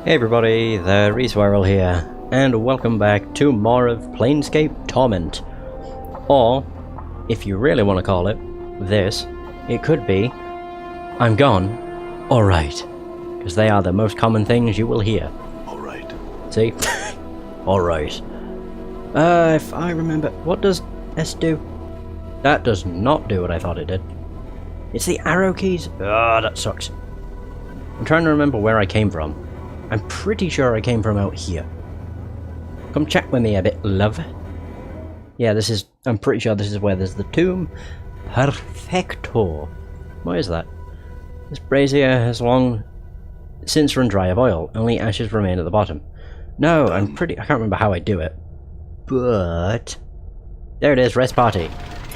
Hey everybody, the Reswirl here, and welcome back to more of Planescape Torment. Or, if you really want to call it this, it could be I'm gone, alright. Because they are the most common things you will hear. Alright. See? Alright. If I remember, what does S do? That does not do what I thought it did. It's the arrow keys? Ah, that sucks. I'm trying to remember where I came from. I'm pretty sure I came from out here. Come chat with me a bit, love. Yeah, I'm pretty sure this is where there's the tomb. Perfecto. What is that? This brazier has long since run dry of oil. Only ashes remain at the bottom. No, I can't remember how I do it. But there it is, rest party.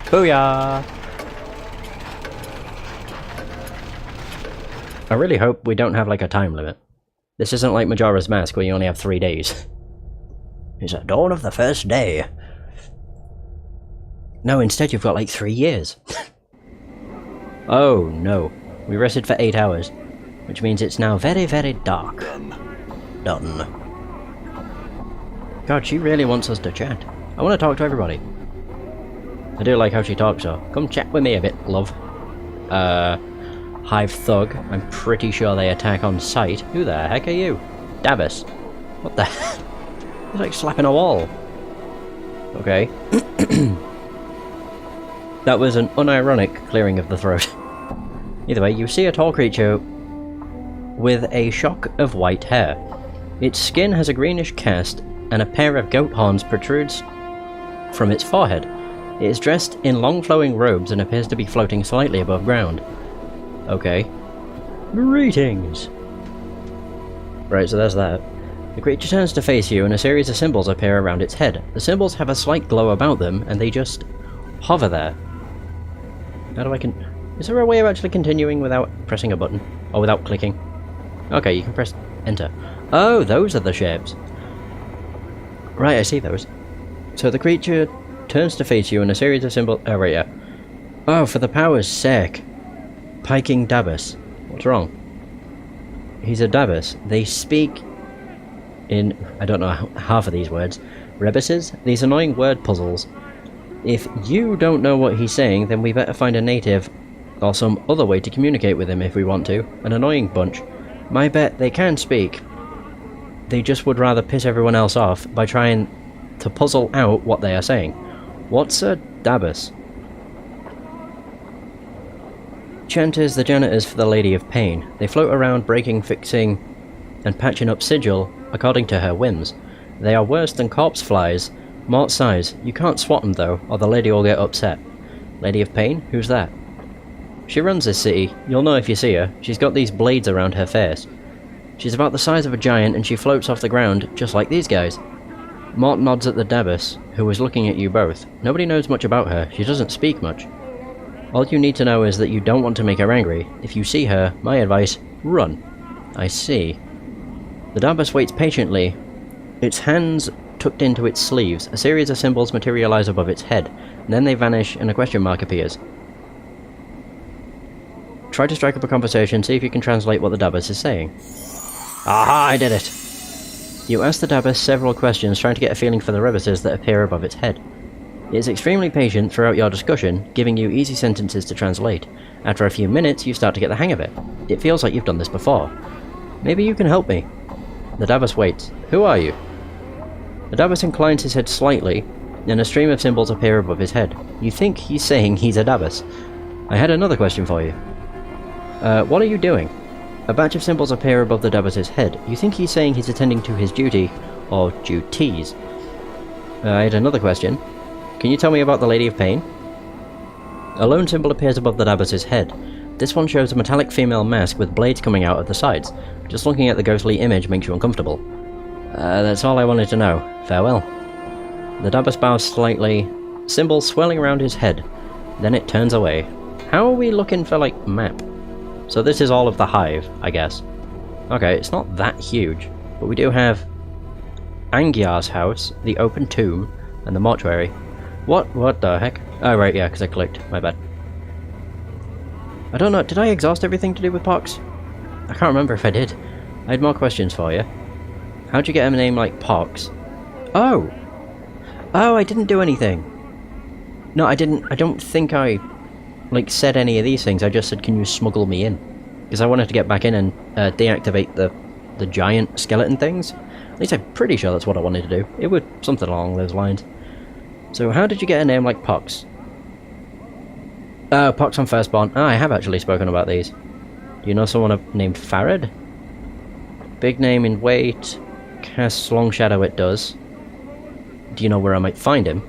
Booyah! I really hope we don't have like a time limit. This isn't like Majora's Mask where you only have 3 days. It's at dawn of the first day. No, instead you've got like 3 years. Oh no. We rested for 8 hours. Which means it's now very, very dark. Done. God, she really wants us to chat. I want to talk to everybody. I do like how she talks though. Come chat with me a bit, love. Hive Thug. I'm pretty sure they attack on sight. Who the heck are you? Davos. What the heck? He's like slapping a wall. Okay. That was an unironic clearing of the throat. Either way, you see a tall creature with a shock of white hair. Its skin has a greenish cast and a pair of goat horns protrudes from its forehead. It is dressed in long flowing robes and appears to be floating slightly above ground. Okay. Greetings! Right, so there's that. The creature turns to face you and a series of symbols appear around its head. The symbols have a slight glow about them and they just hover there. How do I Is there a way of actually continuing without pressing a button? Or without clicking? Okay, you can press enter. Oh, those are the shapes. Right, I see those. So the creature turns to face you and a series of symbols... Oh, right, yeah. Oh, for the power's sake. Piking Davos. What's wrong? He's a Davos. They speak in, I don't know half of these words, rebuses, these annoying word puzzles. If you don't know what he's saying, then we better find a native or some other way to communicate with him if we want to. An annoying bunch. My bet they can speak. They just would rather piss everyone else off by trying to puzzle out what they are saying. What's a Davos? Chanters the janitors for the Lady of Pain. They float around breaking, fixing, and patching up sigil according to her whims. They are worse than corpse flies. Mort size. You can't swat them though, or the lady will get upset. Lady of Pain? Who's that? She runs this city. You'll know if you see her. She's got these blades around her face. She's about the size of a giant and she floats off the ground just like these guys. Mort nods at the Davos, who was looking at you both. Nobody knows much about her. She doesn't speak much. All you need to know is that you don't want to make her angry. If you see her, my advice, run. I see. The Davos waits patiently, its hands tucked into its sleeves. A series of symbols materialize above its head, and then they vanish and a question mark appears. Try to strike up a conversation, see if you can translate what the Davos is saying. Aha, I did it! You ask the Davos several questions, trying to get a feeling for the rebuses that appear above its head. It is extremely patient throughout your discussion, giving you easy sentences to translate. After a few minutes, you start to get the hang of it. It feels like you've done this before. Maybe you can help me. The Davos waits. Who are you? The Davos inclines his head slightly, and a stream of symbols appear above his head. You think he's saying he's a Davos. I had another question for you. What are you doing? A batch of symbols appear above the Davos's head. You think he's saying he's attending to his duty, or duties. I had another question. Can you tell me about the Lady of Pain? A lone symbol appears above the Davos's head. This one shows a metallic female mask with blades coming out of the sides. Just looking at the ghostly image makes you uncomfortable. That's all I wanted to know. Farewell. The Davos bows slightly, symbol swirling around his head. Then it turns away. How are we looking for, like, map? So this is all of the hive, I guess. Okay, it's not that huge, but we do have Angiar's house, the open tomb, and the mortuary. What the heck? Oh right, yeah, because I clicked. My bad. I don't know, did I exhaust everything to do with Pox? I can't remember if I did. I had more questions for you. How'd you get a name like Pox? Oh! Oh, I didn't do anything! No, I don't think I, like, said any of these things. I just said, can you smuggle me in? Because I wanted to get back in and deactivate the giant skeleton things. At least I'm pretty sure that's what I wanted to do. It was something along those lines. So how did you get a name like Pox? Oh, Pox on Firstborn. Ah, I have actually spoken about these. Do you know someone named Farad? Big name in weight. Casts long shadow, it does. Do you know where I might find him?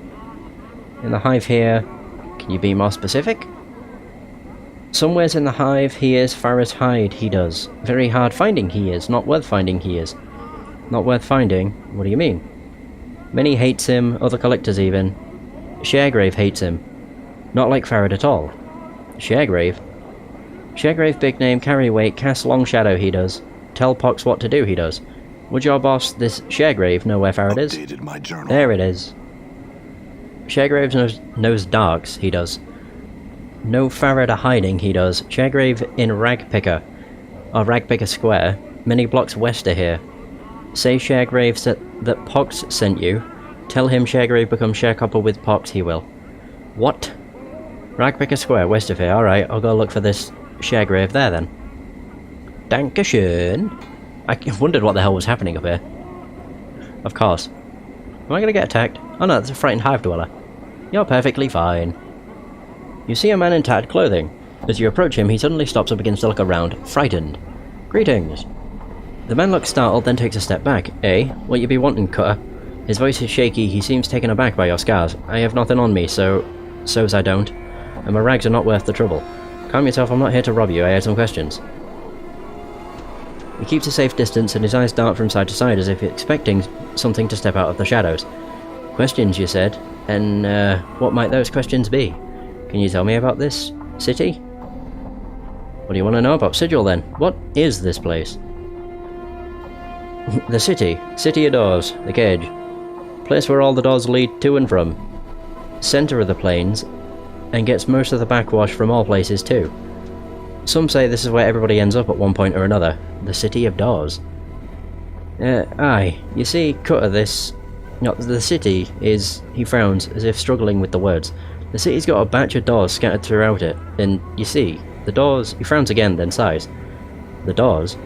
In the hive here. Can you be more specific? Somewheres in the hive he is. Farad's hide he does. Very hard finding he is. Not worth finding he is. Not worth finding? What do you mean? Many hates him, other collectors even. Sharegrave hates him. Not like Farad at all. Sharegrave? Sharegrave big name, carry weight, cast long shadow he does. Tell Pox what to do he does. Would your boss, this Sharegrave, know where Farad is? My journal. There it is. Sharegrave knows darks he does. No Farad a hiding he does. Sharegrave in Ragpicker. Or Ragpicker Square. Many blocks west of here. Say Sharegrave that Pox sent you. Tell him Sharegrave becomes sharecopper with Pox he will. What? Ragpicker Square, west of here. Alright, I'll go look for this Sharegrave there then. Dankeschön. I wondered what the hell was happening up here. Of course. Am I gonna get attacked? Oh no, that's a frightened hive dweller. You're perfectly fine. You see a man in tattered clothing. As you approach him, he suddenly stops and begins to look around, frightened. Greetings. The man looks startled, then takes a step back. Eh? What you be wanting, cutter? His voice is shaky, he seems taken aback by your scars. I have nothing on me, so's I don't. And my rags are not worth the trouble. Calm yourself, I'm not here to rob you, I had some questions. He keeps a safe distance and his eyes dart from side to side as if expecting something to step out of the shadows. Questions, you said? And, what might those questions be? Can you tell me about this city? What do you want to know about Sigil then? What is this place? The city. City of doors. The cage. Place where all the doors lead to and from. Centre of the plains, and gets most of the backwash from all places too. Some say this is where everybody ends up at one point or another. The City of Doors. Aye. You see, cut of this... No, the city is... He frowns, as if struggling with the words. The city's got a batch of doors scattered throughout it, and you see, the doors... He frowns again, then sighs. The doors?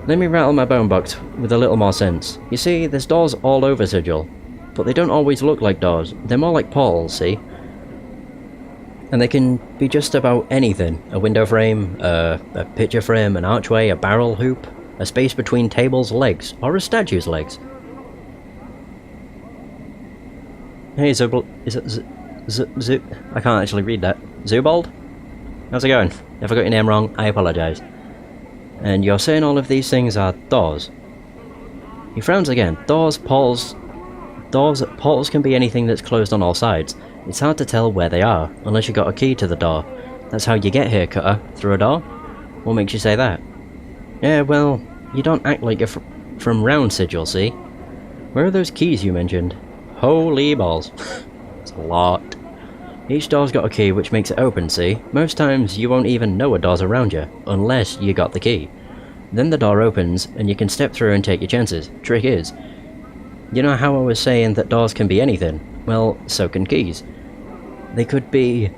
Let me rattle my bone box with a little more sense. You see, there's doors all over Sigil, but they don't always look like doors. They're more like portals, see? And they can be just about anything. A window frame, a picture frame, an archway, a barrel hoop, a space between tables' legs, or a statue's legs. Hey, Zubald. Is it I can't actually read that. Zubald? How's it going? If I got your name wrong, I apologise. And you're saying all of these things are doors? He frowns again. Doors, portals can be anything that's closed on all sides. It's hard to tell where they are, unless you got a key to the door. That's how you get here, cutter. Through a door? What makes you say that? Yeah, well, you don't act like you're from round Sigil, see? Where are those keys you mentioned? Holy balls. It's a lot. Each door's got a key which makes it open, see? Most times you won't even know a door's around you, unless you got the key. Then the door opens, and you can step through and take your chances. Trick is, you know how I was saying that doors can be anything? Well, so can keys. They could be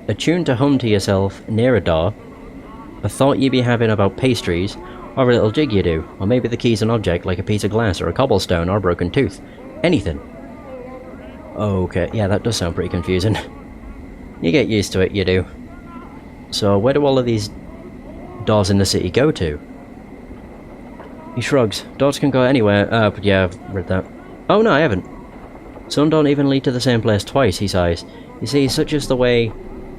a tune to hum to yourself near a door, a thought you be having about pastries, or a little jig you do, or maybe the key's an object like a piece of glass or a cobblestone or a broken tooth. Anything. Okay, yeah, that does sound pretty confusing. You get used to it, you do. So, where do all of these doors in the city go to? He shrugs. Doors can go anywhere. But yeah, I've read that. Oh no, I haven't. Some don't even lead to the same place twice, he sighs. You see, such is the way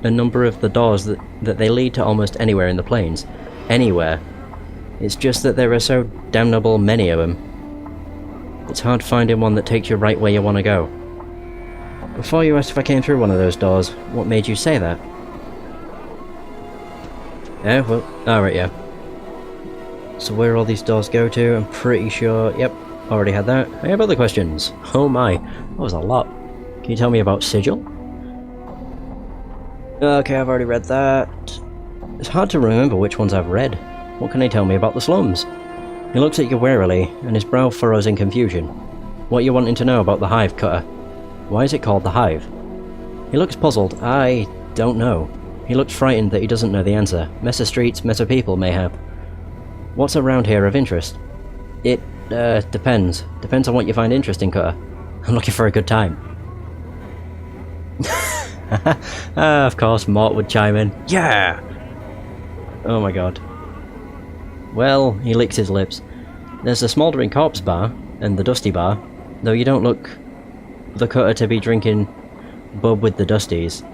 a number of the doors that they lead to almost anywhere in the plains. Anywhere. It's just that there are so damnable many of them. It's hard finding one that takes you right where you want to go. Before you asked if I came through one of those doors, what made you say that? Yeah, well, alright, yeah. So where all these doors go to, I'm pretty sure... Yep, already had that. I have other questions. Oh my, that was a lot. Can you tell me about Sigil? Okay, I've already read that. It's hard to remember which ones I've read. What can he tell me about the slums? He looks at you warily, and his brow furrows in confusion. What are you wanting to know about the Hive, Cutter? Why is it called the Hive? He looks puzzled. I don't know. He looks frightened that he doesn't know the answer. Mess of streets, mess of people, mayhap. What's around here of interest? It, depends. Depends on what you find interesting, Cutter. I'm looking for a good time. Of course, Mort would chime in. Yeah! Oh my god. Well, he licks his lips. There's the Smouldering Corpse bar, and the Dusty bar, though you don't look the Cutter to be drinking bub with the Dusties.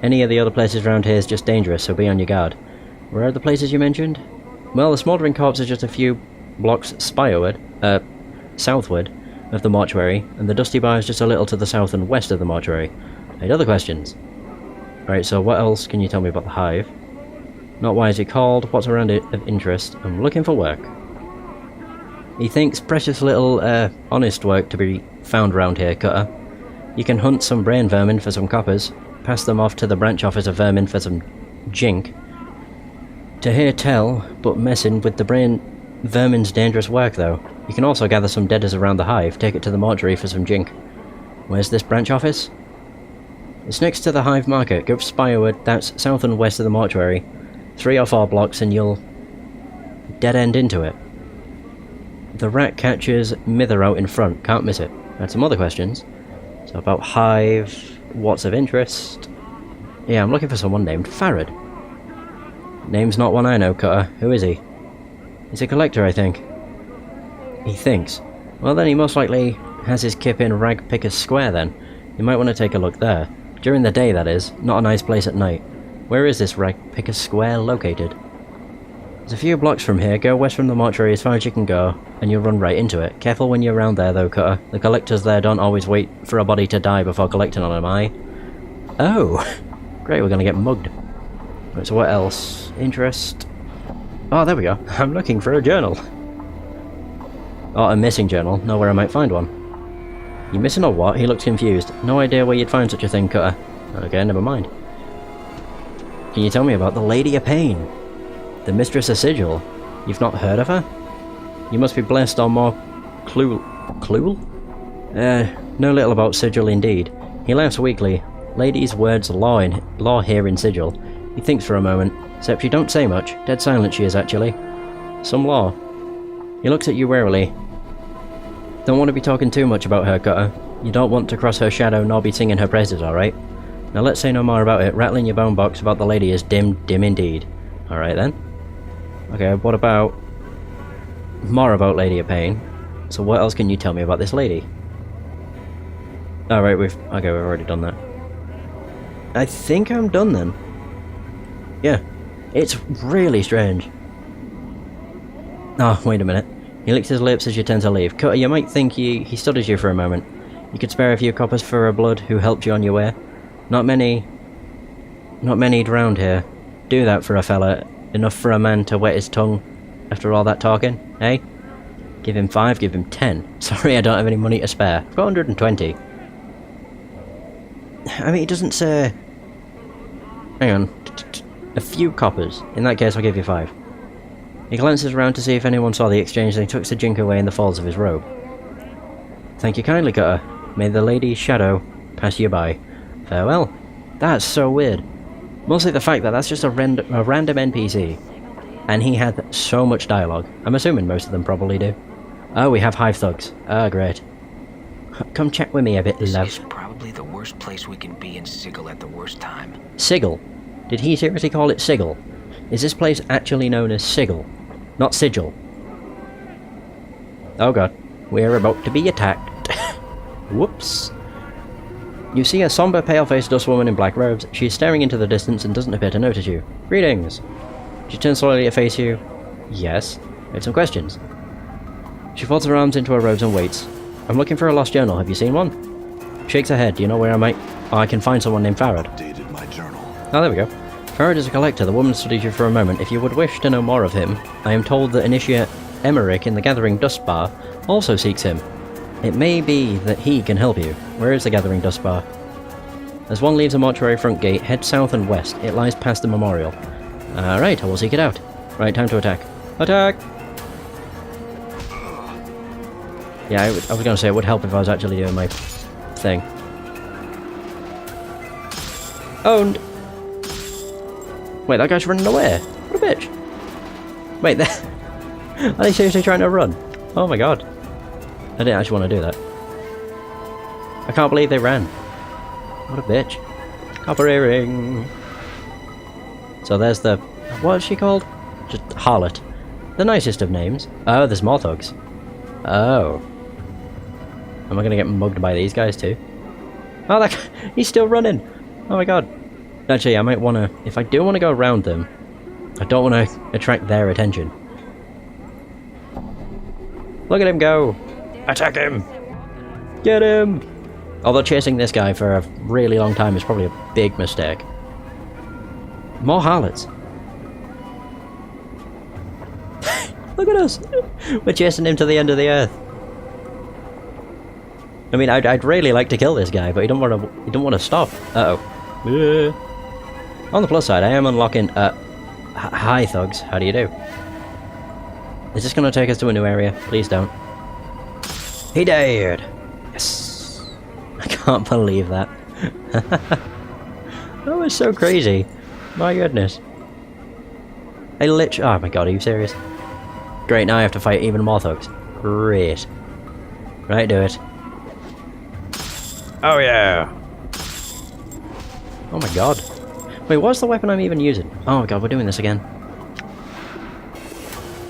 Any of the other places around here is just dangerous, so be on your guard. Where are the places you mentioned? Well, the Smouldering Corpse is just a few blocks southward of the mortuary, and the Dusty bar is just a little to the south and west of the mortuary. Any other questions? Right, so what else can you tell me about the Hive? Not why is it called, what's around it of interest, I'm looking for work. He thinks precious little, honest work to be found around here, Cutter. You can hunt some brain vermin for some coppers, pass them off to the branch office of vermin for some jink. To hear tell, but messing with the brain vermin's dangerous work though. You can also gather some deaders around the Hive, take it to the mortuary for some jink. Where's this branch office? It's next to the Hive Market. Go spireward, that's south and west of the mortuary. 3 or 4 blocks and you'll dead end into it. The rat catches Mither out in front, can't miss it. Had some other questions. So about Hive, what's of interest? Yeah, I'm looking for someone named Farad. Name's not one I know, Cutter. Who is he? He's a collector, I think. He thinks. Well then he most likely has his kip in Rag Pickers Square then. You might want to take a look there. During the day, that is. Not a nice place at night. Where is this Rag Pickers Square located? It's a few blocks from here. Go west from the mortuary as far as you can go, and you'll run right into it. Careful when you're around there though, Cutter. The collectors there don't always wait for a body to die before collecting on them, Oh! Great, we're gonna get mugged. Right, so what else? Interest? Oh, there we go. I'm looking for a journal. Oh, a missing journal. Know where I might find one. You missing or what? He looks confused. No idea where you'd find such a thing, Cutter. Okay, never mind. Can you tell me about the Lady of Pain? The Mistress of Sigil? You've not heard of her? You must be blessed or more cluel? Know little about Sigil indeed. He laughs weakly. Lady's words law here in Sigil. He thinks for a moment, except she don't say much. Dead silent she is, actually. Some law. He looks at you warily. Don't want to be talking too much about her, Cutter. You don't want to cross her shadow nor be singing her praises, alright? Now let's say no more about it. Rattling your bone box about the lady is dim indeed. Alright then. Okay, what about... more about Lady of Pain. So what else can you tell me about this lady? Alright, we've already done that. I think I'm done then. Yeah. It's really strange. Oh, wait a minute. He licks his lips as you tend to leave. Cutter, you might think he studies you for a moment. You could spare a few coppers for a blood who helped you on your way. Not many drowned here. Do that for a fella. Enough for a man to wet his tongue after all that talking, eh? Give him 5, give him 10. Sorry, I don't have any money to spare. I've got 120. I mean, he doesn't say... Hang on. A few coppers. In that case, I'll give you 5. He glances around to see if anyone saw the exchange, then he tucks the jink away in the folds of his robe. Thank you kindly, Cutter. May the lady's shadow pass you by. Farewell. That's so weird. Mostly the fact that that's just a random NPC. And he had so much dialogue. I'm assuming most of them probably do. Oh, we have Hive Thugs. Ah, great. Come check with me a bit, love. This is probably the worst place we can be in Sigil at the worst time. Sigil? Did he seriously call it Sigil? Is this place actually known as Sigil? Not Sigil. Oh god. We're about to be attacked. Whoops. You see a somber, pale-faced dust woman in black robes. She's staring into the distance and doesn't appear to notice you. Greetings. She turns slowly to face you. Yes. I have some questions. She folds her arms into her robes and waits. I'm looking for a lost journal. Have you seen one? Shakes her head. Do you know where I might... Oh, I can find someone named Farad. Updated my journal. Oh, there we go. Farad is a collector. The woman studies you for a moment. If you would wish to know more of him, I am told that Initiate Emmerich in the Gathering Dust Bar also seeks him. It may be that he can help you. Where is the Gathering Dust Bar? As one leaves the mortuary front gate, head south and west. It lies past the memorial. Alright, I will seek it out. Right, time to attack. Attack! Yeah, I was gonna say it would help if I was actually doing my thing. Owned! Wait, that guy's running away! What a bitch! Wait, are they seriously trying to run? Oh my god. I didn't actually want to do that. I can't believe they ran. What a bitch. Copper earring! So there's the... what is she called? Just Harlot. The nicest of names. Oh, there's more thugs. Oh. Am I gonna get mugged by these guys too? Oh, that guy, he's still running! Oh my god. Actually, I might wanna... if I do wanna go around them, I don't wanna attract their attention. Look at him go! Attack him! Get him! Although chasing this guy for a really long time is probably a big mistake. More harlots. Look at us! We're chasing him to the end of the earth. I mean, I'd really like to kill this guy, but he don't want to stop. Uh-oh. On the plus side, I am unlocking... hi, thugs. How do you do? Is this going to take us to a new area? Please don't. He died! Yes! I can't believe that. That was so crazy. My goodness. I literally... oh my god, are you serious? Great, now I have to fight even more thugs. Great. Right, do it. Oh yeah! Oh my god. Wait, what's the weapon I'm even using? Oh my god, we're doing this again.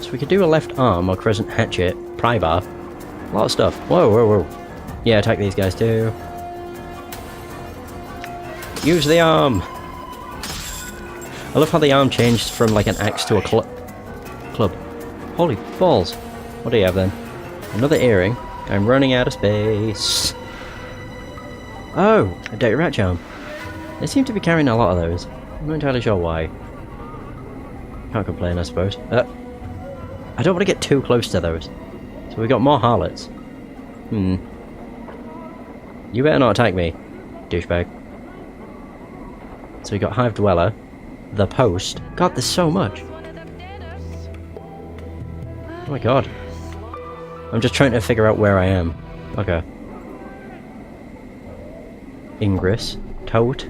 So we could do a left arm or crescent hatchet, pry bar. A lot of stuff. Whoa, whoa, whoa. Yeah, attack these guys too. Use the arm! I love how the arm changed from like an axe to a club. Holy balls. What do you have then? Another earring. I'm running out of space. Oh, a dirty rat charm. They seem to be carrying a lot of those. I'm not entirely sure why. Can't complain, I suppose. I don't want to get too close to those. So we got more harlots. You better not attack me, douchebag. So we got Hive Dweller, the Post. God, there's so much. Oh my god. I'm just trying to figure out where I am. Okay. Ingress. Tote.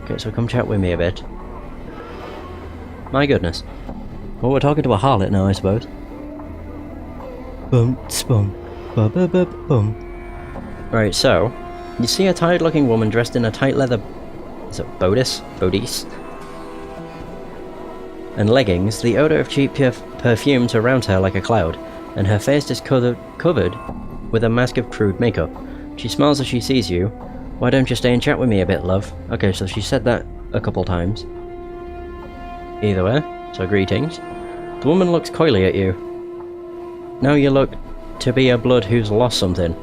Okay, so come chat with me a bit. My goodness. Well, we're talking to a harlot now, I suppose. Bum, spum. Ba ba ba bum. Right, so, you see a tired-looking woman dressed in a tight leather... is it bodice? Bodice? And leggings. The odour of cheap perfume surrounds her like a cloud, and her face is covered with a mask of crude makeup. She smiles as she sees you. Why don't you stay and chat with me a bit, love? Okay, so she said that a couple times. Either way, so greetings. The woman looks coyly at you. Now you look to be a blood who's lost something.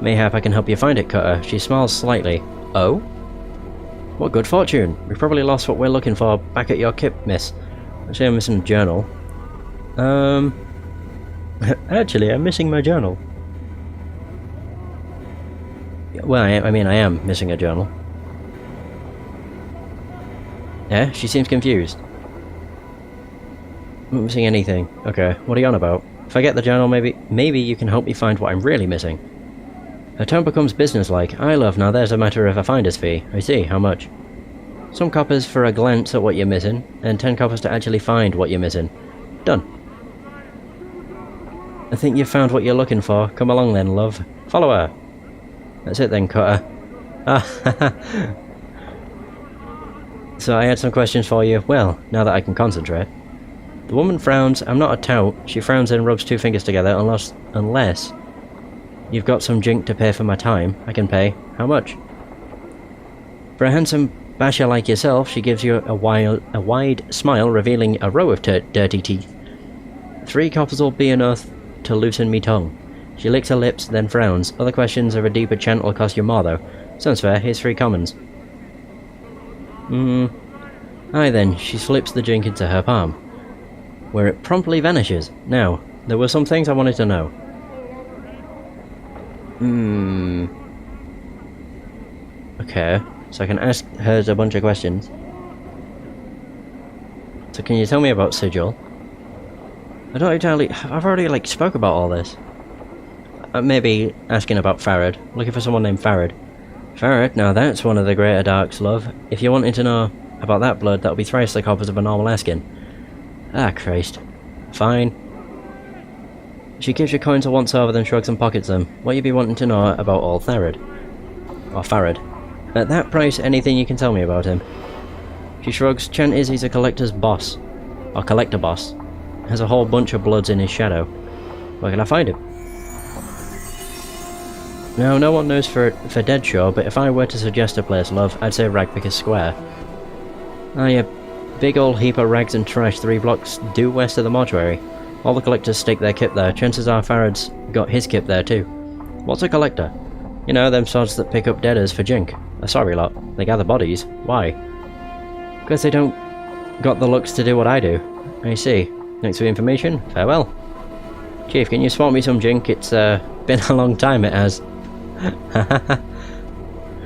Mayhap I can help you find it, Cutter. She smiles slightly. Oh? What good fortune. We've probably lost what we're looking for back at your kip, miss. Actually, I'm missing a journal. Actually, I'm missing my journal. Well, I mean, I am missing a journal. Yeah, she seems confused. I'm not missing anything. Okay, what are you on about? If I get the journal, maybe you can help me find what I'm really missing. Her tone becomes businesslike. I love, now there's a matter of a finder's fee. I see, how much? Some coppers for a glance at what you're missing, and 10 coppers to actually find what you're missing. Done. I think you've found what you're looking for. Come along then, love. Follow her. That's it then, Cutter. Ah, So I had some questions for you. Well, now that I can concentrate. The woman frowns. I'm not a tout. She frowns and rubs two fingers together, unless you've got some jink to pay for my time. I can pay. How much? For a handsome basher like yourself, she gives you a wide smile, revealing a row of dirty teeth. 3 coppers will be enough to loosen me tongue. She licks her lips, then frowns. Other questions of a deeper chant will cost you more, though. Sounds fair. Here's 3 commons. Aye then, she slips the drink into her palm, where it promptly vanishes. Now, there were some things I wanted to know. Okay, so I can ask her a bunch of questions. So can you tell me about Sigil? I don't entirely... I've already, like, spoke about all this. Maybe asking about Farad. Looking for someone named Farad. Farad? Now that's one of the greater darks, love. If you're wanting to know about that blood, that'll be thrice the coppers of a normal Askin. Ah, Christ. Fine. She gives you coins once over, then shrugs and pockets them. What you be wanting to know about old Farad? Or Farad. At that price, anything you can tell me about him. She shrugs. Chant is he's a collector's boss. Or collector boss. Has a whole bunch of bloods in his shadow. Where can I find him? Now, no one knows for dead sure, but if I were to suggest a place, love, I'd say Ragpicker Square. Ah, yeah, big old heap of rags and trash 3 blocks due west of the mortuary. All the collectors stake their kip there. Chances are Farad's got his kip there too. What's a collector? You know, them sorts that pick up deaders for jink. A sorry lot. They gather bodies. Why? Because they don't got the looks to do what I do. I see. Thanks for the information. Farewell. Chief, can you swap me some jink? It's been a long time, it has.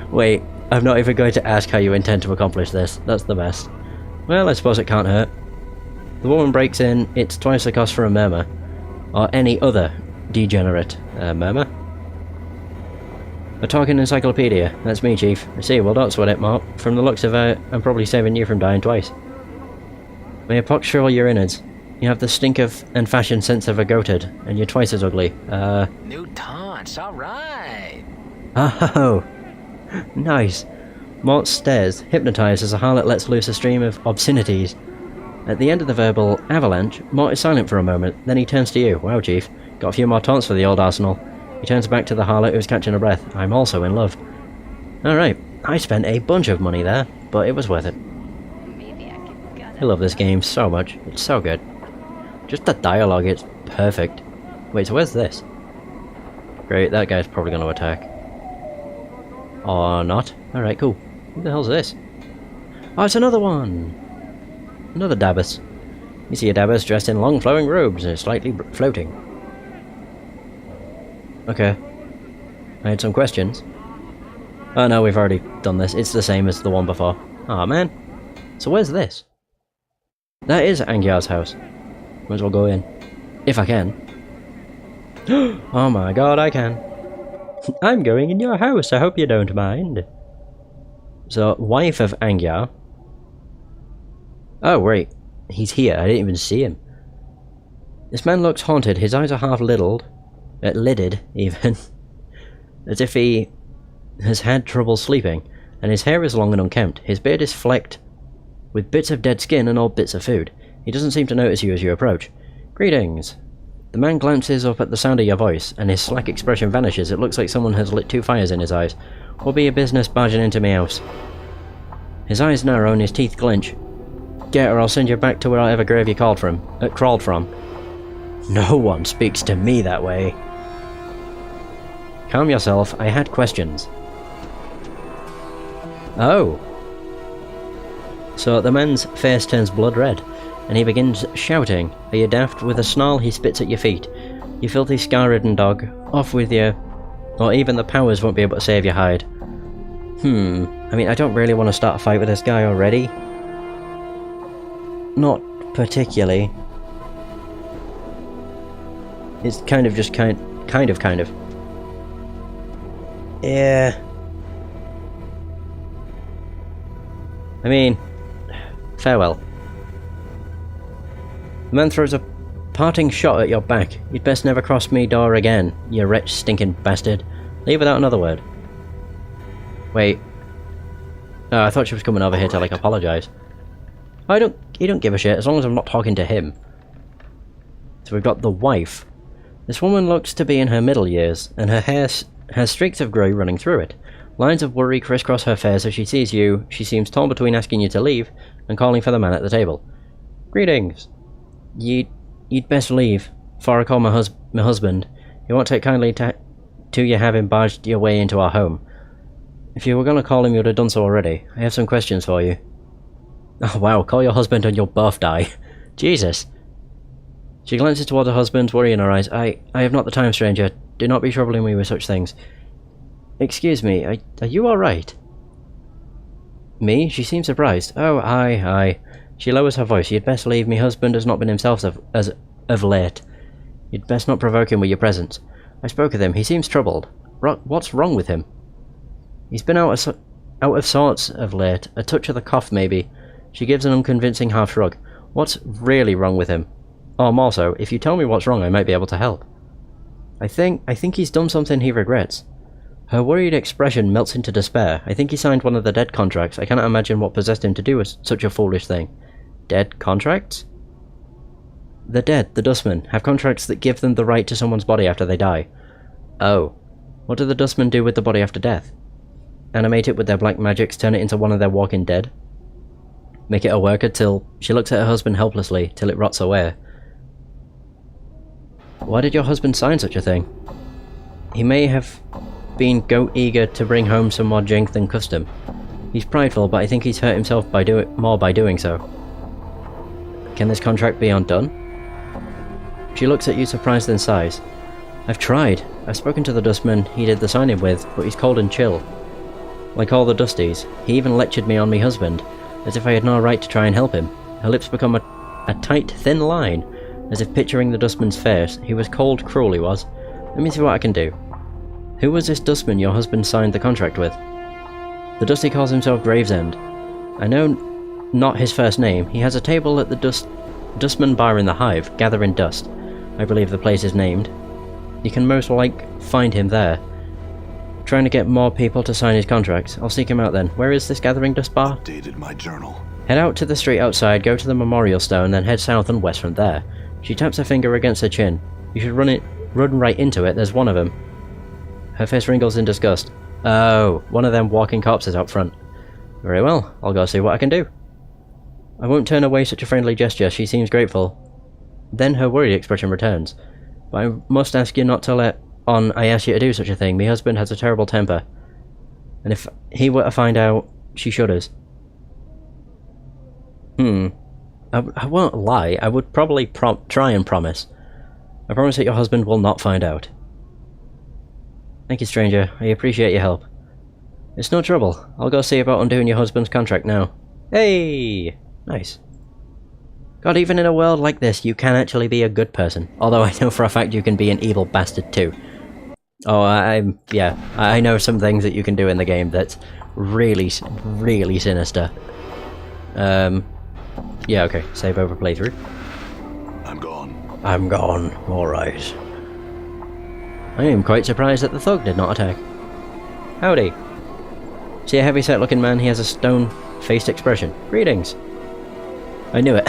Wait, I'm not even going to ask how you intend to accomplish this. That's the best. Well, I suppose it can't hurt. The woman breaks in. It's twice the cost for a murmur. Or any other degenerate murmur. A talking encyclopedia. That's me, Chief. I see, well, don't sweat it, Mark. From the looks of it, I'm probably saving you from dying twice. May a pox show all your innards. You have the stink of and fashion sense of a goated, and you're twice as ugly. New taunts, alright. Oh, nice. Mort stares, hypnotised as a harlot lets loose a stream of obscenities. At the end of the verbal avalanche, Mort is silent for a moment, then he turns to you. Wow, Chief. Got a few more taunts for the old arsenal. He turns back to the harlot who's catching a breath. I'm also in love. Alright, I spent a bunch of money there, but it was worth it. I love this game so much. It's so good. Just the dialogue, it's perfect. Wait, so where's this? Great, that guy's probably going to attack. Or not. Alright, cool. Who the hell's this? Oh, it's another one! Another Dabbus. You see a Dabbus dressed in long flowing robes and slightly floating. Okay. I had some questions. Oh no, we've already done this. It's the same as the one before. Aw, man. So where's this? That is Angiar's house. Might as well go in. If I can. Oh my god, I can. I'm going in your house, I hope you don't mind. So, wife of Angiar. Oh, wait. He's here, I didn't even see him. This man looks haunted, his eyes are half lidded, even. As if he has had trouble sleeping, and his hair is long and unkempt. His beard is flecked with bits of dead skin and old bits of food. He doesn't seem to notice you as you approach. Greetings. The man glances up at the sound of your voice, and his slack expression vanishes. It looks like someone has lit 2 fires in his eyes. What be your business barging into me house? His eyes narrow and his teeth clench. Get or I'll send you back to wherever grave you crawled from. No one speaks to me that way. Calm yourself, I had questions. Oh. So the man's face turns blood red, and he begins shouting. Are you daft? With a snarl he spits at your feet. You filthy scar-ridden dog, off with you, or even the powers won't be able to save your hide. I mean, I don't really want to start a fight with this guy already. Not particularly. It's kind of just kind of. Yeah. I mean, farewell. The man throws a parting shot at your back. You'd best never cross me door again, you wretch stinking bastard. Leave without another word. Wait. Oh, I thought she was coming over here to, like, apologise. He don't give a shit, as long as I'm not talking to him. So we've got the wife. This woman looks to be in her middle years, and her hair has streaks of grey running through it. Lines of worry crisscross her face as she sees you. She seems torn between asking you to leave and calling for the man at the table. Greetings. You'd best leave, before I call my husband. He won't take kindly to you having barged your way into our home. If you were going to call him, you would have done so already. I have some questions for you. Oh wow, call your husband and you'll both die. Jesus. She glances towards her husband, worry in her eyes. I have not the time, stranger. Do not be troubling me with such things. Excuse me, are you alright? Me? She seems surprised. Oh, aye. She lowers her voice. You'd best leave. Me husband has not been himself as of late. You'd best not provoke him with your presence. I spoke with him. He seems troubled. What's wrong with him? He's been out of sorts of late. A touch of the cough, maybe. She gives an unconvincing half shrug. What's really wrong with him? Or more so, if you tell me what's wrong, I might be able to help. I think he's done something he regrets. Her worried expression melts into despair. I think he signed one of the dead contracts. I cannot imagine what possessed him to do such a foolish thing. Dead contracts? The dead, the dustmen, have contracts that give them the right to someone's body after they die. Oh. What do the dustmen do with the body after death? Animate it with their black magics, turn it into one of their walking dead? Make it a worker till she looks at her husband helplessly, till it rots away. Why did your husband sign such a thing? He may have been eager to bring home some more jink than custom. He's prideful, but I think he's hurt himself by doing so. Can this contract be undone? She looks at you surprised and sighs. I've tried. I've spoken to the dustman he did the signing with, but he's cold and chill. Like all the dusties, he even lectured me on me husband, as if I had no right to try and help him. Her lips become a tight, thin line, as if picturing the dustman's face. He was cold, cruel, he was. Let me see what I can do. Who was this dustman your husband signed the contract with? The dusty calls himself Gravesend. I know not his first name. He has a table at the Dustman Bar in the Hive, gathering dust. I believe the place is named. You can most find him there. Trying to get more people to sign his contracts. I'll seek him out then. Where is this gathering dust bar? Updated my journal. Head out to the street outside, go to the memorial stone, then head south and west from there. She taps her finger against her chin. You should run right into it. There's one of them. Her face wrinkles in disgust. Oh, one of them walking corpses out front. Very well, I'll go see what I can do. I won't turn away such a friendly gesture. She seems grateful. Then her worried expression returns. But I must ask you not to let on I ask you to do such a thing. My husband has a terrible temper. And if he were to find out, she shudders. I won't lie. I would probably try and promise. I promise that your husband will not find out. Thank you, stranger. I appreciate your help. It's no trouble. I'll go see about undoing your husband's contract now. Hey! Nice. God, even in a world like this, you can actually be a good person. Although I know for a fact you can be an evil bastard too. Oh, yeah. I know some things that you can do in the game that's really, really sinister. Yeah, okay. Save over playthrough. I'm gone. I'm gone. Alright. I am quite surprised that the thug did not attack. Howdy. See a heavy-set looking man, he has a stone-faced expression. Greetings. I knew it.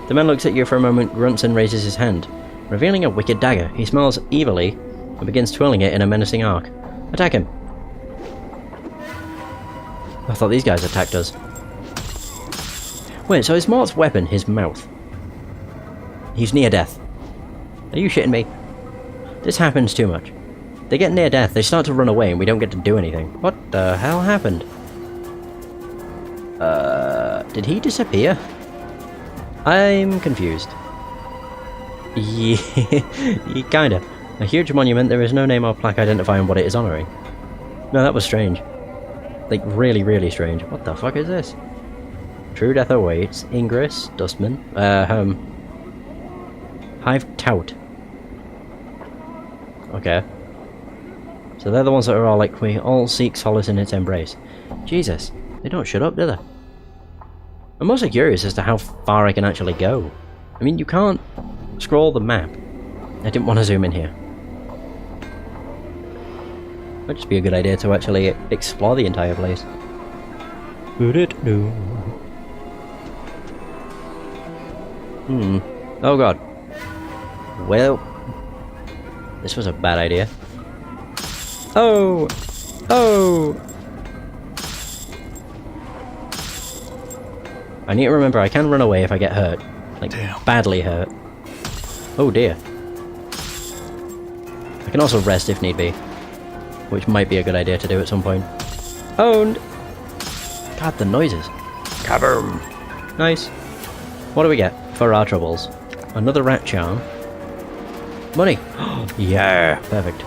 The man looks at you for a moment, grunts and raises his hand, revealing a wicked dagger. He smiles evilly and begins twirling it in a menacing arc. Attack him. I thought these guys attacked us. Wait, so is Mort's weapon his mouth? He's near death. Are you shitting me? This happens too much. They get near death, they start to run away, and we don't get to do anything. What the hell happened? Did he disappear? I'm confused. Yeah, kinda. A huge monument, there is no name or plaque identifying what it is honouring. No, that was strange. Like, really, really strange. What the fuck is this? True death awaits. Ingress, Dustman. Hive Tout. Okay. So they're the ones that are all like, we all seek solace in its embrace. Jesus, they don't shut up, do they? I'm mostly curious as to how far I can actually go. I mean, you can't scroll the map. I didn't want to zoom in here. Might just be a good idea to actually explore the entire place. Oh god. Well, this was a bad idea. Oh! Oh! I need to remember I can run away if I get hurt. Like, badly hurt. Oh dear. I can also rest if need be. Which might be a good idea to do at some point. Owned! God, the noises. Kaboom! Nice. What do we get for our troubles? Another rat charm. Money! Yeah! Perfect.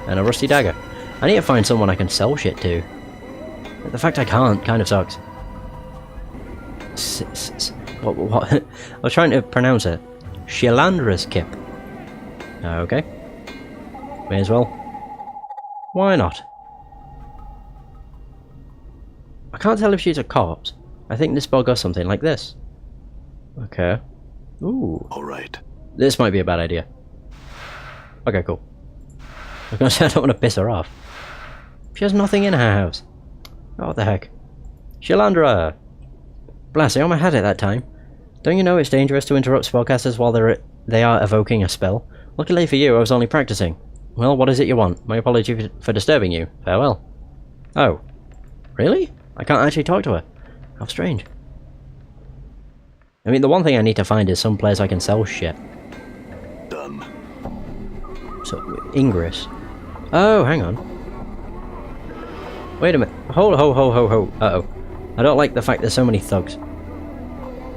And a rusty dagger. I need to find someone I can sell shit to. The fact I can't kind of sucks. What? I was trying to pronounce it. Shilandra's Kip. Okay. May as well. Why not? I can't tell if she's a corpse. I think this bug does something like this. Okay. Ooh. Alright. This might be a bad idea. Okay, cool. I was gonna say I don't want to piss her off. She has nothing in her house. Oh, what the heck. Shilandra! Blassie, I had it that time. Don't you know it's dangerous to interrupt spellcasters while they are evoking a spell? Luckily for you, I was only practicing. Well, what is it you want? My apology for disturbing you. Farewell. Oh. Really? I can't actually talk to her. How strange. I mean, the one thing I need to find is some place I can sell shit. Done. So, Ingress. Oh, hang on. Wait a minute. Ho. Uh-oh. I don't like the fact there's so many thugs.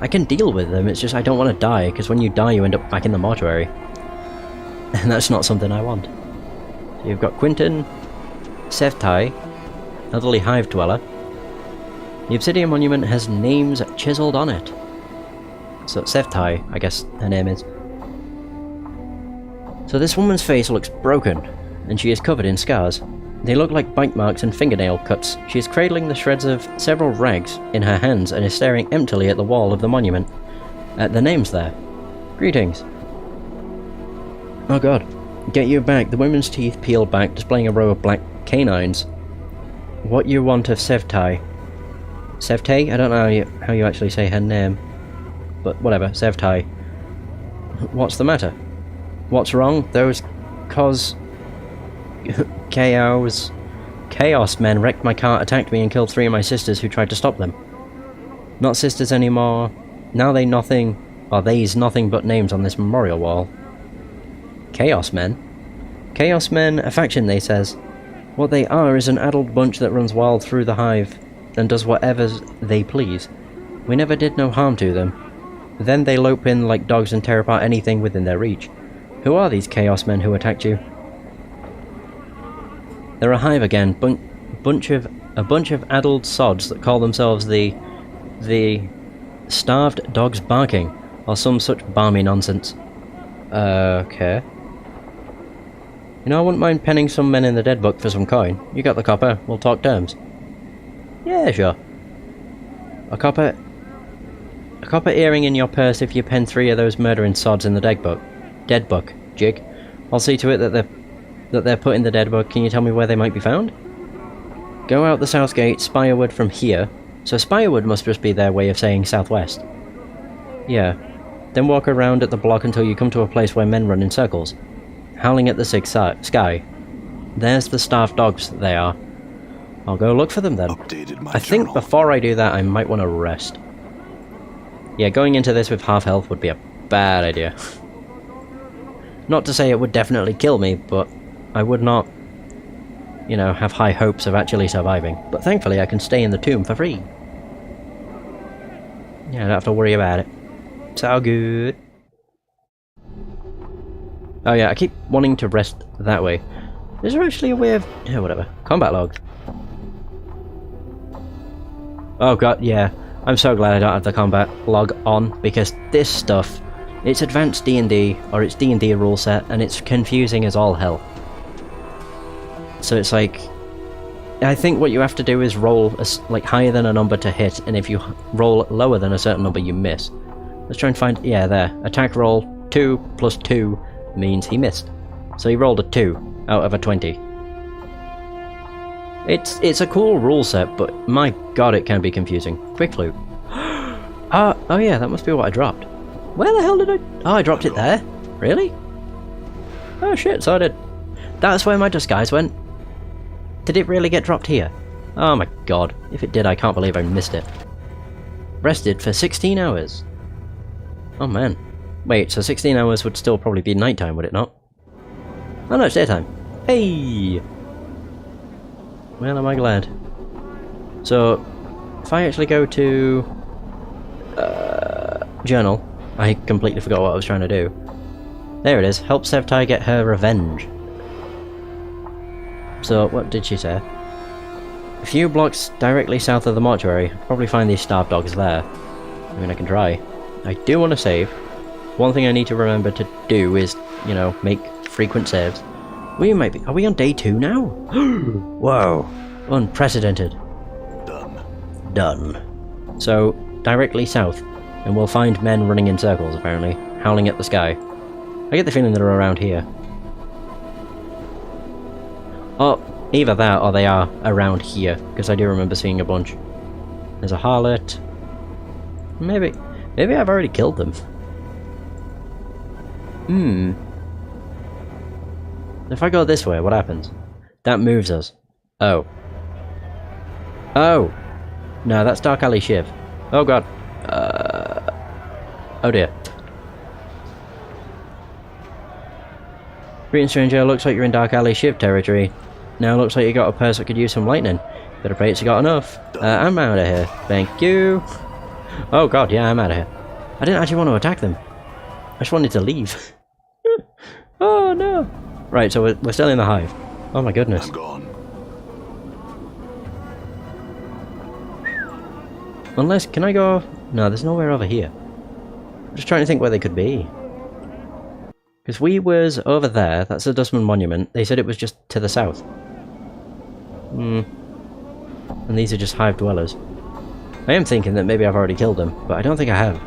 I can deal with them, it's just I don't want to die, because when you die you end up back in the mortuary. And that's not something I want. So you've got Quinton, Sevtai, elderly hive dweller. The obsidian monument has names chiseled on it. So Sevtai, I guess her name is. So this woman's face looks broken, and she is covered in scars. They look like bite marks and fingernail cuts. She is cradling the shreds of several rags in her hands and is staring emptily at the wall of the monument. The name's there. Greetings. Oh god. Get you back. The woman's teeth peel back, displaying a row of black canines. What you want of Sevtai? Sevtai? I don't know how you actually say her name. But whatever, Sevtai. What's the matter? What's wrong? Those Chaos men wrecked my car, attacked me and killed 3 of my sisters who tried to stop them. Not sisters anymore. Now they's nothing but names on this memorial wall. Chaos men? Chaos men, a faction, they says. What they are is an adult bunch that runs wild through the hive and does whatever they please. We never did no harm to them. Then they lope in like dogs and tear apart anything within their reach. Who are these Chaos men who attacked you? They're a hive again, a bunch of addled sods that call themselves the Starved Dogs Barking, or some such balmy nonsense. Okay. You know, I wouldn't mind penning some men in the dead book for some coin. You got the copper, we'll talk terms. Yeah, sure. A copper earring in your purse if you pen 3 of those murdering sods in the dead book, jig. I'll see to it that they're put in the dead book. Can you tell me where they might be found? Go out the south gate, Spirewood from here. So Spirewood must just be their way of saying southwest. Yeah. Then walk around at the block until you come to a place where men run in circles, howling at the sky. There's the starved dogs, they are. I'll go look for them then. I think before I do that I might want to rest. Yeah, going into this with half health would be a bad idea. Not to say it would definitely kill me, but I would not, you know, have high hopes of actually surviving. But thankfully I can stay in the tomb for free. Yeah, I don't have to worry about it. It's all good. Oh yeah, I keep wanting to rest that way. Is there actually a way of... yeah, whatever. Combat logs. Oh god, yeah. I'm so glad I don't have the combat log on, because this stuff, it's advanced D&D, or it's D&D rule set, and it's confusing as all hell. So it's like... I think what you have to do is roll like higher than a number to hit, and if you roll lower than a certain number you miss. Let's try and find... yeah, there. Attack roll 2 plus 2 means he missed. So he rolled a 2 out of a 20. It's a cool rule set, but my god it can be confusing. Quick loot. Oh yeah, that must be what I dropped. Where the hell did I... oh, I dropped it there? Really? Oh shit, so I did. That's where my disguise went. Did it really get dropped here? Oh my god, if it did I can't believe I missed it. Rested for 16 hours. Oh man. Wait, so 16 hours would still probably be nighttime, would it not? Oh no, it's daytime. Hey! Well, am I glad. So, if I actually go to... journal, I completely forgot what I was trying to do. There it is. Help Sevtai get her revenge. So, what did she say? A few blocks directly south of the mortuary. Probably find these starved dogs there. I mean, I can try. I do want to save. One thing I need to remember to do is, you know, make frequent saves. We might be... Are we on day 2 now? Whoa. Unprecedented. Done. So, directly south, and we'll find men running in circles, apparently, howling at the sky. I get the feeling they're around here. Oh, either that or they are around here, because I do remember seeing a bunch. There's a harlot. Maybe I've already killed them. If I go this way, what happens? That moves us. Oh. Oh! No, that's Dark Alley Shiv. Oh god. Oh dear. Greeting, stranger. Looks like you're in Dark Alley Shiv territory. Now looks like you got a purse that could use some lightning. Better pray it's got enough. I'm out of here. Thank you. Oh god, yeah, I'm out of here. I didn't actually want to attack them. I just wanted to leave. Oh no. Right, so we're still in the hive. Oh my goodness. I'm gone. Unless, can I go... No, there's nowhere over here. I'm just trying to think where they could be. Because we was over there, that's the Dustman Monument. They said it was just to the south. And these are just hive dwellers. I am thinking that maybe I've already killed them, but I don't think I have.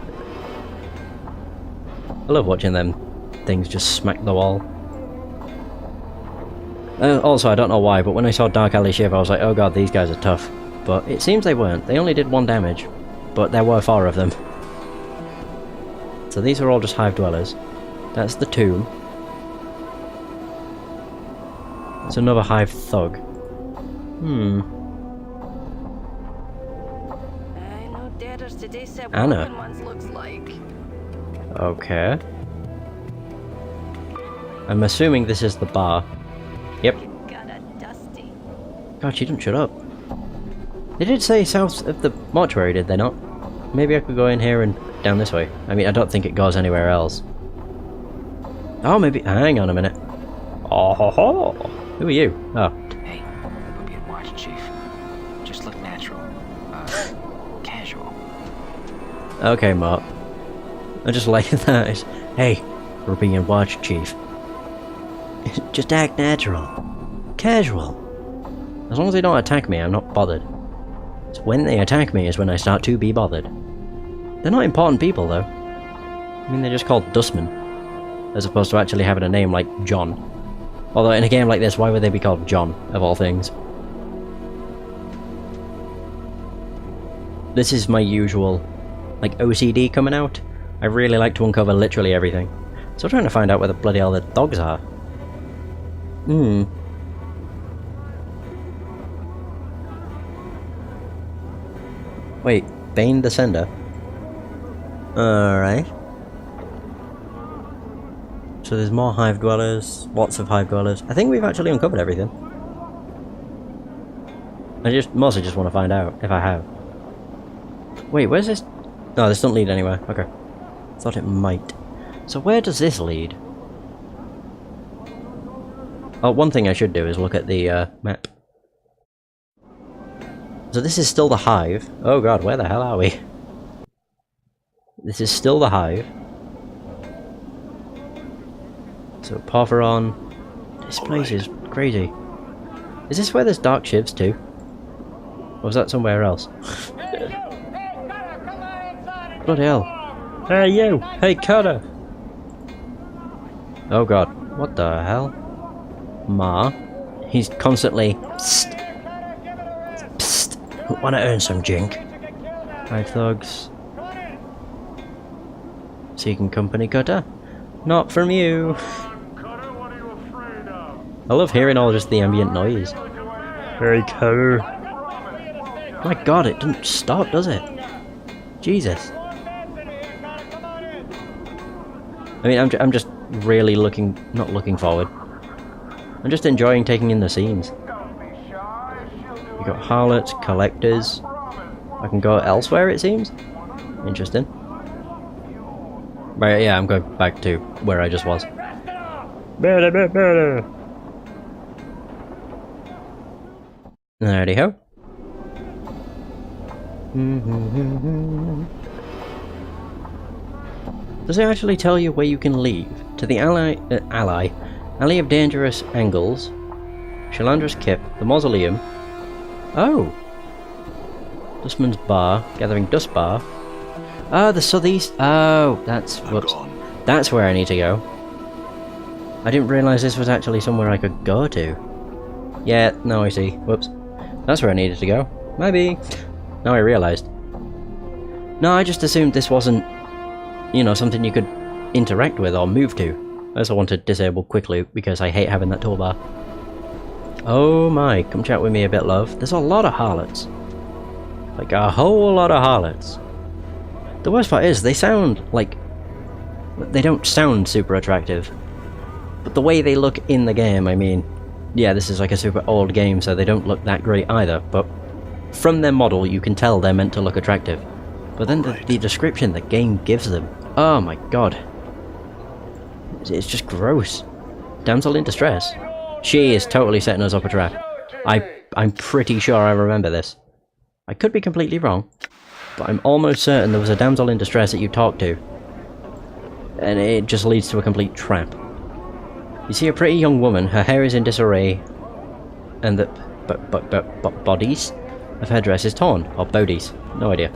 I love watching them things just smack the wall. Also, I don't know why, but when I saw Dark Alley Shiv, I was like, oh god, these guys are tough. But it seems they weren't. They only did 1 damage, but there were 4 of them. So these are all just hive dwellers. That's the tomb. It's another hive thug. Anna. Okay. I'm assuming this is the bar. Yep. God, she didn't shut up. They did say south of the mortuary, did they not? Maybe I could go in here and down this way. I mean, I don't think it goes anywhere else. Oh, maybe... Hang on a minute. Oh ho ho! Who are you? Oh. Hey, we're being watched, Chief. Just look natural. Casual. Okay, Mark. I just like that. Hey, we're being watched, Chief. Just act natural. Casual. As long as they don't attack me, I'm not bothered. It's when they attack me is when I start to be bothered. They're not important people, though. I mean, they're just called Dustmen, as opposed to actually having a name like John. Although, in a game like this, why would they be called John, of all things? This is my usual, like, OCD coming out. I really like to uncover literally everything. So I'm trying to find out where the bloody hell the dogs are. Wait, Bane the Sender? Alright. So there's more hive dwellers, lots of hive dwellers. I think we've actually uncovered everything. I mostly just want to find out if I have. Wait, where's this? No, this doesn't lead anywhere. Okay. Thought it might. So where does this lead? Oh, one thing I should do is look at the map. So this is still the hive. Oh god, where the hell are we? This is still the hive. So Porphyron. This place is crazy. Is this where there's dark shivs too? Or was that somewhere else? Bloody hell. Hey you! Hey Carter! Oh god, what the hell? Ma? He's constantly psst. Psst. Wanna earn some jink? Hive thugs. Seeking company, Cutter? Not from you. I love hearing all just the ambient noise. Very cool. My god, it doesn't stop, does it? Jesus. I mean, I'm just really not looking forward. I'm just enjoying taking in the scenes. We've got harlots, collectors. I can go elsewhere, it seems. Interesting. Right, yeah, I'm going back to where I just was. Alrighty ho. Does it actually tell you where you can leave? To the Alley of Dangerous Angles, Shalandra's Kip, the Mausoleum. Oh! Dustman's Bar, Gathering Dust Bar. Oh, the southeast. Oh, that's whoops. That's where I need to go. I didn't realise this was actually somewhere I could go to. Yeah, now I see. Whoops. That's where I needed to go. Maybe. Now I realised. No, I just assumed this wasn't, you know, something you could interact with or move to. I also want to disable Quick Loop because I hate having that toolbar. Oh my, come chat with me a bit, love. There's a lot of harlots. Like a whole lot of harlots. The worst part is, they sound like... They don't sound super attractive. But the way they look in the game, I mean... Yeah, this is like a super old game, so they don't look that great either, but... From their model, you can tell they're meant to look attractive. But then the description the game gives them... Oh my god. It's just gross. Damsel in distress. She is totally setting us up a trap. I'm pretty sure I remember this. I could be completely wrong, but I'm almost certain there was a damsel in distress that you talked to. And it just leads to a complete trap. You see a pretty young woman, her hair is in disarray, and the bodies of her dress is torn, or bodies, no idea.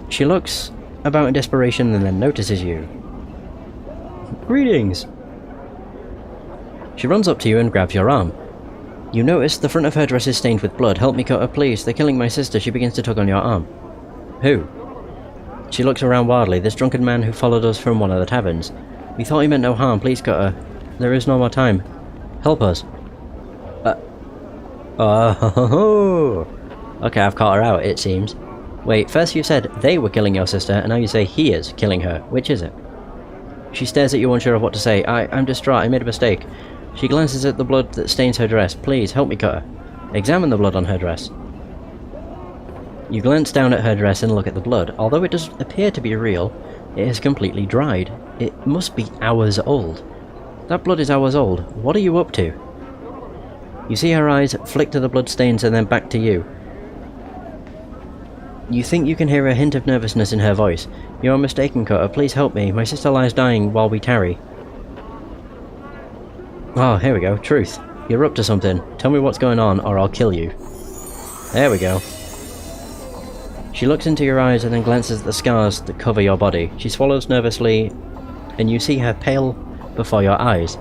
She looks about in desperation and then notices you. Greetings! She runs up to you and grabs your arm. You notice the front of her dress is stained with blood. Help me cut her, please. They're killing my sister. She begins to tug on your arm. Who? She looks around wildly. This drunken man who followed us from one of the taverns. We thought he meant no harm. Please cut her. There is no more time. Help us. Okay, I've caught her out, it seems. Wait, first you said they were killing your sister, and now you say he is killing her. Which is it? She stares at you, unsure of what to say. I'm distraught. I made a mistake. She glances at the blood that stains her dress. Please, help me cut her. Examine the blood on her dress. You glance down at her dress and look at the blood. Although it does appear to be real, it is completely dried. It must be hours old. That blood is hours old. What are you up to? You see her eyes flick to the blood stains and then back to you. You think you can hear a hint of nervousness in her voice. You are mistaken, Cutter. Please help me. My sister lies dying while we tarry. Oh, here we go. Truth. You're up to something. Tell me what's going on, or I'll kill you. There we go. She looks into your eyes and then glances at the scars that cover your body. She swallows nervously, and you see her pale before your eyes.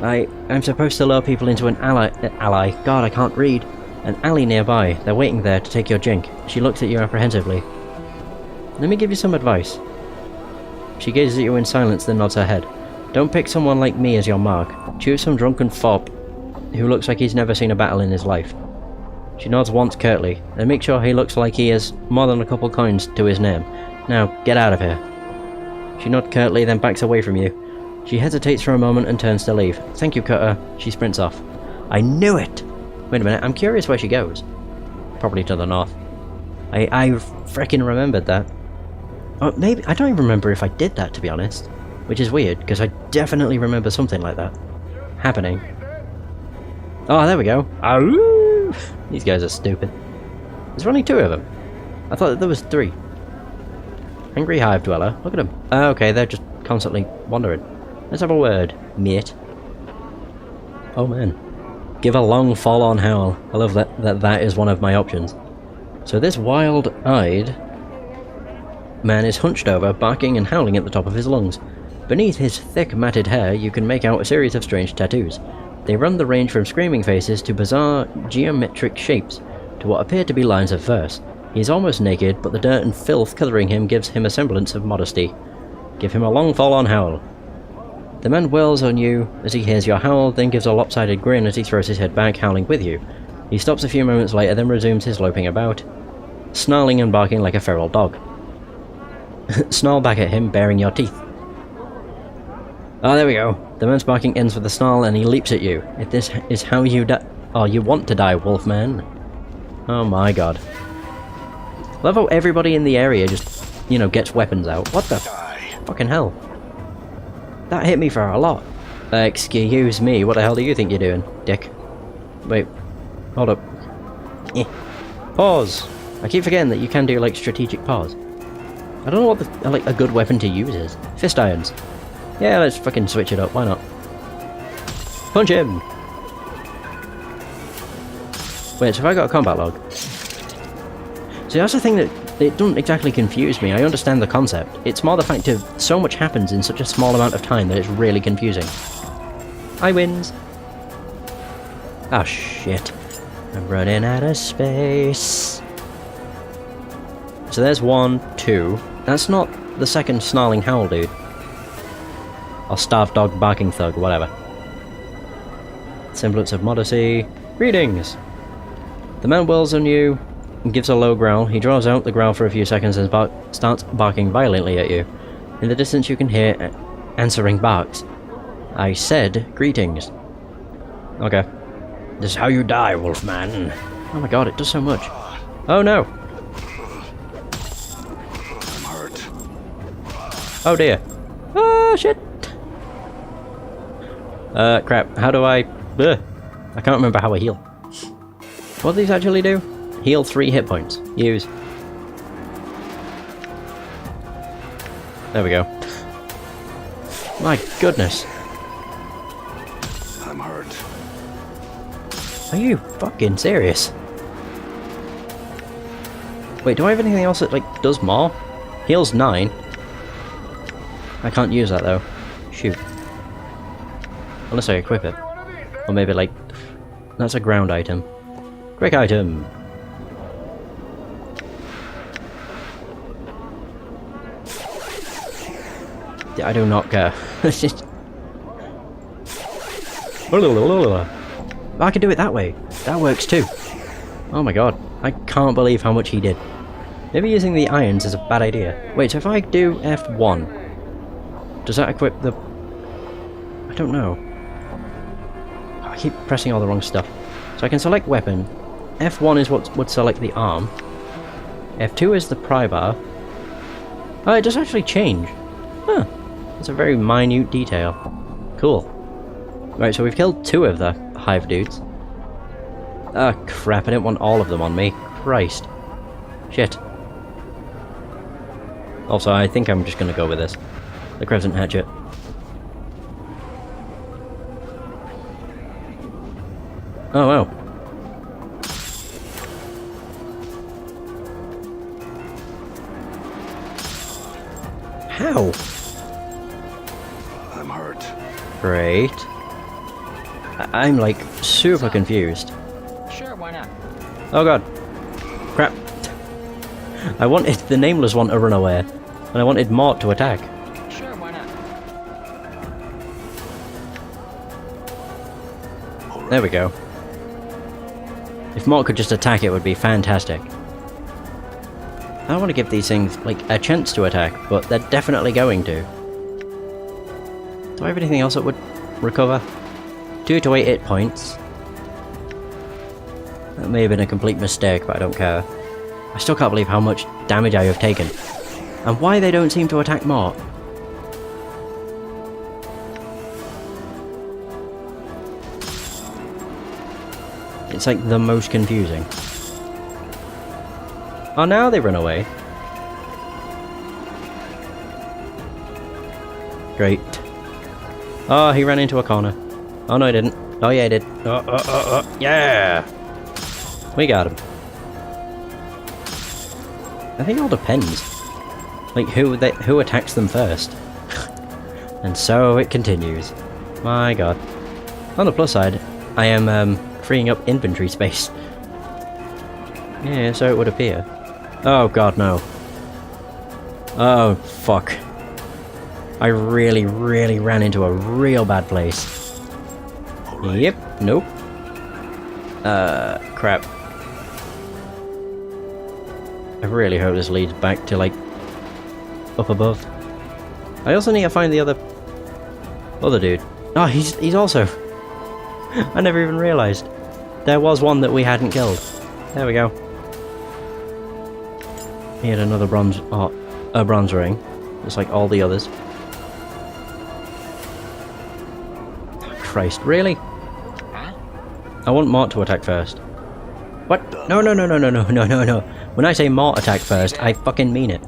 I'm supposed to lure people into an alley. God, I can't read. An alley nearby. They're waiting there to take your drink. She looks at you apprehensively. Let me give you some advice. She gazes at you in silence, then nods her head. Don't pick someone like me as your mark. Choose some drunken fop who looks like he's never seen a battle in his life. She nods once curtly, then make sure he looks like he has more than a couple coins to his name. Now, get out of here. She nods curtly, then backs away from you. She hesitates for a moment and turns to leave. Thank you, Cutter. She sprints off. I knew it! Wait a minute, I'm curious where she goes. Probably to the north. I frickin' remembered that. Oh, maybe, I don't even remember if I did that, to be honest. Which is weird, because I definitely remember something like that happening. Oh, there we go. Ow! These guys are stupid. There's only 2 of them. I thought that there was 3. Angry Hive Dweller. Look at them. Oh, okay, they're just constantly wandering. Let's have a word, mate. Oh man. Give a long fall-on howl. I love that is one of my options. So this wild-eyed man is hunched over, barking and howling at the top of his lungs. Beneath his thick matted hair, you can make out a series of strange tattoos. They run the range from screaming faces to bizarre geometric shapes, to what appear to be lines of verse. He is almost naked, but the dirt and filth covering him gives him a semblance of modesty. Give him a long fall-on howl. The man whirls on you as he hears your howl, then gives a lopsided grin as he throws his head back, howling with you. He stops a few moments later, then resumes his loping about, snarling and barking like a feral dog. Snarl back at him, baring your teeth. Oh, there we go. The man's barking ends with a snarl and he leaps at you. If this is how you die... Oh, you want to die, Wolfman. Oh my god. Love how everybody in the area just, you know, gets weapons out. What the fucking hell? That hit me for a lot. Excuse me, what the hell do you think you're doing, dick? Wait, hold up. Pause! I keep forgetting that you can do, like, strategic pause. I don't know what a good weapon to use is. Fist irons. Yeah, let's fucking switch it up, why not? Punch him! Wait, so have I got a combat log? See, that's the thing that it doesn't exactly confuse me. I understand the concept. It's more the fact of so much happens in such a small amount of time that it's really confusing. I wins. Oh shit. I'm running out of space. So there's 1, 2. That's not the second snarling howl dude. Or starved dog barking thug, whatever. Semblance of modesty. Greetings! The man whirls on you and gives a low growl. He draws out the growl for a few seconds and starts barking violently at you. In the distance you can hear answering barks. I said greetings. Okay. This is how you die, Wolfman. Oh my god, it does so much. Oh no! I'm hurt. Oh dear. Oh shit! Crap. How do I... Ugh. I can't remember how I heal. What do these actually do? Heal 3 hit points. Use. There we go. My goodness. I'm hurt. Are you fucking serious? Wait, do I have anything else that, like, does more? Heals 9. I can't use that, though. Shoot. Unless I equip it. Or maybe, like... That's a ground item. Quick item! I do not care. I can do it that way. That works too. Oh my god. I can't believe how much he did. Maybe using the irons is a bad idea. Wait, so if I do F1, does that equip the... I don't know. I keep pressing all the wrong stuff. So I can select weapon. F1 is what would select the arm. F2 is the pry bar. Oh, it does actually change. Huh. It's a very minute detail. Cool. Right, so we've killed 2 of the hive dudes. Ah, crap, I didn't want all of them on me. Christ. Shit. Also, I think I'm just gonna go with this. The Crescent Hatchet. Oh, wow. How? I'm hurt. Great. I'm like super confused. Sure, why not? Oh god. Crap. I wanted the nameless one to run away, and I wanted Mort to attack. Sure, why not? There we go. If Mort could just attack, it would be fantastic. I want to give these things, like, a chance to attack, but they're definitely going to. Do I have anything else that would recover? 2 to 8 hit points. That may have been a complete mistake, but I don't care. I still can't believe how much damage I have taken. And why they don't seem to attack Mort. It's like the most confusing. Oh, now they run away. Great. Oh, he ran into a corner. Oh, no, he didn't. Oh, yeah, he did. Yeah! We got him. I think it all depends. Like, who attacks them first. And so it continues. My god. On the plus side, I am, freeing up inventory space. Yeah, so it would appear. Oh god, no. Oh, fuck. I really, really ran into a real bad place. Right. Yep, nope. Crap. I really hope this leads back to, like, up above. I also need to find the other dude. Oh, he's also... I never even realised. There was one that we hadn't killed. There we go. He had another bronze ring, just like all the others. Oh, Christ, really? Huh? I want Mort to attack first. What? No. When I say Mort attack first, I fucking mean it.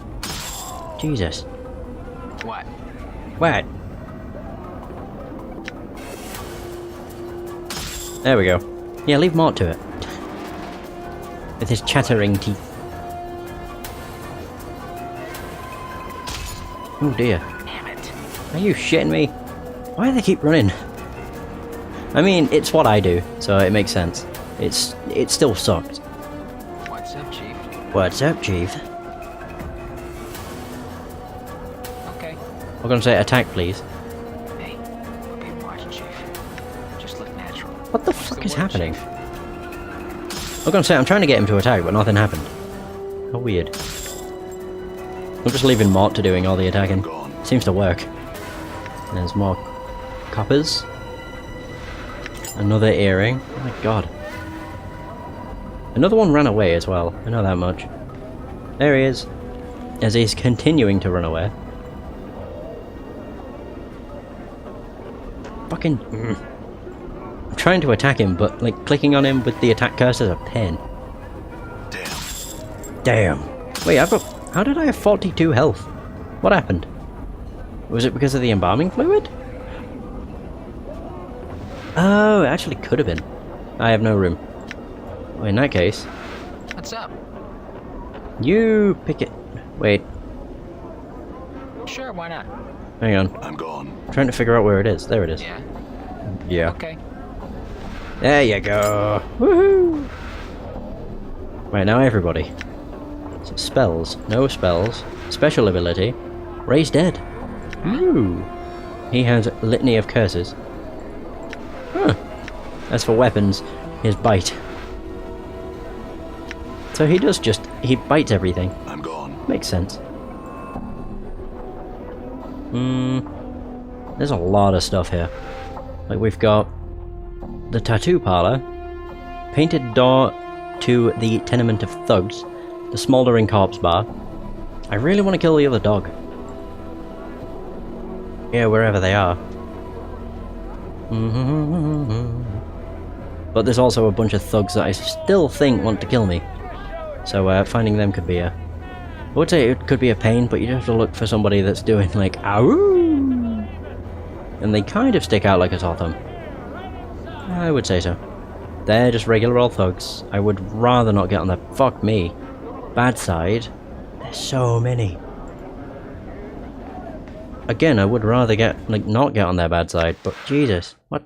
Jesus. What? What? There we go. Yeah, leave Mort to it. With his chattering teeth. Oh dear. Damn it. Are you shitting me? Why do they keep running? I mean, it's what I do, so it makes sense. It still sucked. What's up, Chief? What's up, Chief? Okay. I'm gonna say attack, please. Hey, we'll be watching, Chief. Just look natural. What the fuck is happening? I'm gonna say I'm trying to get him to attack, but nothing happened. How weird. I'm just leaving Mort to doing all the attacking. Seems to work. There's more coppers. Another earring. Oh my god. Another one ran away as well. I know that much. There he is. As he's continuing to run away. Fucking... I'm trying to attack him, but like clicking on him with the attack cursor is a pain. Damn. Wait, I've got... How did I have 42 health? What happened? Was it because of the embalming fluid? Oh, it actually could have been. I have no room. Well, in that case... What's up? You pick it. Wait, Sure, why not? hang on. I'm gone. I'm trying to figure out where it is. There it is. Yeah. Yeah. Okay. There you go. Woohoo! Right, now everybody. So spells. No spells. Special ability. Raise dead. Ooh. He has litany of curses. Huh. As for weapons, his bite. So he does just... he bites everything. I'm gone. Makes sense. There's a lot of stuff here. Like we've got the tattoo parlor, painted door to the tenement of thugs, the smoldering corpse bar. I really want to kill the other dog. Yeah, wherever they are. But there's also a bunch of thugs that I still think want to kill me. So finding them could be a... I would say it could be a pain, but you have to look for somebody that's doing like "Ow!" And they kind of stick out like a sore thumb. I would say so. They're just regular old thugs. I would rather not get on the... Fuck me. Bad side. There's so many. Again, I would rather not get on their bad side, but Jesus. What?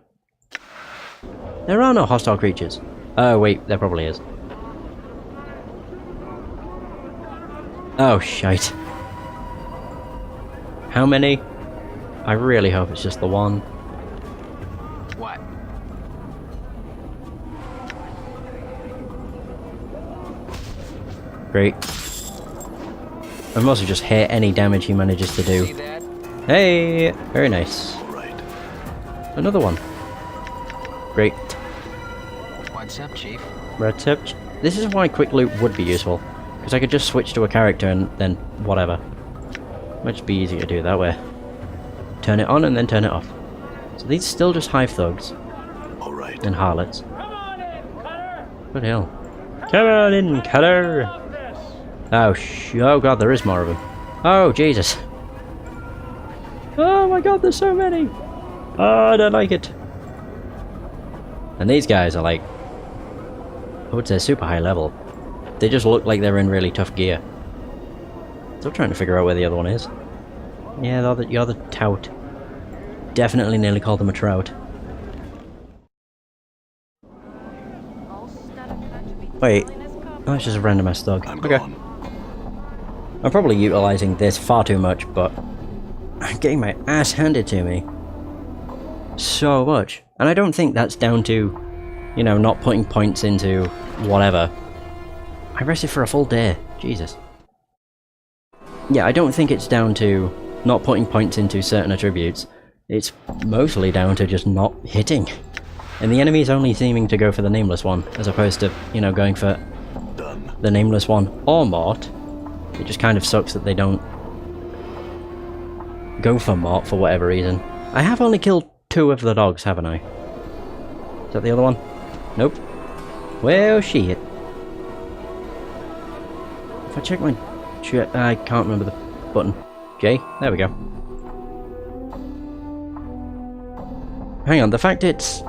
There are no hostile creatures. Oh wait, there probably is. Oh shite. How many? I really hope it's just the one. What? Great. I must have just hit any damage he manages to do. See that? Hey! Very nice. All right. Another one. Great. What's up, Chief? Red tip. This is why quick loot would be useful. Because I could just switch to a character and then whatever. Might just be easier to do it that way. Turn it on and then turn it off. So these still just hive thugs. All right. And harlots. What the hell? Come on in, cutter! Oh oh god, there is more of them. Oh Jesus. Oh my god, there's so many! Oh, I don't like it. And these guys are like... I would say super high level. They just look like they're in really tough gear. Still trying to figure out where the other one is. Yeah, you're the tout. Definitely nearly called them a trout. Wait, that's just a random ass thug. I'm Okay. gone. I'm probably utilising this far too much, but I'm getting my ass handed to me. So much. And I don't think that's down to, you know, not putting points into whatever. I rested for a full day. Jesus. Yeah, I don't think it's down to not putting points into certain attributes. It's mostly down to just not hitting. And the enemy's only seeming to go for the nameless one, as opposed to, you know, going for Done. the nameless one or Mort. It just kind of sucks that they don't go for Mort for whatever reason. I have only killed 2 of the dogs, haven't I? Is that the other one? Nope. Well, shit. If I check my... I can't remember the button. J? There we go. Hang on, the fact it's...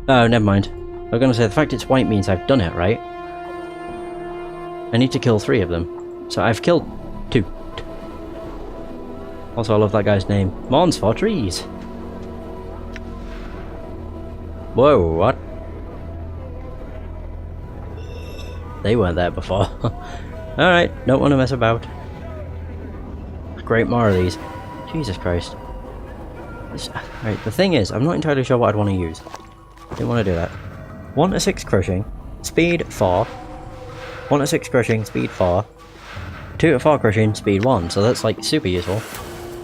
Oh, never mind. I was gonna say, the fact it's white means I've done it, right? I need to kill 3 of them. So I've killed 2. Also, I love that guy's name. Mons for trees! Whoa, what? They weren't there before. Alright, don't want to mess about. Great more of these. Jesus Christ. Right, the thing is, I'm not entirely sure what I'd want to use. Didn't want to do that. 1 to 6 crushing, speed 4. 1 to 6 crushing, speed 4. 2 to 4 crushing, speed 1, so that's like super useful.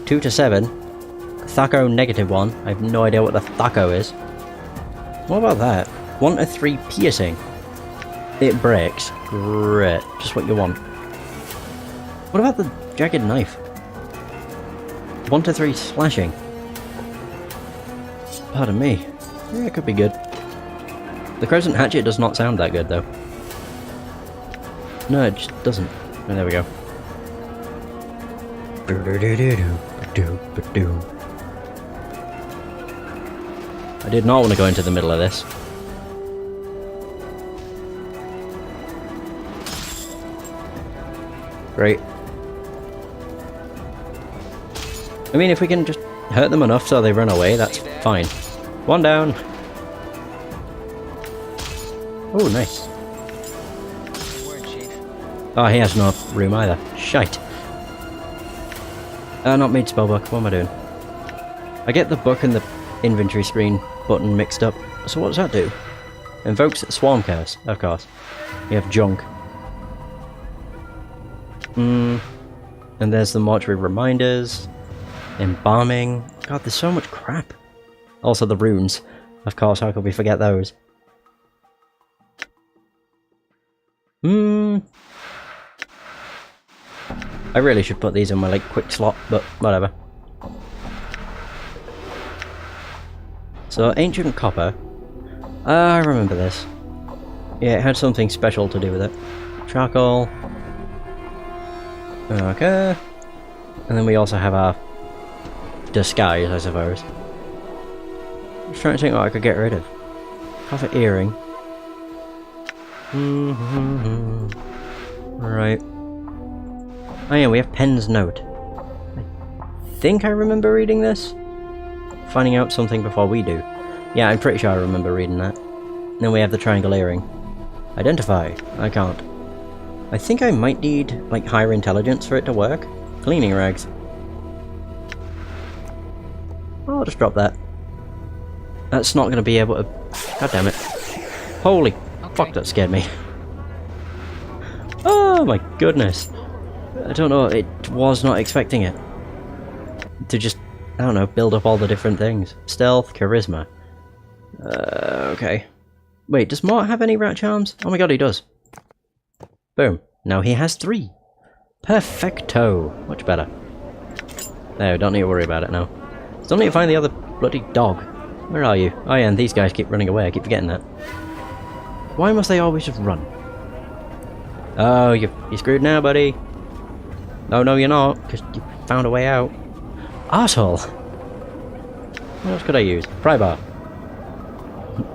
2 to 7, Thaco -1. I have no idea what the Thaco is. What about that? 1 to 3 piercing. It breaks. Great. Just what you want. What about the jagged knife? 1 to 3 slashing. Pardon me. Yeah, it could be good. The Crescent Hatchet does not sound that good though. No, it just doesn't. Oh, there we go. I did not want to go into the middle of this. Great. I mean, if we can just hurt them enough so they run away, that's fine. 1 down. Oh, nice. Oh, he has no room either. Shite. Not made spellbook. What am I doing? I get the book and the inventory screen button mixed up. So what does that do? Invokes Swarm Curse, of course. We have junk. And there's the mortuary reminders. Embalming. God, there's so much crap. Also the runes. Of course, how could we forget those? I really should put these in my like quick slot, but whatever. So, ancient copper. I remember this. Yeah, it had something special to do with it. Charcoal. Okay. And then we also have our disguise, I suppose. I'm just trying to think what I could get rid of. Copper earring. Right. Oh yeah, we have Pen's note. I think I remember reading this? Finding out something before we do. Yeah, I'm pretty sure I remember reading that. Then we have the triangle earring. Identify. I can't. I think I might need, like, higher intelligence for it to work. Cleaning rags. I'll just drop that. That's not going to be able to... God damn it. Holy fuck, that scared me. Oh my goodness. I don't know, it was not expecting it. To just, I don't know, build up all the different things. Stealth, charisma. Okay. Wait, does Mort have any rat charms? Oh my god, he does. Boom. Now he has 3. Perfecto. Much better. There, don't need to worry about it now. Still need to find the other bloody dog. Where are you? Oh yeah, and these guys keep running away, I keep forgetting that. Why must they always just run? Oh, you're screwed now, buddy. No, no, you're not, because you found a way out. Arsehole! What else could I use? Pry bar.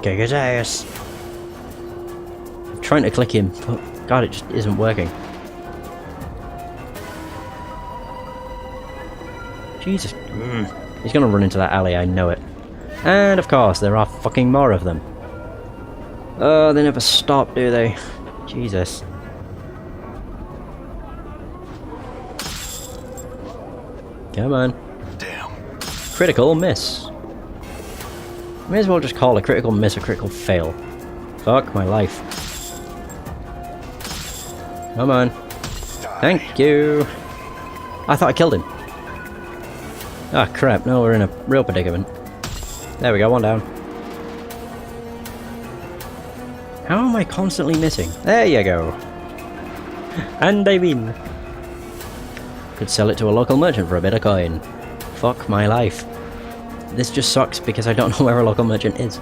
Kick his ass! I'm trying to click him, but god, it just isn't working. Jesus. He's gonna run into that alley, I know it. And of course, there are fucking more of them. Oh, they never stop, do they? Jesus. Come on. Damn. Critical miss. May as well just call a critical miss a critical fail. Fuck my life. Come on. Thank you. I thought I killed him. Ah, crap. No, we're in a real predicament. There we go, 1 down. How am I constantly missing? There you go. And I win. Could sell it to a local merchant for a bit of coin. Fuck my life. This just sucks because I don't know where a local merchant is.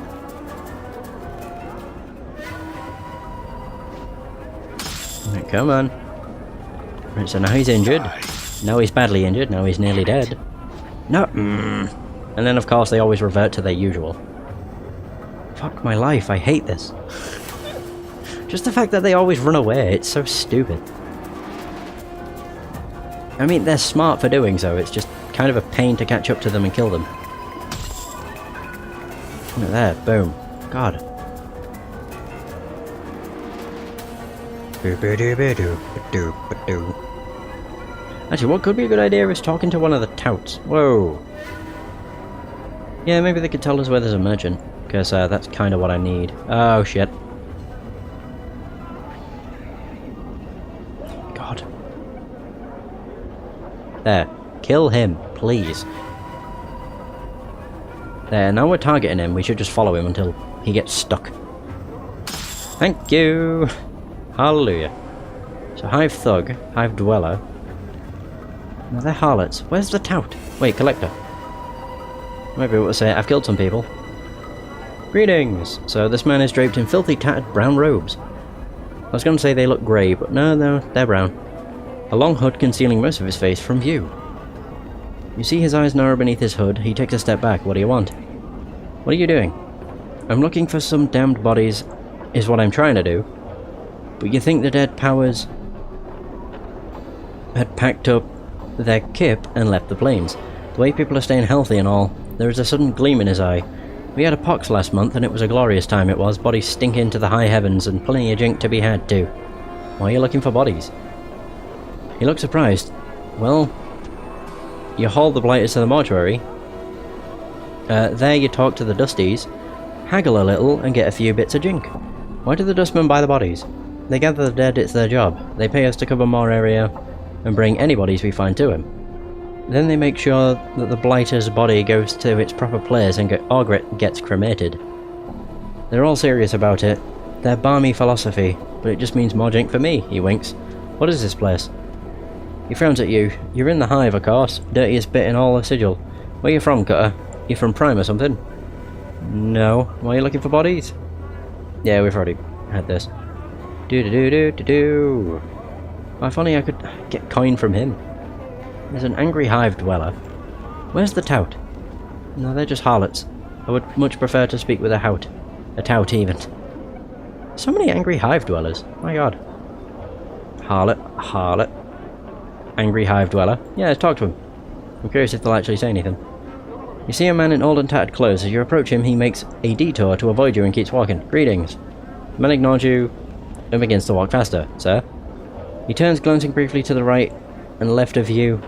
Right, come on. Right, so now he's injured. Now he's badly injured. Now he's nearly dead. No. And then of course they always revert to their usual. Fuck my life, I hate this. Just the fact that they always run away, it's so stupid. I mean, they're smart for doing so, it's just kind of a pain to catch up to them and kill them. Look at there, boom. God. Actually, what could be a good idea is talking to one of the touts. Whoa. Yeah, maybe they could tell us where there's a merchant, because that's kind of what I need. Oh, shit. God. There. Kill him, please. There, now we're targeting him, we should just follow him until he gets stuck. Thank you! Hallelujah. So, Hive Thug, Hive Dweller. Now they're harlots. Where's the tout? Wait, Collector. Maybe what to say, I've killed some people. Greetings! So this man is draped in filthy tattered brown robes. I was going to say they look grey, but no, they're brown. A long hood concealing most of his face from view. You see his eyes narrow beneath his hood, he takes a step back. What do you want? What are you doing? I'm looking for some damned bodies, is what I'm trying to do. But you think the dead powers had packed up their kip and left the plains. The way people are staying healthy and all, there is a sudden gleam in his eye. We had a pox last month and it was a glorious time it was, bodies stinking to the high heavens and plenty of drink to be had too. Why are you looking for bodies? He looked surprised. Well, you haul the blighters to the mortuary. There you talk to the dusties, haggle a little and get a few bits of jink. Why do the dustmen buy the bodies? They gather the dead, it's their job. They pay us to cover more area and bring any bodies we find to him. Then they make sure that the blighter's body goes to its proper place and gets cremated. They're all serious about it. They're balmy philosophy, but it just means more drink for me, he winks. What is this place? He frowns at you. You're in the Hive, of course. Dirtiest bit in all the sigil. Where you from, Cutter? You from Prime or something? No. Why are you looking for bodies? Yeah, we've already had this. Do-do-do-do-do-do. If only I could get coin from him. There's an angry Hive Dweller. Where's the tout? No, they're just harlots. I would much prefer to speak with a hout. A tout, even. So many angry Hive Dwellers. My god. Harlot. Angry Hive Dweller. Yeah, let's talk to him. I'm curious if they'll actually say anything. You see a man in old and tattered clothes. As you approach him, he makes a detour to avoid you and keeps walking. Greetings. The man ignores you and begins to walk faster. Sir? He turns, glancing briefly to the right and left of you.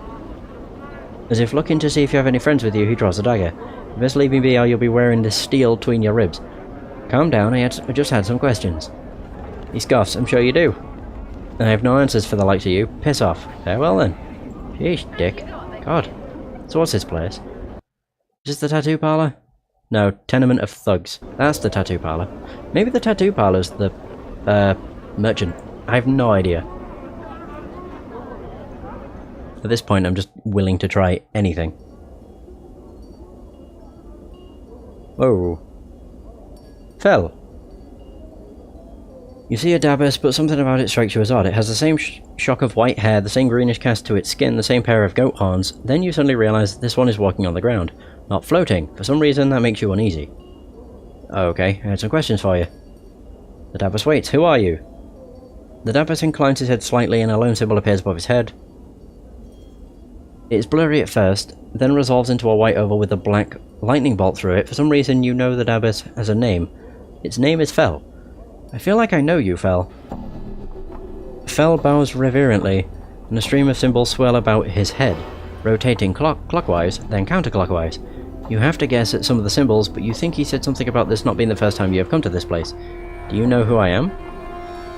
As if looking to see if you have any friends with you, he draws a dagger. You best leave me be or you'll be wearing this steel between your ribs. Calm down, I just had some questions. He scoffs. I'm sure you do. I have no answers for the likes of you. Piss off. Farewell then. Sheesh, dick. God. So what's this place? Is this the tattoo parlour? No, Tenement of Thugs. That's the tattoo parlour. Maybe the tattoo parlour's the, merchant. I have no idea. At this point, I'm just willing to try anything. Whoa. Fell. You see a dabbus, but something about it strikes you as odd. It has the same shock of white hair, the same greenish cast to its skin, the same pair of goat horns. Then you suddenly realise that this one is walking on the ground, not floating. For some reason, that makes you uneasy. Okay, I had some questions for you. The dabbus waits. Who are you? The dabbus inclines his head slightly and a lone symbol appears above his head. It is blurry at first, then resolves into a white oval with a black lightning bolt through it. For some reason, you know the dabbus has a name. Its name is Fel. I feel like I know you, Fel. Fel bows reverently, and a stream of symbols swirl about his head, rotating clockwise, then counterclockwise. You have to guess at some of the symbols, but you think he said something about this not being the first time you have come to this place. Do you know who I am?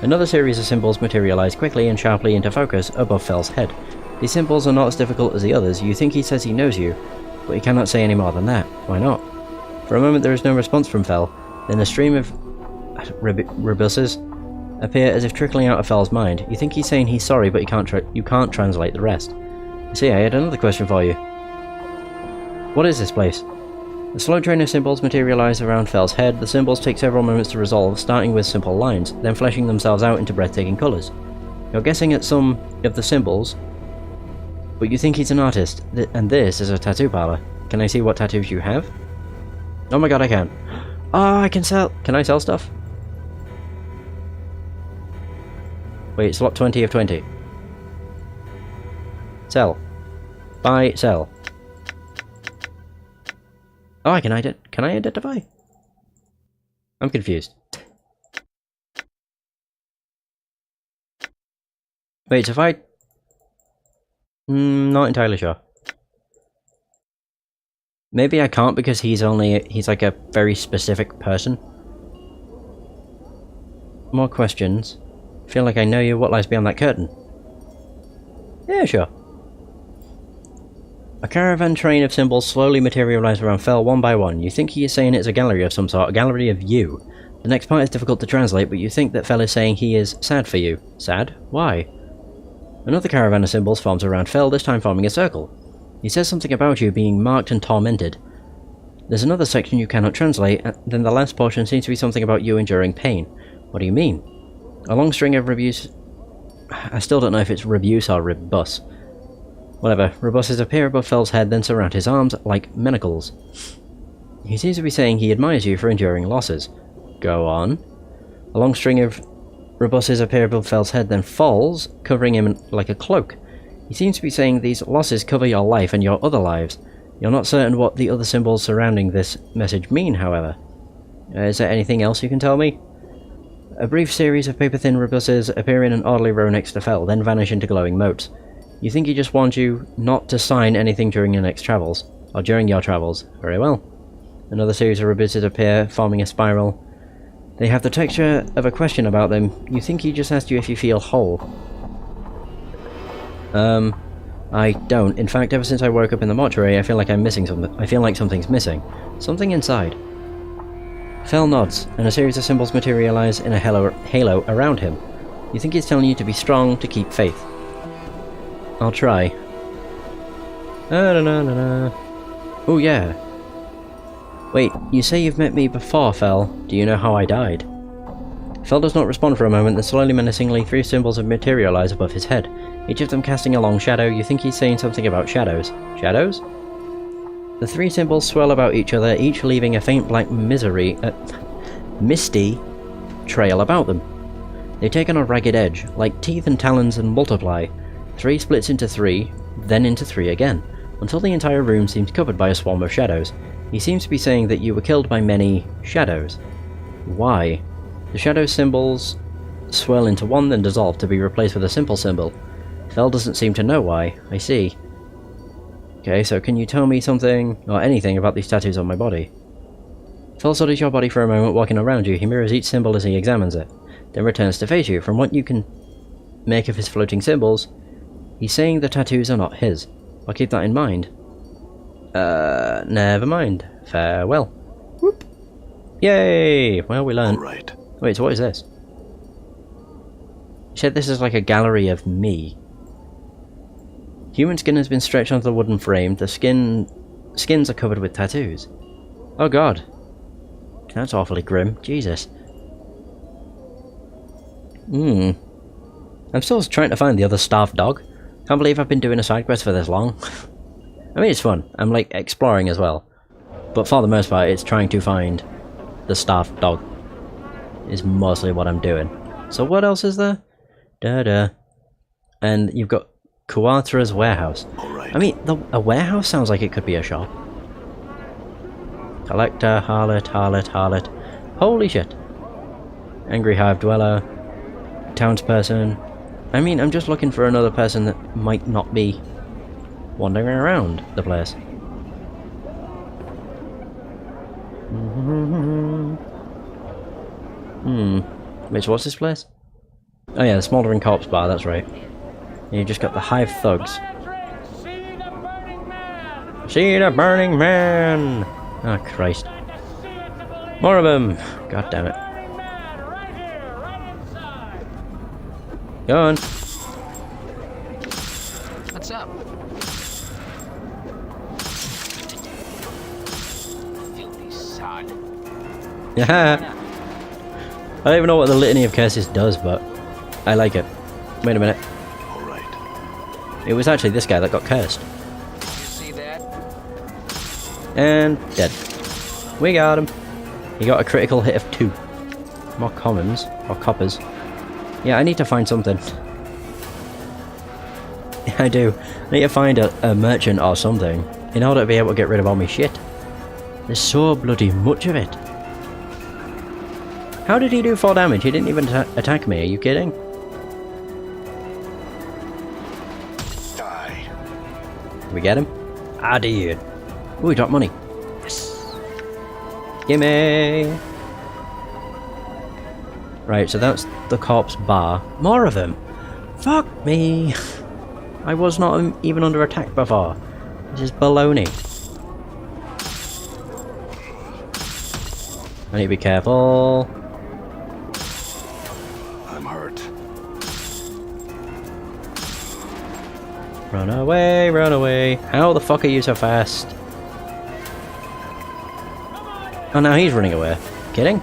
Another series of symbols materialize quickly and sharply into focus above Fel's head. These symbols are not as difficult as the others. You think he says he knows you, but he cannot say any more than that. Why not? For a moment there is no response from Fel, then a stream of rebuses appear as if trickling out of Fel's mind. You think he's saying he's sorry, but you can't translate the rest. See, I had another question for you. What is this place? A slow train of symbols materialize around Fel's head. The symbols take several moments to resolve, starting with simple lines, then fleshing themselves out into breathtaking colours. You're guessing at some of the symbols, but you think he's an artist, and this is a tattoo parlour. Can I see what tattoos you have? Oh my god, I can. Oh, I can sell. Can I sell stuff? Wait, slot 20 of 20. Sell. Buy, sell. Oh, can I identify? I'm confused. Wait, so if I... not entirely sure. Maybe I can't because he's like a very specific person. More questions. Feel like I know you. What lies beyond that curtain? Yeah, sure. A caravan train of symbols slowly materialize around Fel one by one. You think he is saying it's a gallery of some sort, a gallery of you. The next part is difficult to translate, but you think that Fel is saying he is sad for you. Sad? Why? Another caravan of symbols forms around Fel, this time forming a circle. He says something about you being marked and tormented. There's another section you cannot translate, then the last portion seems to be something about you enduring pain. What do you mean? A long string of rebus... I still don't know if it's rebus or rebus. Whatever. Rebuses appear above Fel's head, then surround his arms like manacles. He seems to be saying he admires you for enduring losses. Go on. A long string of rebuses appear above Fel's head, then falls, covering him like a cloak. He seems to be saying these losses cover your life and your other lives. You're not certain what the other symbols surrounding this message mean, however. Is there anything else you can tell me? A brief series of paper-thin rebuses appear in an orderly row next to Fel, then vanish into glowing motes. You think he just wants you not to sign anything during your next travels, or during your travels. Very well. Another series of rebuses appear, forming a spiral. They have the texture of a question about them. You think he just asked you if you feel whole. I don't. In fact, ever since I woke up in the mortuary, I feel like I'm missing something. I feel like something's missing. Something inside. Fel nods, and a series of symbols materialize in a halo around him. You think he's telling you to be strong, to keep faith. I'll try. Oh yeah. Wait, you say you've met me before, Fel. Do you know how I died? Fel does not respond for a moment, then slowly menacingly 3 symbols have materialized above his head. Each of them casting a long shadow. You think he's saying something about shadows. Shadows? The 3 symbols swirl about each other, each leaving a faint black misty trail about them. They take on a ragged edge, like teeth and talons, and multiply. 3 splits into 3, then into 3 again, until the entire room seems covered by a swarm of shadows. He seems to be saying that you were killed by many shadows. Why? The shadow symbols swirl into one, then dissolve to be replaced with a simple symbol. Fel doesn't seem to know why. I see. Okay, so can you tell me something, or anything, about these tattoos on my body? Fel studies your body for a moment, walking around you. He mirrors each symbol as he examines it, then returns to face you. From what you can make of his floating symbols, he's saying the tattoos are not his. I'll keep that in mind. Never mind. Farewell. Whoop. Yay! Well, we learned. Right. Wait, so what is this? You said this is like a gallery of me. Human skin has been stretched onto the wooden frame. The skins are covered with tattoos. Oh god. That's awfully grim. Jesus. I'm still trying to find the other starved dog. Can't believe I've been doing a side quest for this long. I mean, it's fun. I'm like exploring as well. But for the most part, it's trying to find the starved dog. Is mostly what I'm doing. So what else is there? Da-da. And you've got Kuatra's warehouse. Right. I mean, a warehouse sounds like it could be a shop. Collector, harlot. Holy shit. Angry hive dweller. Townsperson. I mean, I'm just looking for another person that might not be wandering around the place. Wait, so what's this place? Oh yeah, the Smoldering Corpse Bar, that's right. And you just got the Hive Thugs. See the Burning Man! Oh Christ. More of them! God damn it. Go on. What's up? Filthy sod. Yeah. I don't even know what the Litany of Curses does, but I like it. Wait a minute. All right. It was actually this guy that got cursed. You see that? And dead. We got him. He got a critical hit of 2. More commons. Or coppers. Yeah, I need to find something. I do. I need to find a merchant or something in order to be able to get rid of all my shit. There's so bloody much of it. How did he do 4 damage? He didn't even attack me, are you kidding? Die. Can we get him? Ah, dear. Ooh, he dropped money. Yes. Gimme! Right, so that's the corpse bar. More of them! Fuck me! I was not even under attack before. This is baloney. I need to be careful. I'm hurt. Run away, run away. How the fuck are you so fast? Oh, now he's running away. Kidding?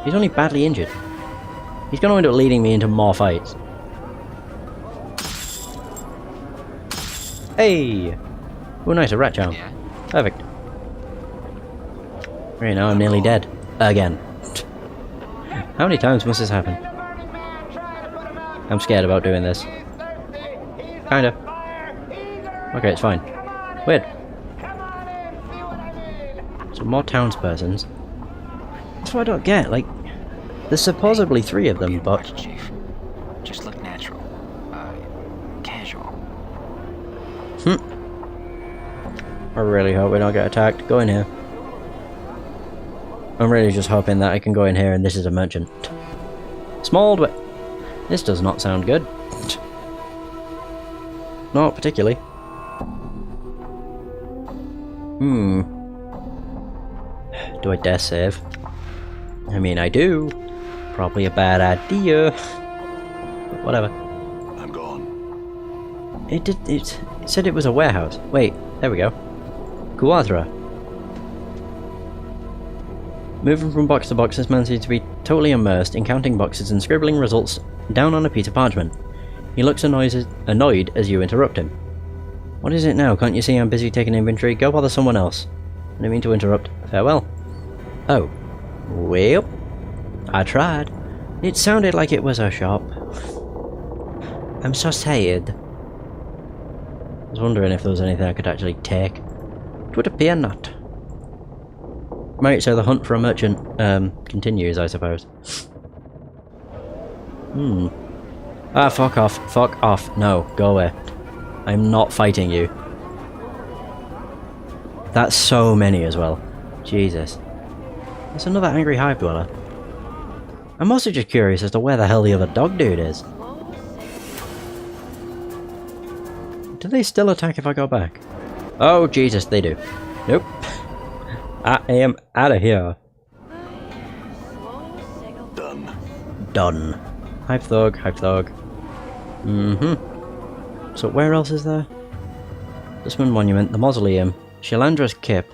He's only badly injured. He's going to end up leading me into more fights. Hey! Oh, nice, a rat charm. Yeah. Perfect. Right, now I'm nearly dead. Again. How many times must this happen? I'm scared about doing this. Kinda. Okay, it's fine. Weird. So more townspersons. That's what I don't get, like... There's supposedly 3 of them, but... Watch, Chief. Just look natural. Casual. I really hope we don't get attacked. Go in here. I'm really just hoping that I can go in here and this is a merchant. Small, but... This does not sound good. Not particularly. Do I dare save? I mean, I do. Probably a bad idea. But whatever. I'm gone. It said it was a warehouse. Wait, there we go. Guadra. Moving from box to box, this man seems to be totally immersed in counting boxes and scribbling results down on a piece of parchment. He looks annoyed as you interrupt him. What is it now? Can't you see I'm busy taking inventory? Go bother someone else. I didn't mean to interrupt. Farewell. Oh. Well, I tried. It sounded like it was a shop. I'm so sad. I was wondering if there was anything I could actually take. It would appear not. Right, so the hunt for a merchant continues, I suppose. Ah, fuck off. Fuck off. No, go away. I'm not fighting you. That's so many as well. Jesus. There's another angry hive dweller. I'm also just curious as to where the hell the other dog dude is. Do they still attack if I go back? Oh, Jesus, they do. Nope. I am out of here. Done. Done. Hive thug, hive thug. So where else is there? Disman Monument, the Mausoleum, Shilandra's Kip,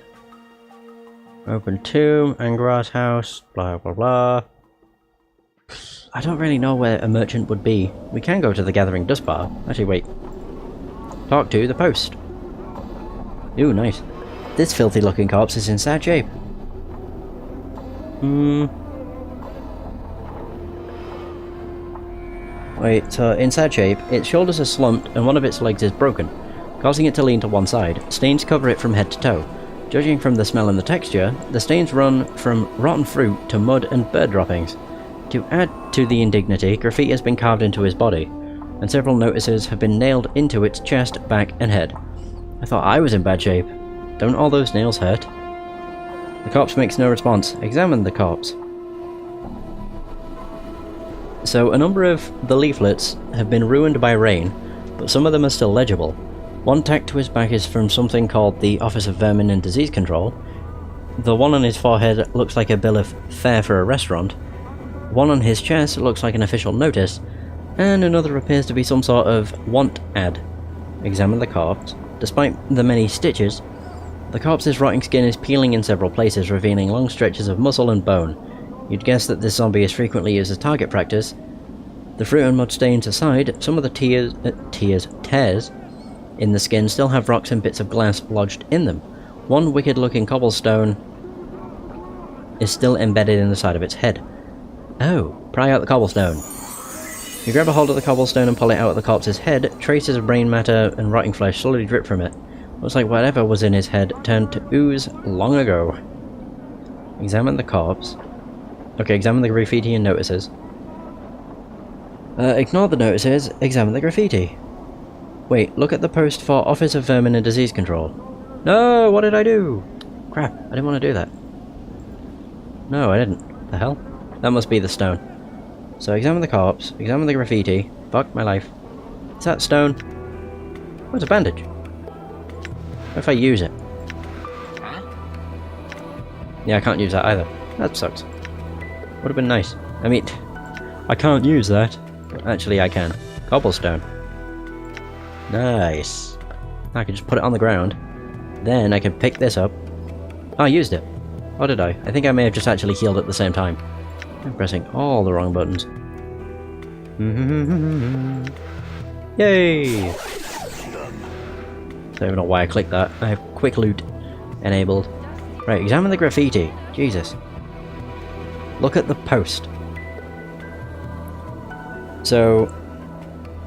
Open Tomb, Angras House, blah blah blah. I don't really know where a merchant would be. We can go to the Gathering Dust Bar. Actually, wait. Talk to the post. Ooh, nice. This filthy looking corpse is in sad shape. Wait, so in sad shape, its shoulders are slumped and one of its legs is broken, causing it to lean to one side. Stains cover it from head to toe. Judging from the smell and the texture, the stains run from rotten fruit to mud and bird droppings. To add to the indignity, graffiti has been carved into his body, and several notices have been nailed into its chest, back and head. I thought I was in bad shape. Don't all those nails hurt? The corpse makes no response. Examine the corpse. So, a number of the leaflets have been ruined by rain, but some of them are still legible. One tacked to his back is from something called the Office of Vermin and Disease Control. The one on his forehead looks like a bill of fare for a restaurant. One on his chest looks like an official notice, and another appears to be some sort of want ad. Examine the corpse. Despite the many stitches, the corpse's rotting skin is peeling in several places, revealing long stretches of muscle and bone. You'd guess that this zombie is frequently used as target practice. The fruit and mud stains aside, some of the tears in the skin still have rocks and bits of glass lodged in them. One wicked-looking cobblestone is still embedded in the side of its head. Oh, pry out the cobblestone. You grab a hold of the cobblestone and pull it out of the corpse's head. Traces of brain matter and rotting flesh slowly drip from it. Looks like whatever was in his head turned to ooze long ago. Examine the corpse. Okay, examine the graffiti and notices. Ignore the notices, examine the graffiti. Wait, look at the post for Office of Vermin and Disease Control. No, what did I do? Crap, I didn't want to do that. No, I didn't. The hell? That must be the stone. So examine the corpse, examine the graffiti. Fuck my life. Is that stone? Oh, it's a bandage. What if I use it? Huh? Yeah, I can't use that either. That sucks. Would have been nice. I mean, I can't use that. Actually, I can. Cobblestone. Nice. I can just put it on the ground. Then I can pick this up. Oh, I used it. Or did I? I think I may have just actually healed at the same time. I'm pressing all the wrong buttons. Yay! Don't even know why I clicked that. I have quick loot enabled. Right, examine the graffiti. Jesus. Look at the post. So,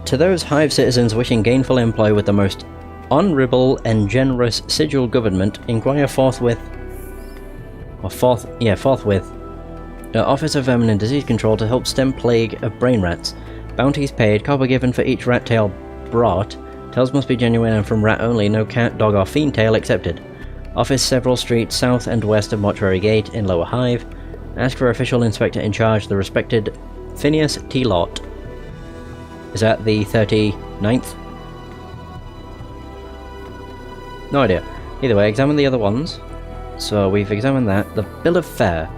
to those Hive citizens wishing gainful employ with the most honourable and generous sigil government, inquire forthwith. Or forthwith. The Office of Vermin and Disease Control to help stem plague of brain rats. Bounties paid, copper given for each rat tail brought. Tails must be genuine and from rat only, no cat, dog or fiend tail accepted. Office several streets south and west of Mortuary Gate in Lower Hive. Ask for official inspector in charge, the respected Phineas T. Lott. Is that the 39th? No idea. Either way, examine the other ones. So we've examined that. The Bill of Fare.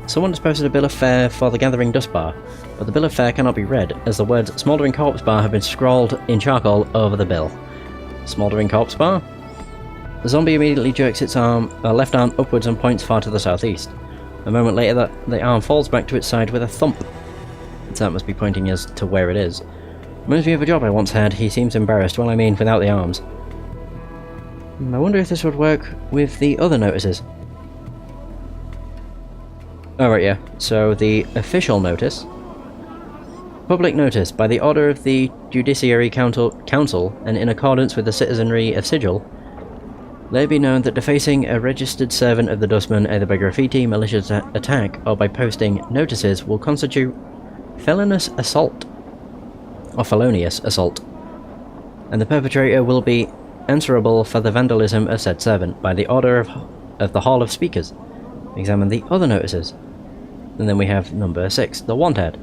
Someone has posted a bill of fare for the Gathering Dust Bar, but the bill of fare cannot be read, as the words Smouldering Corpse Bar have been scrawled in charcoal over the bill. Smouldering Corpse Bar? The zombie immediately jerks its left arm upwards and points far to the southeast. A moment later, the arm falls back to its side with a thump. So that must be pointing us to where it is. Reminds me of a job I once had. He seems embarrassed, well I mean without the arms. I wonder if this would work with the other notices. Oh right, yeah. So the official notice. Public notice. By the order of the Judiciary Council and in accordance with the citizenry of Sigil, let it be known that defacing a registered servant of the Dustman either by graffiti, malicious attack, or by posting notices will constitute felonious assault. Or felonious assault. And the perpetrator will be answerable for the vandalism of said servant by the order of the Hall of Speakers. Examine the other notices. And then we have number 6, the Wanted.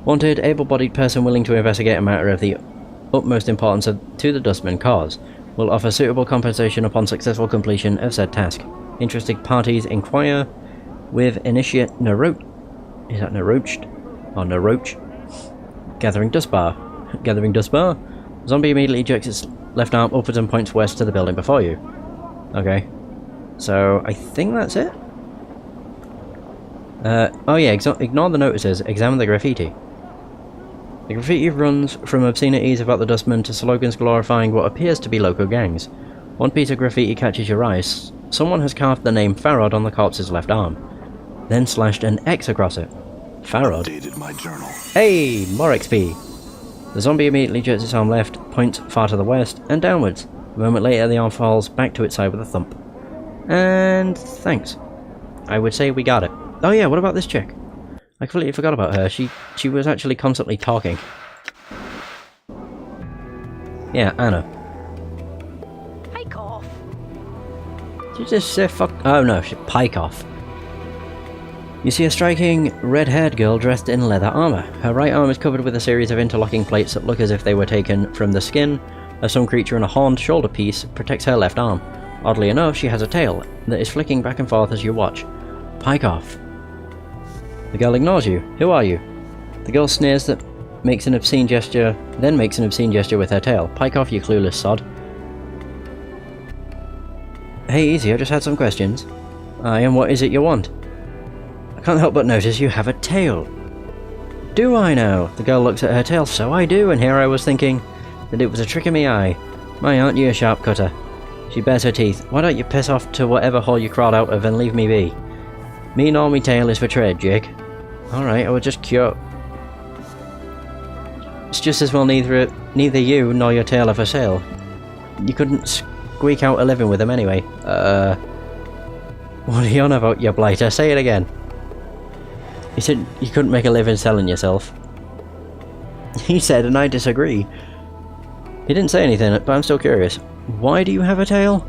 Wanted, able-bodied person willing to investigate a matter of the utmost importance to the Dustman cause. Will offer suitable compensation upon successful completion of said task. Interested parties inquire with initiate Naroach. Is that Naroached? Or Naroach? Gathering Dust Bar. Gathering Dust Bar. Zombie immediately jerks its left arm upwards and points west to the building before you. Okay. So, I think that's it? Oh yeah, ignore the notices, examine the graffiti. The graffiti runs from obscenities about the Dustman to slogans glorifying what appears to be local gangs. One piece of graffiti catches your eyes. Someone has carved the name Farod on the corpse's left arm, then slashed an X across it. Farod? Updated my journal. Hey, more XP! The zombie immediately jerks its arm left, points far to the west, and downwards. A moment later, the arm falls back to its side with a thump. And thanks. I would say we got it. Oh yeah, what about this chick? I completely forgot about her. She was actually constantly talking. Yeah, Anna. Pike off. Did you just say fuck? Oh no, pike off. You see a striking, red-haired girl dressed in leather armor. Her right arm is covered with a series of interlocking plates that look as if they were taken from the skin of some creature, and a horned shoulder piece protects her left arm. Oddly enough, she has a tail that is flicking back and forth as you watch. Pike off. The girl ignores you. Who are you? The girl sneers that makes an obscene gesture, then makes an obscene gesture with her tail. Pike off, you clueless sod. Hey, easy, I just had some questions. Aye, and what is it you want? I can't help but notice you have a tail. Do I now? The girl looks at her tail. So I do, and here I was thinking that it was a trick of me eye. My, aren't you a sharp cutter? She bares her teeth. Why don't you piss off to whatever hole you crawled out of and leave me be? Me nor me tail is for trade, Jake. Alright, I will just cure... It's just as well neither you nor your tail are for sale. You couldn't squeak out a living with them anyway. What are you on about, you blighter? Say it again. You said you couldn't make a living selling yourself. He said, and I disagree. He didn't say anything, but I'm still curious. Why do you have a tail?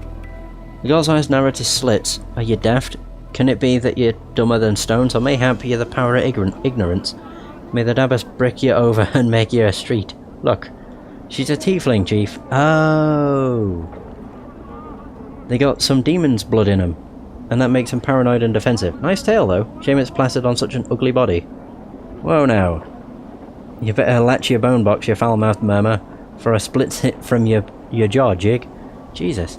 The girl's eyes narrowed to slits. Are you daft? Can it be that you're dumber than stones, or mayhap you're the power of ignorance? May the dabbers brick you over and make you a street. Look, she's a tiefling, Chief. Oh. They got some demon's blood in them, and that makes them paranoid and defensive. Nice tail, though. Shame it's plastered on such an ugly body. Whoa, now. You better latch your bone box, you foul-mouthed murmur, for a split hit from your jaw, Jig. Jesus.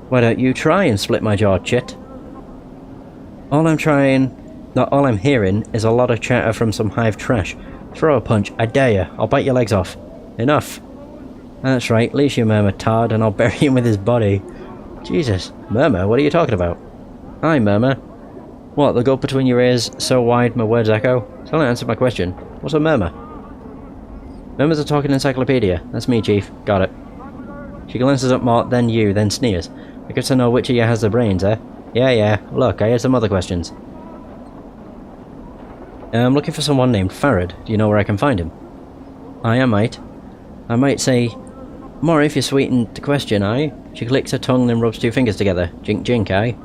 Why don't you try and split my jaw, chit? All I'm hearing is a lot of chatter from some hive trash. Throw a punch, I dare you. I'll bite your legs off. Enough. That's right, leash you, murmur, tard, and I'll bury him with his body. Jesus. Murmur, what are you talking about? Hi, murmur. What, the gulp between your ears so wide my words echo? Still not answered my question. What's a murmur? Murmur's a talking encyclopedia. That's me, Chief. Got it. She glances at Mort, then you, then sneers. I get to know which of you has the brains, eh? Yeah. Look, I had some other questions. I'm looking for someone named Farad. Do you know where I can find him? I might say, more if you sweeten the question, aye? She clicks her tongue, then rubs two fingers together. Jink, jink, aye?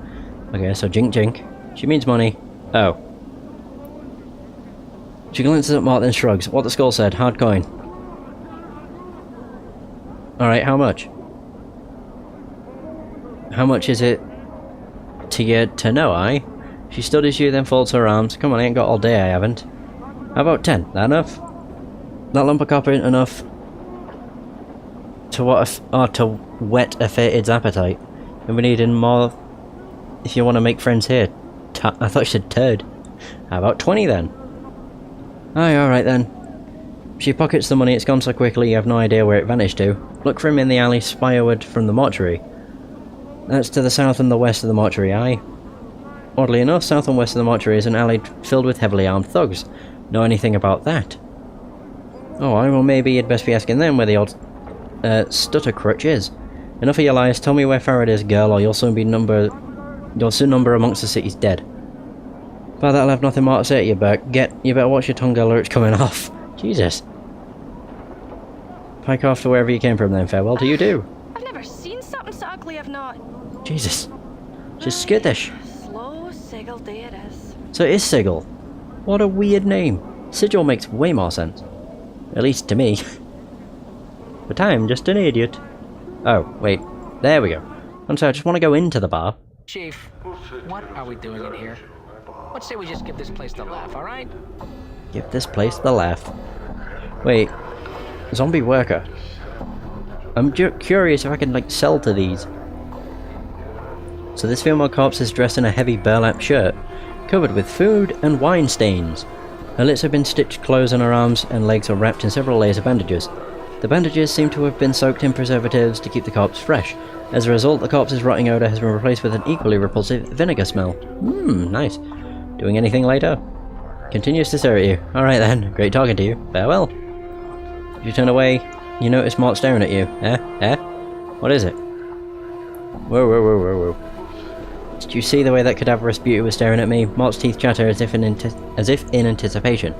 Okay, so jink, jink. She means money. Oh. She glances at Mort, then shrugs. What the skull said. Hard coin. Alright, how much? How much is it to you to know, aye? She studies you, then folds her arms. Come on, I ain't got all day, I haven't. How about 10? That enough? That lump of copper ain't enough to whet a fated's appetite. And we need in more if you want to make friends here. I thought you said turd. How about 20 then? Aye, alright then. She pockets the money. It's gone so quickly you have no idea where it vanished to. Look for him in the alley spireward from the mortuary. That's to the south and the west of the mortuary, aye? Oddly enough, south and west of the mortuary is an alley filled with heavily armed thugs. Know anything about that? Oh, well maybe you'd best be asking them where the old stutter crutch is. Enough of your lies. Tell me where Farad is, girl, or you'll soon number amongst the city's dead. But that'll have nothing more to say to you, Burke. You better watch your tongue, girl, or it's coming off. Jesus. Pike off to wherever you came from then. Farewell to you too. I've never seen something so ugly, I've not. Jesus. She's skittish. Slow Sigil day it is. So it is Sigil. What a weird name. Sigil makes way more sense. At least to me. But I'm just an idiot. Oh, wait. There we go. I'm sorry, I just want to go into the bar. Chief, what are we doing in here? Let's say we just give this place the laugh, alright? Give this place the laugh. Wait. Zombie worker. I'm curious if I can, like, sell to these. So this female corpse is dressed in a heavy burlap shirt, covered with food and wine stains. Her lips have been stitched closed and her arms and legs are wrapped in several layers of bandages. The bandages seem to have been soaked in preservatives to keep the corpse fresh. As a result, the corpse's rotting odour has been replaced with an equally repulsive vinegar smell. Nice. Doing anything later? Continues to stare at you. Alright then, great talking to you. Farewell. If you turn away, you notice Mort staring at you. Eh? What is it? Whoa. Did you see the way that cadaverous beauty was staring at me? Mort's teeth chatter as if in anticipation.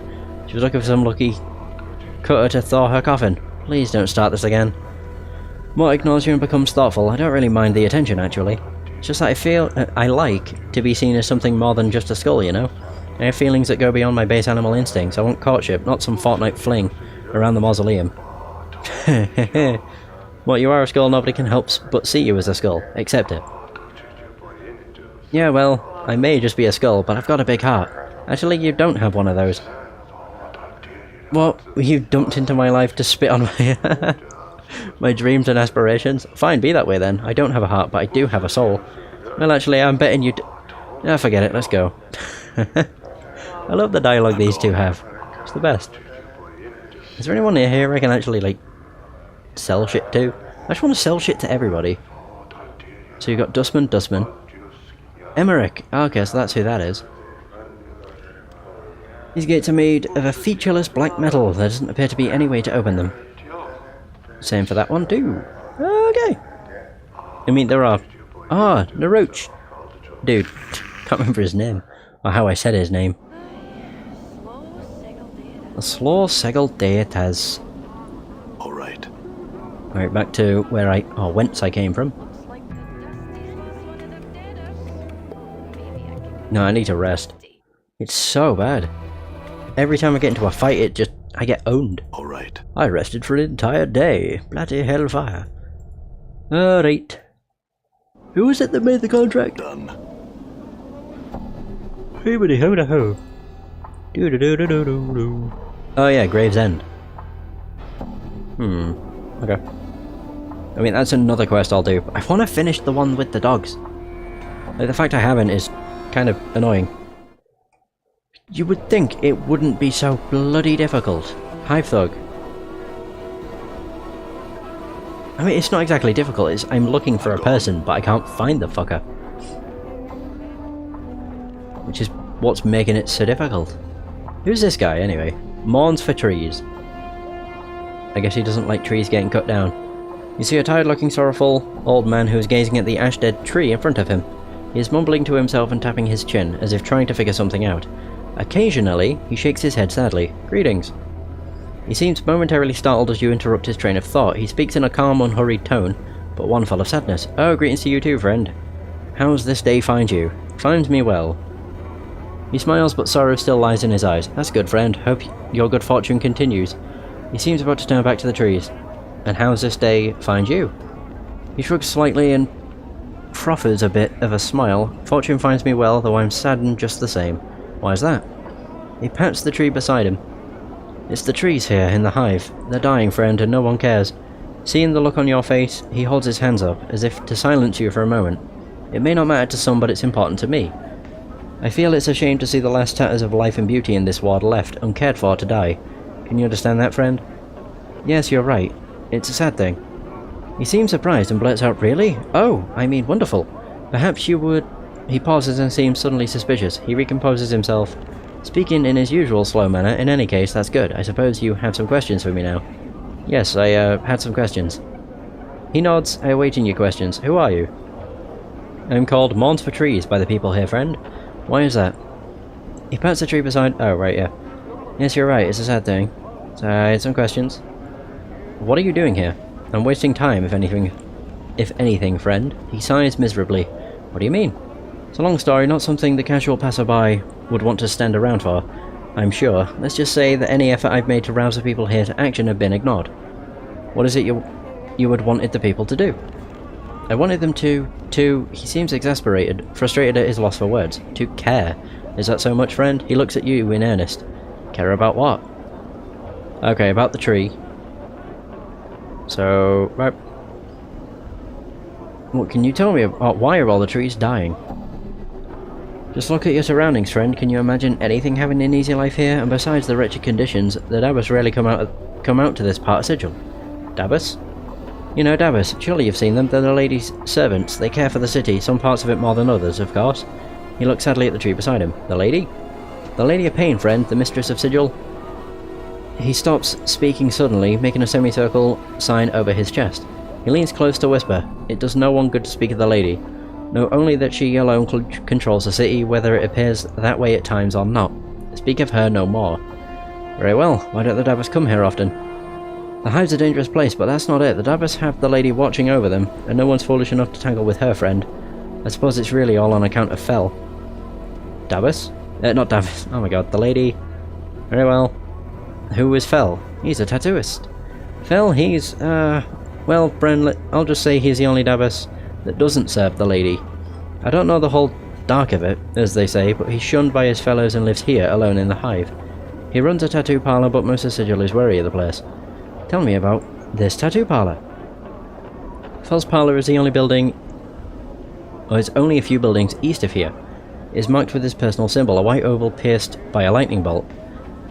She was looking for some lucky cutter to thaw her coffin. Please don't start this again. Mort ignores you and becomes thoughtful. I don't really mind the attention, actually. It's just that I like to be seen as something more than just a skull, you know? I have feelings that go beyond my base animal instincts. I want courtship, not some fortnight fling around the mausoleum. What, you are a skull, nobody can help but see you as a skull. Accept it. Yeah, well, I may just be a skull, but I've got a big heart. Actually, you don't have one of those. What? You dumped into my life to spit on my my dreams and aspirations? Fine, be that way then. I don't have a heart, but I do have a soul. Well, actually, I'm betting you forget it, let's go. I love the dialogue these two have. It's the best. Is there anyone near here I can actually, like, sell shit to? just want to sell shit to everybody. So you got Dustman. Emmerich. Okay, so that's who that is. These gates are made of a featureless black metal. There doesn't appear to be any way to open them. Same for that one too. Okay. I mean, there are... Ah, Naroch. Dude, can't remember his name. Or how I said his name. The Slow Segel Deitas. Alright. Right, back to where whence I came from. No, I need to rest. It's so bad. Every time I get into a fight, I get owned. Alright. I rested for an entire day. Bloody hellfire. Alright. Who was it that made the contract? Done. Hoobity ho da ho. Do do do do do do do. Oh yeah, Gravesend. Okay. I mean, that's another quest I'll do. I want to finish the one with the dogs. Like, the fact I haven't is kind of annoying. You would think it wouldn't be so bloody difficult. Hive Thug. I mean, it's not exactly difficult, it's I'm looking for a person, but I can't find the fucker. Which is what's making it so difficult. Who's this guy, anyway? Mourns for trees. I guess he doesn't like trees getting cut down. You see a tired-looking, sorrowful old man who is gazing at the ash-dead tree in front of him. He is mumbling to himself and tapping his chin, as if trying to figure something out. Occasionally, he shakes his head sadly. Greetings. He seems momentarily startled as you interrupt his train of thought. He speaks in a calm, unhurried tone, but one full of sadness. Oh, greetings to you too, friend. How's this day find you? Finds me well. He smiles, but sorrow still lies in his eyes. That's good, friend. Hope your good fortune continues. He seems about to turn back to the trees. And how's this day find you? He shrugs slightly and proffers a bit of a smile. Fortune finds me well, though I'm saddened just the same. Why's that? He pats the tree beside him. It's the trees here, in the hive. They're dying, friend, and no one cares. Seeing the look on your face, he holds his hands up, as if to silence you for a moment. It may not matter to some, but it's important to me. I feel it's a shame to see the last tatters of life and beauty in this ward left, uncared for, to die. Can you understand that, friend? Yes, you're right. It's a sad thing. He seems surprised and blurts out, really? Oh, I mean, wonderful. Perhaps you would... He pauses and seems suddenly suspicious. He recomposes himself, speaking in his usual slow manner. In any case, that's good. I suppose you have some questions for me now. Yes, I had some questions. He nods. I await your questions. Who are you? I'm called Mourns for Trees by the people here, friend. Why is that? He pats the tree beside... Oh, right, yeah. Yes, you're right. It's a sad thing. So I had some questions. What are you doing here? I'm wasting time, if anything, friend. He sighs miserably. What do you mean? It's a long story, not something the casual passerby would want to stand around for, I'm sure. Let's just say that any effort I've made to rouse the people here to action have been ignored. What is it you had wanted the people to do? I wanted them to... He seems exasperated, frustrated at his loss for words. To care. Is that so much, friend? He looks at you in earnest. Care about what? Okay, about the tree. So, right. What can you tell me about why are all the trees dying? Just look at your surroundings, friend. Can you imagine anything having an easy life here? And besides the wretched conditions, the Dabbas rarely come out to this part of Sigil. Dabbas? You know Dabbas. Surely you've seen them. They're the lady's servants. They care for the city, some parts of it more than others, of course. He looks sadly at the tree beside him. The lady? The Lady of Pain, friend. The mistress of Sigil. He stops speaking suddenly, making a semicircle sign over his chest. He leans close to whisper. It does no one good to speak of the lady. Know only that she alone controls the city, whether it appears that way at times or not. Speak of her no more. Very well. Why don't the Dabbas come here often? The hive's a dangerous place, but that's not it. The Dabbas have the lady watching over them, and no one's foolish enough to tangle with her, friend. I suppose it's really all on account of Fel. Dabbas? Not Dabbas. Oh my god, the lady. Very well. Who is Fel? He's a tattooist. Fel, he's, well, Bren, I'll just say he's the only Dabbas that doesn't serve the lady. I don't know the whole dark of it, as they say, but he's shunned by his fellows and lives here, alone in the hive. He runs a tattoo parlour, but most of Sigil is wary of the place. Tell me about this tattoo parlour. Fel's parlour is the only building... Or is only a few buildings east of here. It is marked with his personal symbol, a white oval pierced by a lightning bolt.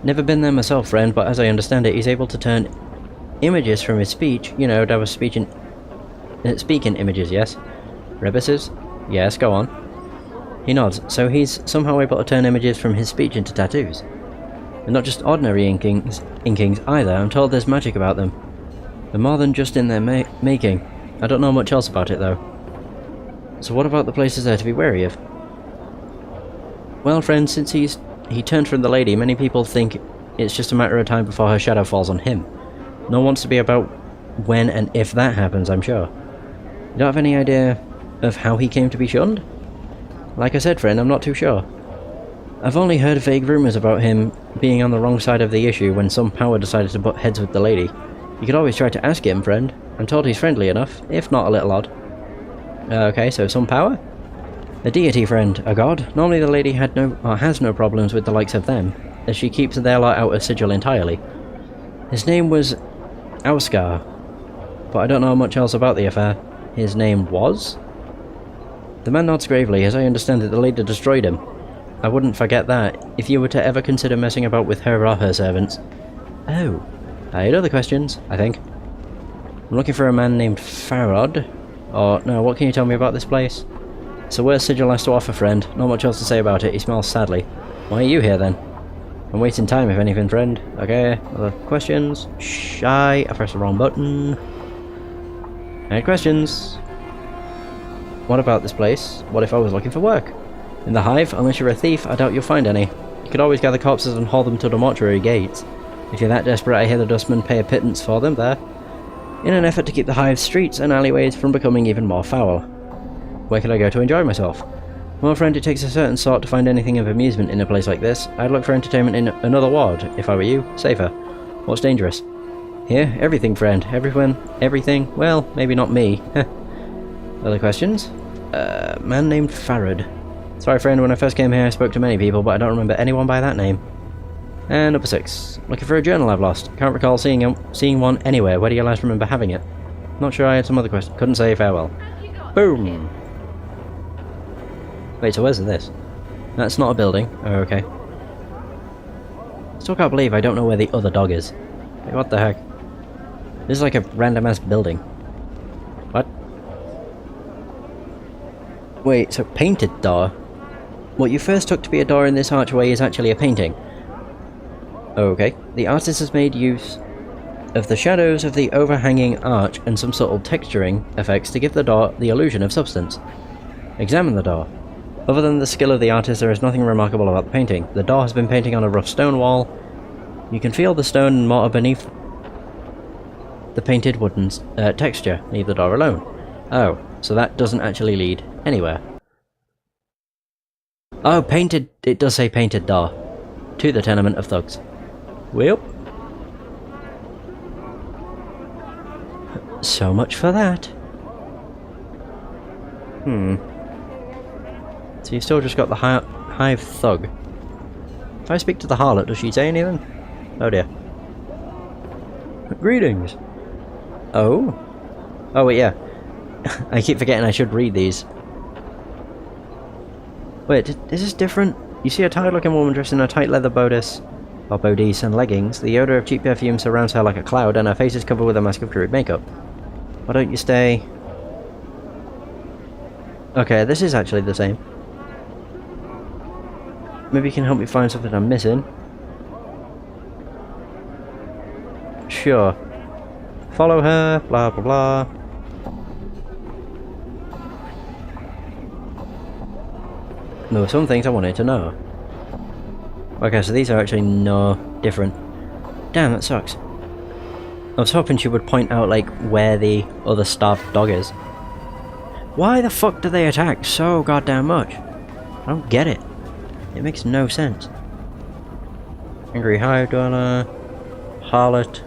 Never been there myself, friend, but as I understand it, he's able to turn images from his speech, you know, Dabbas speech Speaking images, yes. Rebuses? Yes, go on. He nods. So he's somehow able to turn images from his speech into tattoos. And not just ordinary inkings either. I'm told there's magic about them. They're more than just in their making. I don't know much else about it though. So what about the places there to be wary of? Well, friend, since he turned from the lady, many people think it's just a matter of time before her shadow falls on him. No one wants to be about when and if that happens, I'm sure. You don't have any idea of how he came to be shunned? Like I said, friend, I'm not too sure. I've only heard vague rumours about him being on the wrong side of the issue when some power decided to butt heads with the lady. You could always try to ask him, friend. I'm told he's friendly enough, if not a little odd. Okay, so some power? A deity, friend, a god. Normally the lady has no problems with the likes of them, as she keeps their lot out of sigil entirely. His name was Auskar, but I don't know much else about the affair. His name was? The man nods gravely. As I understand it, the lady destroyed him. I wouldn't forget that, if you were to ever consider messing about with her or her servants. Oh. I had other questions, I think. I'm looking for a man named Farod. Or, no, what can you tell me about this place? So where's Sigil has to offer, friend? Not much else to say about it. He smells sadly. Why are you here, then? I'm wasting time, if anything, friend. Okay, other questions? Shy. I pressed the wrong button. Any questions? What about this place? What if I was looking for work? In the hive? Unless you're a thief, I doubt you'll find any. You could always gather corpses and haul them to the mortuary gates. If you're that desperate, I hear the dustmen pay a pittance for them there, in an effort to keep the hive's streets and alleyways from becoming even more foul. Where could I go to enjoy myself? Well, friend, it takes a certain sort to find anything of amusement in a place like this. I'd look for entertainment in another ward, if I were you. Safer. What's dangerous? Here? Everything, friend. Everything? Well, maybe not me. Other questions? Man named Farad. Sorry, friend, when I first came here I spoke to many people, but I don't remember anyone by that name. And number 6. Looking for a journal I've lost. Can't recall seeing one anywhere. Where do you last remember having it? Not sure I had some other questions. Couldn't say farewell. Boom! Wait, so where's this? That's not a building. Oh, okay. Still can't believe I don't know where the other dog is. Wait, what the heck? This is like a random-ass building. What? Wait, so painted door? What you first took to be a door in this archway is actually a painting. Okay. The artist has made use of the shadows of the overhanging arch and some subtle texturing effects to give the door the illusion of substance. Examine the door. Other than the skill of the artist, there is nothing remarkable about the painting. The door has been painted on a rough stone wall. You can feel the stone and mortar beneath the painted wooden texture. Leave the door alone. Oh, so that doesn't actually lead anywhere. Oh, painted. It does say painted door. To the tenement of thugs. Well. So much for that. So you've still just got the hive thug. If I speak to the harlot, does she say anything? Oh dear. Greetings. Oh? Oh wait, yeah. I keep forgetting I should read these. Wait, is this different? You see a tired-looking woman dressed in a tight leather bodice and leggings. The odour of cheap perfume surrounds her like a cloud, and her face is covered with a mask of druid makeup. Why don't you stay? Okay, this is actually the same. Maybe you can help me find something I'm missing. Sure. Follow her, blah blah blah. There were some things I wanted to know. Okay, so these are actually no different. Damn, that sucks. I was hoping she would point out, like, where the other starved dog is. Why the fuck do they attack so goddamn much? I don't get it. It makes no sense. Angry Hive Dweller. Harlot.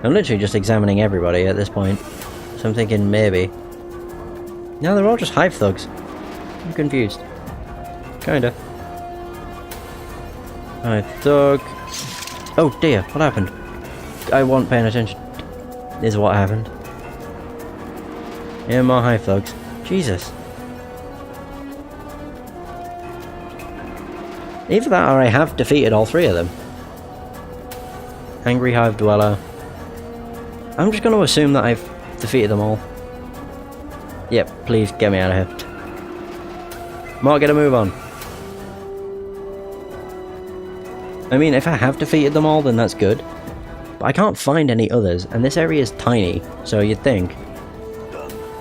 I'm literally just examining everybody at this point. So I'm thinking maybe. No, they're all just hive thugs. I'm confused. Kinda. Hive thug. Oh dear, what happened? I wasn't paying attention. Is what happened. Yeah, more hive thugs. Jesus. Either that or I have defeated all 3 of them. Angry Hive Dweller. I'm just going to assume that I've defeated them all. Yep, please get me out of here. Mark, get a move on. I mean, if I have defeated them all, then that's good. But I can't find any others, and this area is tiny, so you'd think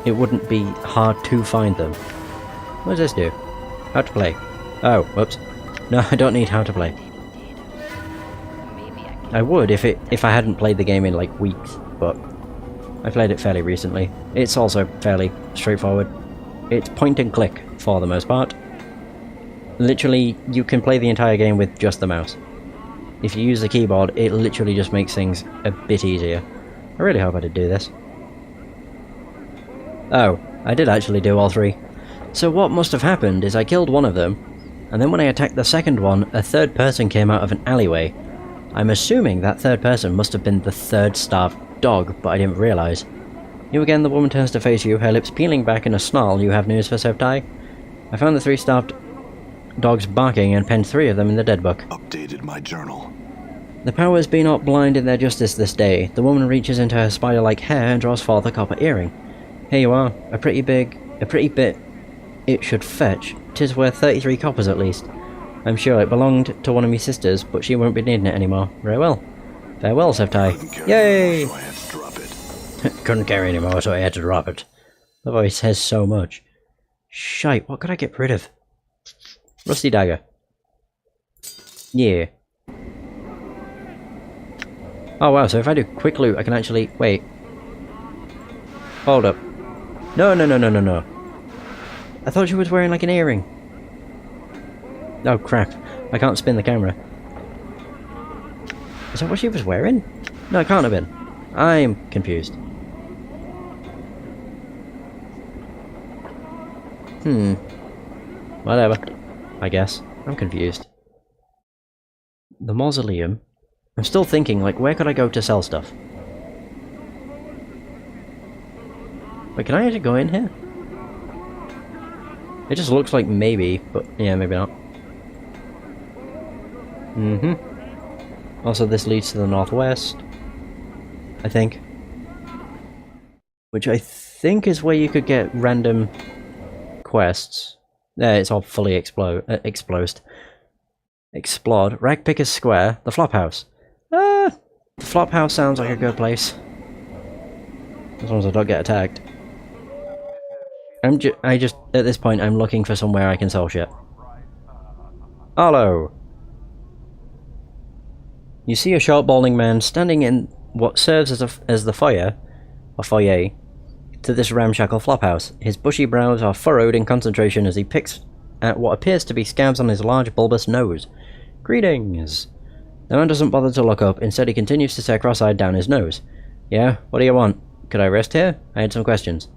it wouldn't be hard to find them. What does this do? How to play. Oh, whoops. No, I don't need how to play. I would if I hadn't played the game in like weeks, but I played it fairly recently. It's also fairly straightforward. It's point and click for the most part. Literally, you can play the entire game with just the mouse. If you use the keyboard, it literally just makes things a bit easier. I really hope I did do this. Oh, I did actually do all three. So what must have happened is I killed one of them, and then when I attacked the second one, a third person came out of an alleyway. I'm assuming that third person must have been the third starved dog, but I didn't realise. You again, the woman turns to face you, her lips peeling back in a snarl. You have news for Sevtai? I found the 3 starved dogs barking and penned 3 of them in the dead book. Updated my journal. The powers be not blind in their justice this day. The woman reaches into her spider-like hair and draws forth a copper earring. Here you are, a pretty bit it should fetch. 'Tis worth 33 coppers at least. I'm sure it belonged to one of me sisters, but she won't be needing it anymore. Very well. Farewell, Sevtai. Yay! So I had to drop it. Couldn't carry anymore, so I had to drop it. The voice says so much. Shite, what could I get rid of? Rusty dagger. Yeah. Oh wow, so if I do quick loot, I can actually... Wait. Hold up. No. I thought she was wearing like an earring. Oh crap, I can't spin the camera. Is that what she was wearing? No, it can't have been. I'm confused. Whatever. I guess. I'm confused. The mausoleum. I'm still thinking, like, where could I go to sell stuff? Wait, can I actually go in here? It just looks like maybe, but yeah, maybe not. Also, this leads to the northwest, I think. Which I think is where you could get random quests. There, it's all fully explored. Ragpicker's Square, the Flophouse. The Flophouse sounds like a good place. As long as I don't get attacked. I just, at this point, I'm looking for somewhere I can sell shit. Hello! You see a short balding man standing in what serves as the foyer to this ramshackle flophouse. His bushy brows are furrowed in concentration as he picks at what appears to be scabs on his large bulbous nose. Greetings! The man doesn't bother to look up, instead he continues to stare cross-eyed down his nose. Yeah, what do you want? Could I rest here? I had some questions.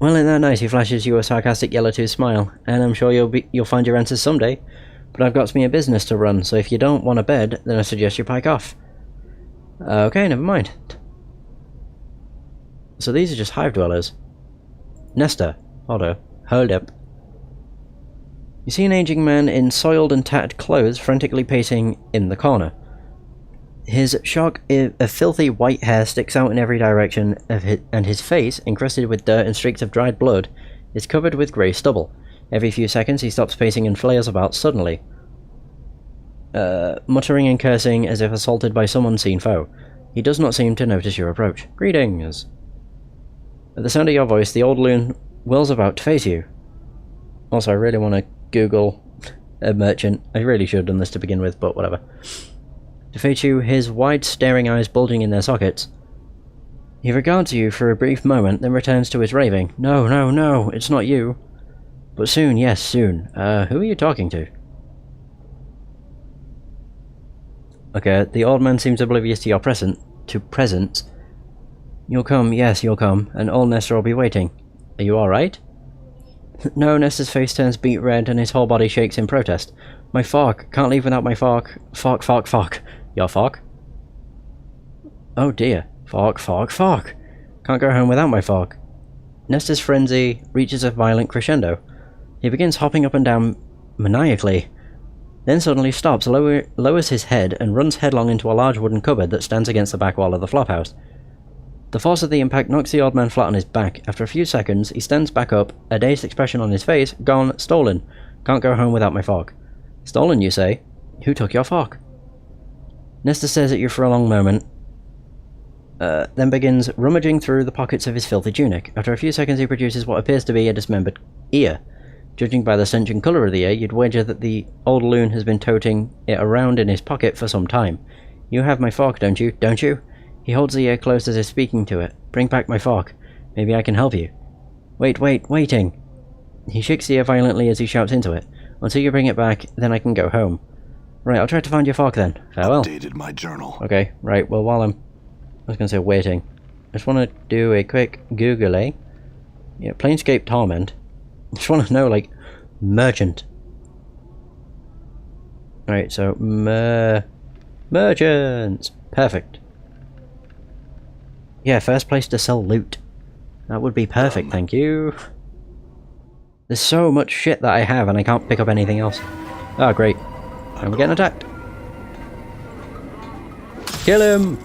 Well, isn't that nice? He flashes you a sarcastic yellow-toothed smile, and I'm sure you'll find your answers someday. But I've got me a business to run, so if you don't want a bed, then I suggest you pike off. Okay, never mind. So these are just hive dwellers. Nesta. Hold up. You see an aging man in soiled and tattered clothes frantically pacing in the corner. His shock of filthy white hair sticks out in every direction, and his face, encrusted with dirt and streaks of dried blood, is covered with grey stubble. Every few seconds he stops pacing and flails about suddenly, muttering and cursing as if assaulted by some unseen foe. He does not seem to notice your approach. Greetings! At the sound of your voice, the old loon whirls about to face you. Also, I really want to Google a merchant. I really should have done this to begin with, but whatever. To face you, his wide staring eyes bulging in their sockets. He regards you for a brief moment, then returns to his raving. No, it's not you. But soon, yes, soon. Who are you talking to? Okay, the old man seems oblivious to your presence. You'll come, yes, you'll come, and old Nesta will be waiting. Are you alright? No, Nesta's face turns beet red and his whole body shakes in protest. My fork! Can't leave without my fork. Fork. Your fork? Oh dear. Fork. Can't go home without my fork. Nesta's frenzy reaches a violent crescendo. He begins hopping up and down maniacally, then suddenly stops, lowers his head, and runs headlong into a large wooden cupboard that stands against the back wall of the flophouse. The force of the impact knocks the old man flat on his back. After a few seconds, he stands back up, a dazed expression on his face. Gone. Stolen. Can't go home without my fork. Stolen, you say? Who took your fork? Nesta stares at you for a long moment, then begins rummaging through the pockets of his filthy tunic. After a few seconds, he produces what appears to be a dismembered ear. Judging by the stench and colour of the ear, you'd wager that the old loon has been toting it around in his pocket for some time. You have my fork, don't you? Don't you? He holds the ear close as if speaking to it. Bring back my fork. Maybe I can help you. Waiting. He shakes the ear violently as he shouts into it. Until you bring it back, then I can go home. Right, I'll try to find your fork then. Farewell. Updated my journal. Okay, right, well while I was going to say waiting. I just want to do a quick Google, eh? Yeah, Planescape Torment. I just want to know, like, merchant. Alright, so, merchants! Perfect. Yeah, first place to sell loot. That would be perfect, thank you. There's so much shit that I have and I can't pick up anything else. Oh, great. I'm getting attacked. Kill him!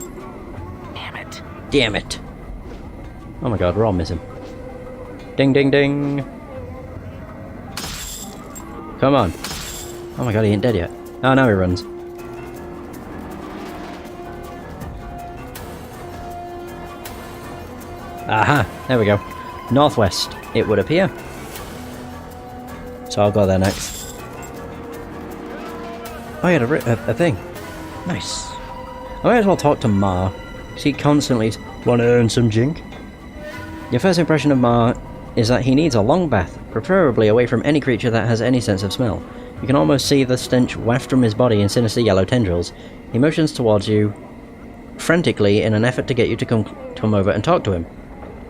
Damn it. Oh my god, we're all missing. Ding ding ding! Come on. Oh my god, he ain't dead yet. Oh, now he runs. Aha! There we go. Northwest, it would appear. So I'll go there next. Oh, he had a thing. Nice. I might as well talk to Ma. She constantly want to earn some jink. Your first impression of Ma is that he needs a long bath, preferably away from any creature that has any sense of smell. You can almost see the stench waft from his body in sinister yellow tendrils. He motions towards you frantically in an effort to get you to come over and talk to him.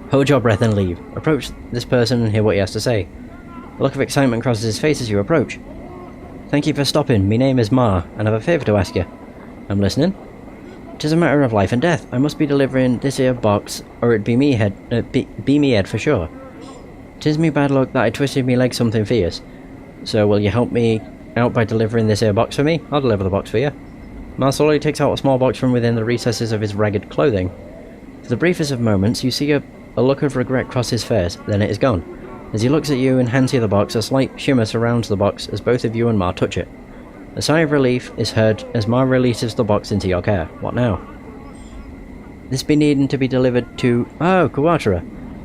Hold your breath and leave. Approach this person and hear what he has to say. A look of excitement crosses his face as you approach. Thank you for stopping. My name is Ma, and I have a favour to ask you. I'm listening. 'Tis a matter of life and death. I must be delivering this here box, or it'd be me head for sure. 'Tis me bad luck that I twisted me leg something fierce. So will you help me out by delivering this here box for me? I'll deliver the box for you. Ma slowly takes out a small box from within the recesses of his ragged clothing. For the briefest of moments, you see a look of regret cross his face, then it is gone. As he looks at you and hands you the box, a slight shimmer surrounds the box as both of you and Ma touch it. A sigh of relief is heard as Ma releases the box into your care. What now? This be needing to be delivered to... Oh, Kuwatara.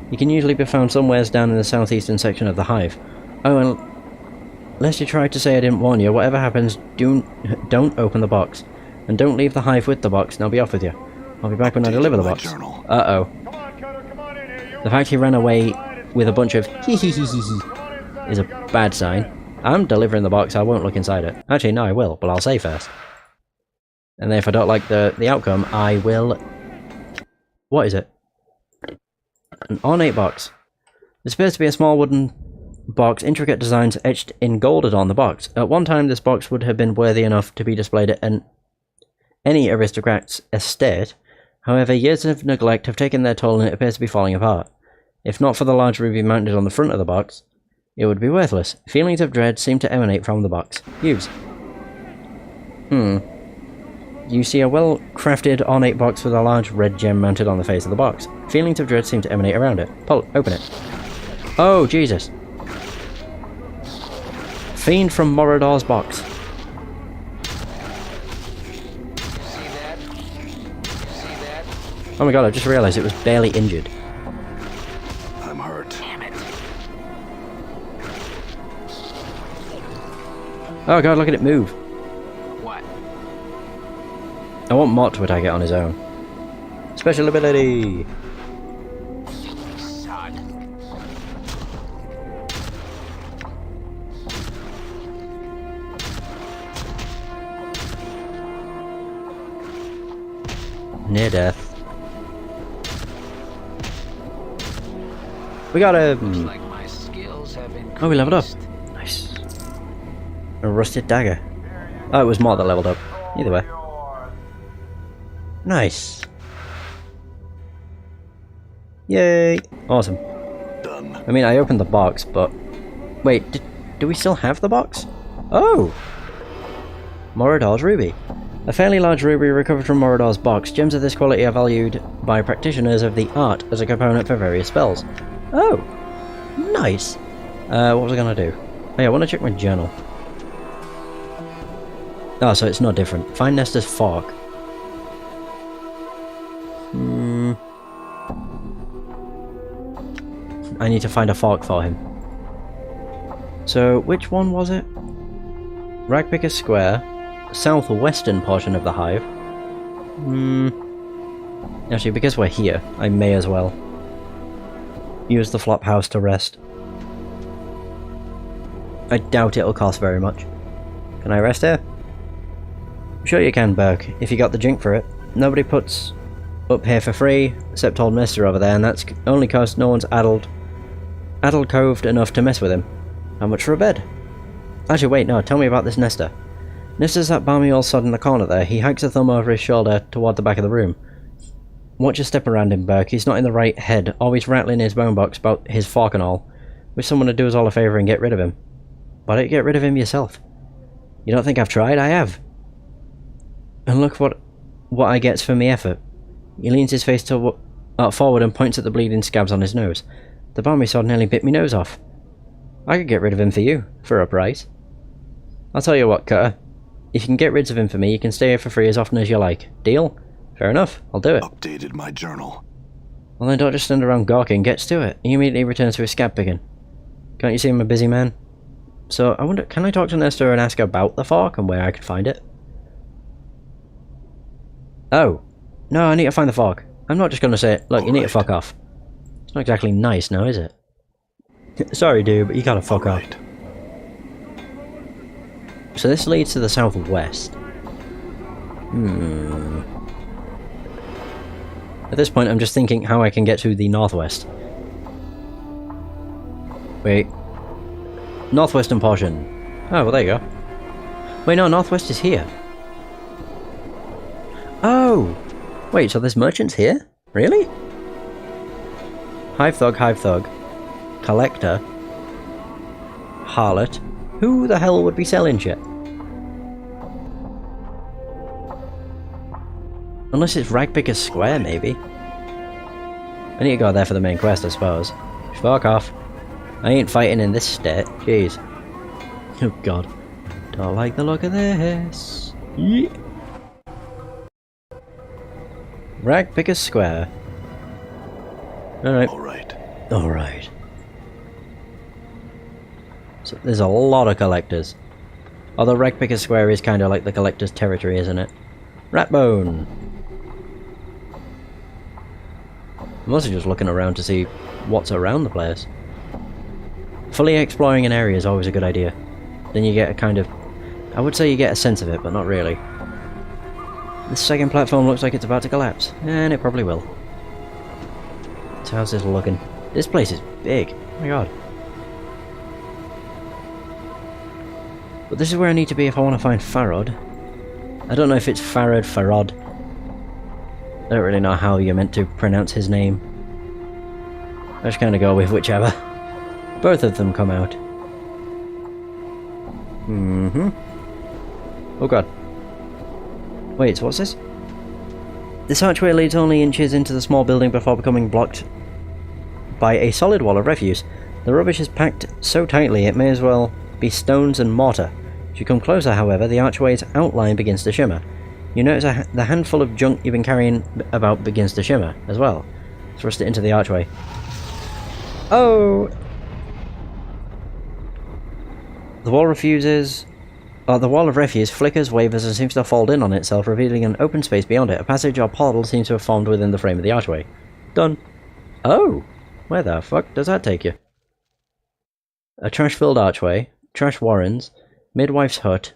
He can usually be found somewheres down in the southeastern section of the hive. Oh, and unless you try to say I didn't warn you, whatever happens, don't open the box. And don't leave the hive with the box, and I'll be off with you. I'll be back when I deliver the box. Uh-oh. The fact he ran away with a bunch of hee-hee-hee-hee-hee is a bad sign. I'm delivering the box, I won't look inside it. Actually, no, I will, but I'll say first. And then if I don't like the outcome, I will... What is it? An ornate box. This appears to be a small wooden box, intricate designs etched in gold adorn the box. At one time, this box would have been worthy enough to be displayed at any aristocrat's estate. However, years of neglect have taken their toll and it appears to be falling apart. If not for the large ruby mounted on the front of the box, it would be worthless. Feelings of dread seem to emanate from the box. Use. You see a well-crafted ornate box with a large red gem mounted on the face of the box. Feelings of dread seem to emanate around it. Open it. Oh, Jesus. Fiend from Morador's box. Oh my god, I just realised it was barely injured. I'm hurt. Damn it. Oh god, look at it move. What? I want Mott to attack it on his own. Special ability! Sod. Near death. We got him! Looks like my skills have increased. Oh, we leveled up. Nice. A rusted dagger. Oh, it was Mott that leveled up. Either way. Nice. Yay! Awesome. Done. I mean, I opened the box, but... Wait, do we still have the box? Oh! Morador's ruby. A fairly large ruby recovered from Morador's box. Gems of this quality are valued by practitioners of the art as a component for various spells. Oh! Nice! What was I gonna do? Oh yeah, I want to check my journal. Oh, so it's not different. Find Nestor's fork. I need to find a fork for him. So, which one was it? Ragpicker Square. Southwestern portion of the hive. Actually, because we're here, I may as well use the flop house to rest. I doubt it'll cost very much. Can I rest here? I'm sure you can, Burke, if you got the jink for it. Nobody puts up here for free, except old Mister over there, and that's only cause no one's addle-coved enough to mess with him. How much for a bed? Actually, wait, no, tell me about this Nestor. Nestor's that balmy old sod in the corner there. He hikes a thumb over his shoulder toward the back of the room. Watch your step around him, Burke. He's not in the right head, always rattling his bone box about his fork and all. Wish someone would do us all a favour and get rid of him. Why don't you get rid of him yourself? You don't think I've tried? I have. And look what I gets for me effort. He leans his face forward and points at the bleeding scabs on his nose. The balmy sod nearly bit me nose off. I could get rid of him for you, for a price. I'll tell you what, Cutter. If you can get rid of him for me, you can stay here for free as often as you like. Deal? Fair enough, I'll do it. Updated my journal. Well then don't just stand around gawking, gets to it. He immediately returns to his scab picking. Can't you see I'm a busy man? So, I wonder, can I talk to Nestor and ask about the fork and where I could find it? Oh. No, I need to find the fork. I'm not just gonna say, look, you need to fuck off. It's not exactly nice now, is it? Sorry, dude, but you gotta fuck off. So this leads to the southwest. At this point, I'm just thinking how I can get to the northwest. Wait. Northwestern portion. Oh, well, there you go. Wait, no, northwest is here. Oh! Wait, so there's merchants here? Really? Hive Thug, Collector, Harlot. Who the hell would be selling shit? Unless it's Ragpicker Square, maybe. I need to go there for the main quest, I suppose. Fuck off. I ain't fighting in this state. Jeez. Oh god. Don't like the look of this. Yeah. Ragpicker Square. Alright. Alright. So there's a lot of collectors. Although Ragpicker Square is kind of like the collector's territory, isn't it? Ratbone! I'm mostly just looking around to see what's around the place. Fully exploring an area is always a good idea. Then you get a kind of... I would say you get a sense of it, but not really. The second platform looks like it's about to collapse, and it probably will. So how's this looking? This place is big. Oh my god. But this is where I need to be if I want to find Farod. I don't know if it's Farod. I don't really know how you're meant to pronounce his name. I just kind of go with whichever. Both of them come out. Oh god. Wait, so what's this? This archway leads only inches into the small building before becoming blocked by a solid wall of refuse. The rubbish is packed so tightly it may as well be stones and mortar. As you come closer, however, the archway's outline begins to shimmer. You notice the handful of junk you've been carrying about begins to shimmer as well. Thrust it into the archway. Oh! The wall of refuse flickers, wavers, and seems to fold in on itself, revealing an open space beyond it. A passage or portal seems to have formed within the frame of the archway. Done. Oh! Where the fuck does that take you? A trash-filled archway, trash warrens, midwife's hut,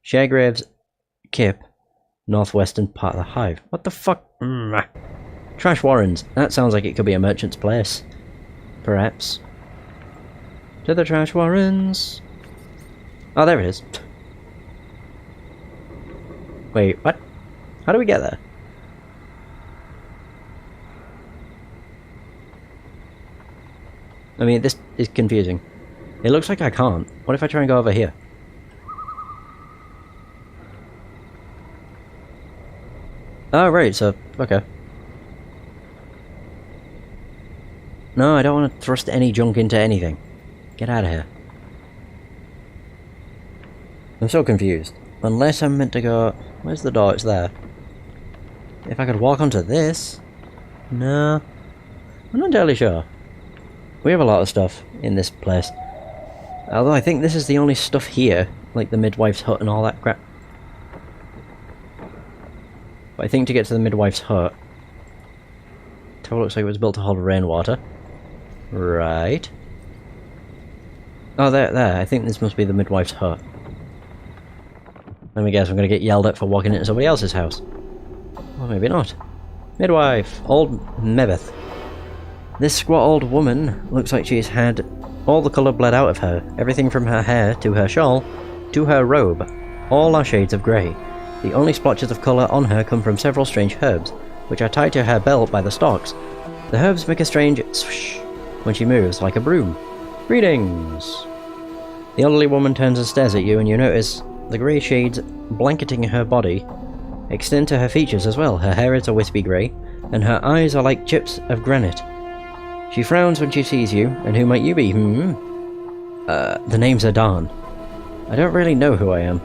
Sharegrave's kip, northwestern part of the hive. What the fuck? Trash warrens. That sounds like it could be a merchant's place. Perhaps. To the trash warrens. Oh, there it is. Wait, what? How do we get there? I mean, this is confusing. It looks like I can't. What if I try and go over here? Oh, right, so, okay. No, I don't want to thrust any junk into anything. Get out of here. I'm so confused. Unless I'm meant to go... Where's the door? It's there. If I could walk onto this... No. I'm not entirely sure. We have a lot of stuff in this place. Although I think this is the only stuff here. Like the midwife's hut and all that crap. But I think to get to the midwife's hut... Tower looks like it was built to hold rainwater. Right. Oh, there. I think this must be the midwife's hut. Let me guess, I'm going to get yelled at for walking into somebody else's house. Or maybe not. Midwife. Old Mebeth. This squat old woman looks like she's had all the colour bled out of her. Everything from her hair to her shawl to her robe. All are shades of grey. The only splotches of colour on her come from several strange herbs, which are tied to her belt by the stalks. The herbs make a strange swoosh when she moves, like a broom. Greetings! The elderly woman turns and stares at you, and you notice the grey shades blanketing her body extend to her features as well. Her hair is a wispy grey, and her eyes are like chips of granite. She frowns when she sees you, and who might you be? The name's Adan. I don't really know who I am.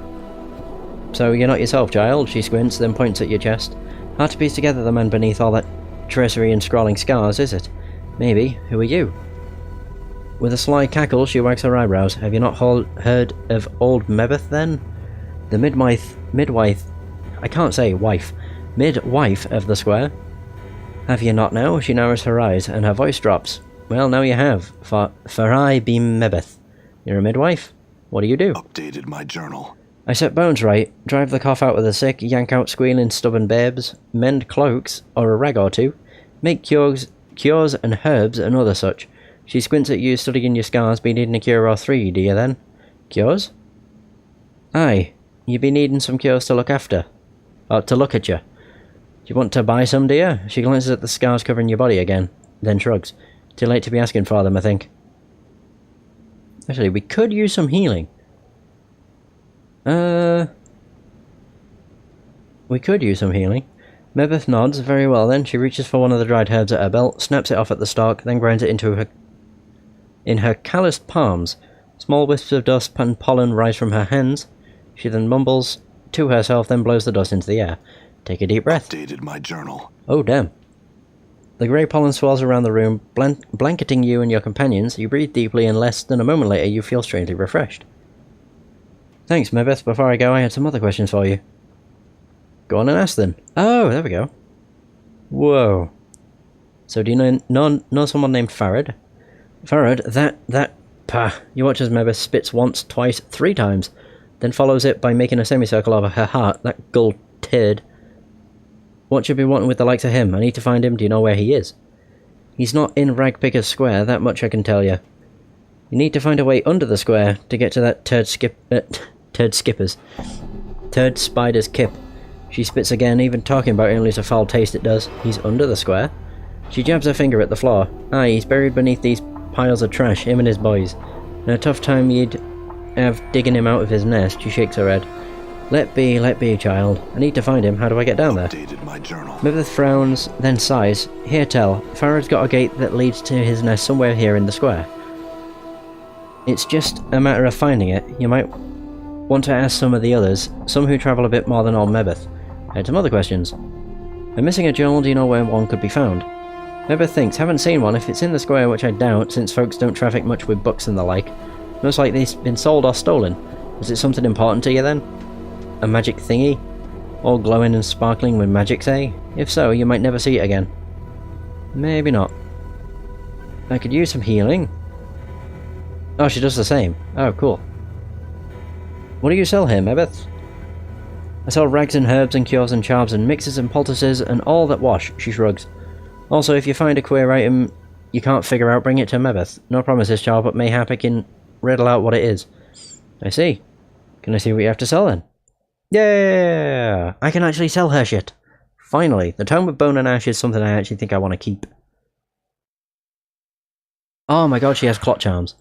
So you're not yourself, child? She squints, then points at your chest. Hard to piece together the man beneath all that tracery and scrawling scars, is it? Maybe. Who are you? With a sly cackle, she wags her eyebrows. Have you not heard of old Mebeth, then? The midwife... I can't say wife. Midwife of the square? Have you not now? She narrows her eyes, and her voice drops. Well, now you have. For I be Mebeth. You're a midwife? What do you do? Updated my journal. I set bones right, drive the cough out with the sick, yank out squealing stubborn babes, mend cloaks, or a rag or two, make cures and herbs and other such. She squints at you, studying your scars. Be needing a cure or three, do you then? Cures? Aye, you be needing some cures to look after. Or to look at you. Do you want to buy some, dear? She glances at the scars covering your body again, then shrugs. Too late to be asking for them, I think. Actually, we could use some healing. We could use some healing. Mebeth nods. Very well then. She reaches for one of the dried herbs at her belt, snaps it off at the stalk, then grinds it in her calloused palms. Small wisps of dust and pollen rise from her hands. She then mumbles to herself, then blows the dust into the air. Take a deep breath. Updated my journal. Oh, damn. The grey pollen swirls around the room, blanketing you and your companions. You breathe deeply, and less than a moment later you feel strangely refreshed. Thanks, Mebeth. Before I go, I had some other questions for you. Go on and ask them. Oh, there we go. Whoa. So do you know someone named Farad? Farad, pah. You watch as Mebeth spits once, twice, 3 times, then follows it by making a semicircle over her heart, that gull turd. What should be wanting with the likes of him? I need to find him. Do you know where he is? He's not in Ragpicker's Square, that much I can tell you. You need to find a way under the square to get to that turd spider's kip. She spits again. Even talking about it leaves a foul taste, it does. He's under the square? She jabs her finger at the floor. Aye, he's buried beneath these piles of trash, him and his boys. And a tough time you'd have digging him out of his nest. She shakes her head. Let be, child. I need to find him. How do I get down there? Updated my journal. Mebeth frowns, then sighs. Here, tell. Farad's got a gate that leads to his nest somewhere here in the square. It's just a matter of finding it. You might want to ask some of the others, some who travel a bit more than old Mebeth. I had some other questions. I'm missing a journal. Do you know where one could be found? Mebeth thinks. Haven't seen one. If it's in the square, which I doubt, since folks don't traffic much with books and the like. Most likely it's been sold or stolen. Is it something important to you then? A magic thingy? All glowing and sparkling with magic, say? If so, you might never see it again. Maybe not. I could use some healing. Oh, she does the same. Oh, cool. What do you sell here, Mebeth? I sell rags and herbs and cures and charms and mixes and poultices and all that wash, she shrugs. Also, if you find a queer item you can't figure out, bring it to Mebeth. No promises, child, but mayhap I can riddle out what it is. I see. Can I see what you have to sell then? Yeah! I can actually sell her shit. Finally, the Tome of Bone and Ash is something I actually think I want to keep. Oh my god, she has clot charms.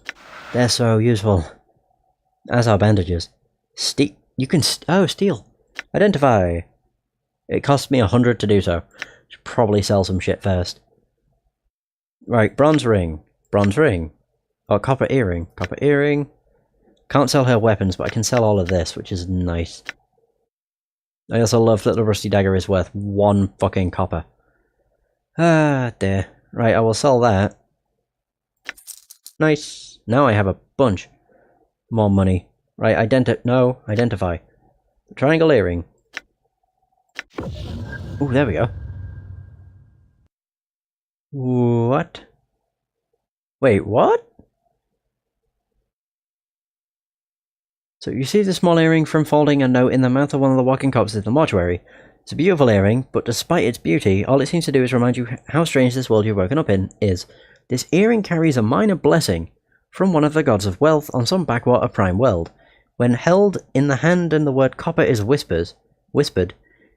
They're so useful. As are bandages. You can oh, steal. Identify. It cost me 100 to do so. Should probably sell some shit first. Right, bronze ring. Bronze ring. Oh, copper earring. Copper earring. Can't sell her weapons, but I can sell all of this, which is nice. I also love that the rusty dagger is worth 1 fucking copper. Ah, dear. Right, I will sell that. Nice. Now I have a bunch more money. Right, identify. Triangle earring. Ooh, there we go. What? Wait, what? So you see the small earring from folding a note in the mouth of one of the walking corpses in the mortuary. It's a beautiful earring, but despite its beauty, all it seems to do is remind you how strange this world you've woken up in is. This earring carries a minor blessing from one of the gods of wealth on some backwater prime world. When held in the hand and the word copper is whispered,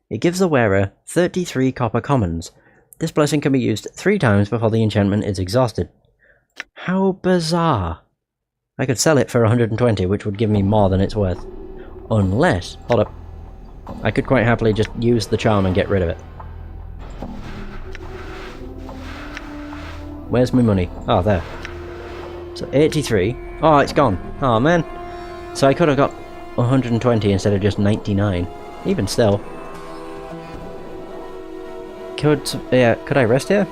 it gives the wearer 33 copper commons. This blessing can be used 3 times before the enchantment is exhausted. How bizarre. I could sell it for 120, which would give me more than it's worth. Unless... hold up. I could quite happily just use the charm and get rid of it. Where's my money? Oh, there. So 83. Oh, it's gone. Oh, man. So I could have got 120 instead of just 99. Even still. Could I rest here?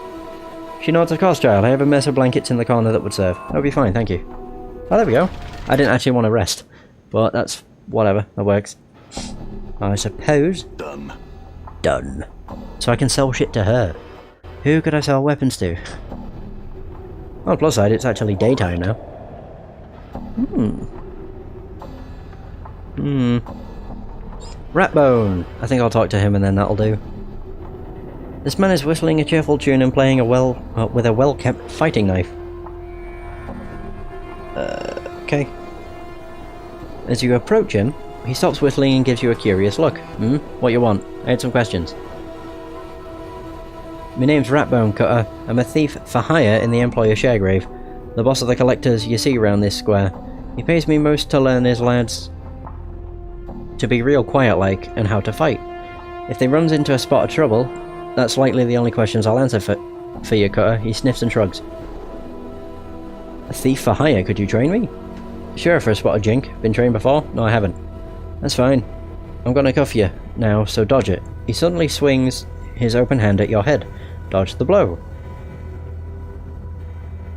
She nods, of course, child. I have a mess of blankets in the corner that would serve. That would be fine, thank you. Oh, there we go. I didn't actually want to rest. But that's... whatever. That works. I suppose... Done. Done. So I can sell shit to her. Who could I sell weapons to? On the plus side, it's actually daytime now. Ratbone! I think I'll talk to him and then that'll do. This man is whistling a cheerful tune and playing with a well-kept fighting knife. Okay. As you approach him, he stops whistling and gives you a curious look. What you want? I had some questions. My name's Ratbone, Cutter. I'm a thief for hire in the Employer Sharegrave, the boss of the collectors you see around this square. He pays me most to learn his lads to be real quiet-like and how to fight. If they runs into a spot of trouble, that's likely the only questions I'll answer for you, Cutter. He sniffs and shrugs. A thief for hire? Could you train me? Sure, for a spot of jink. Been trained before? No, I haven't. That's fine. I'm gonna cuff you now, so dodge it. He suddenly swings his open hand at your head. Dodge the blow.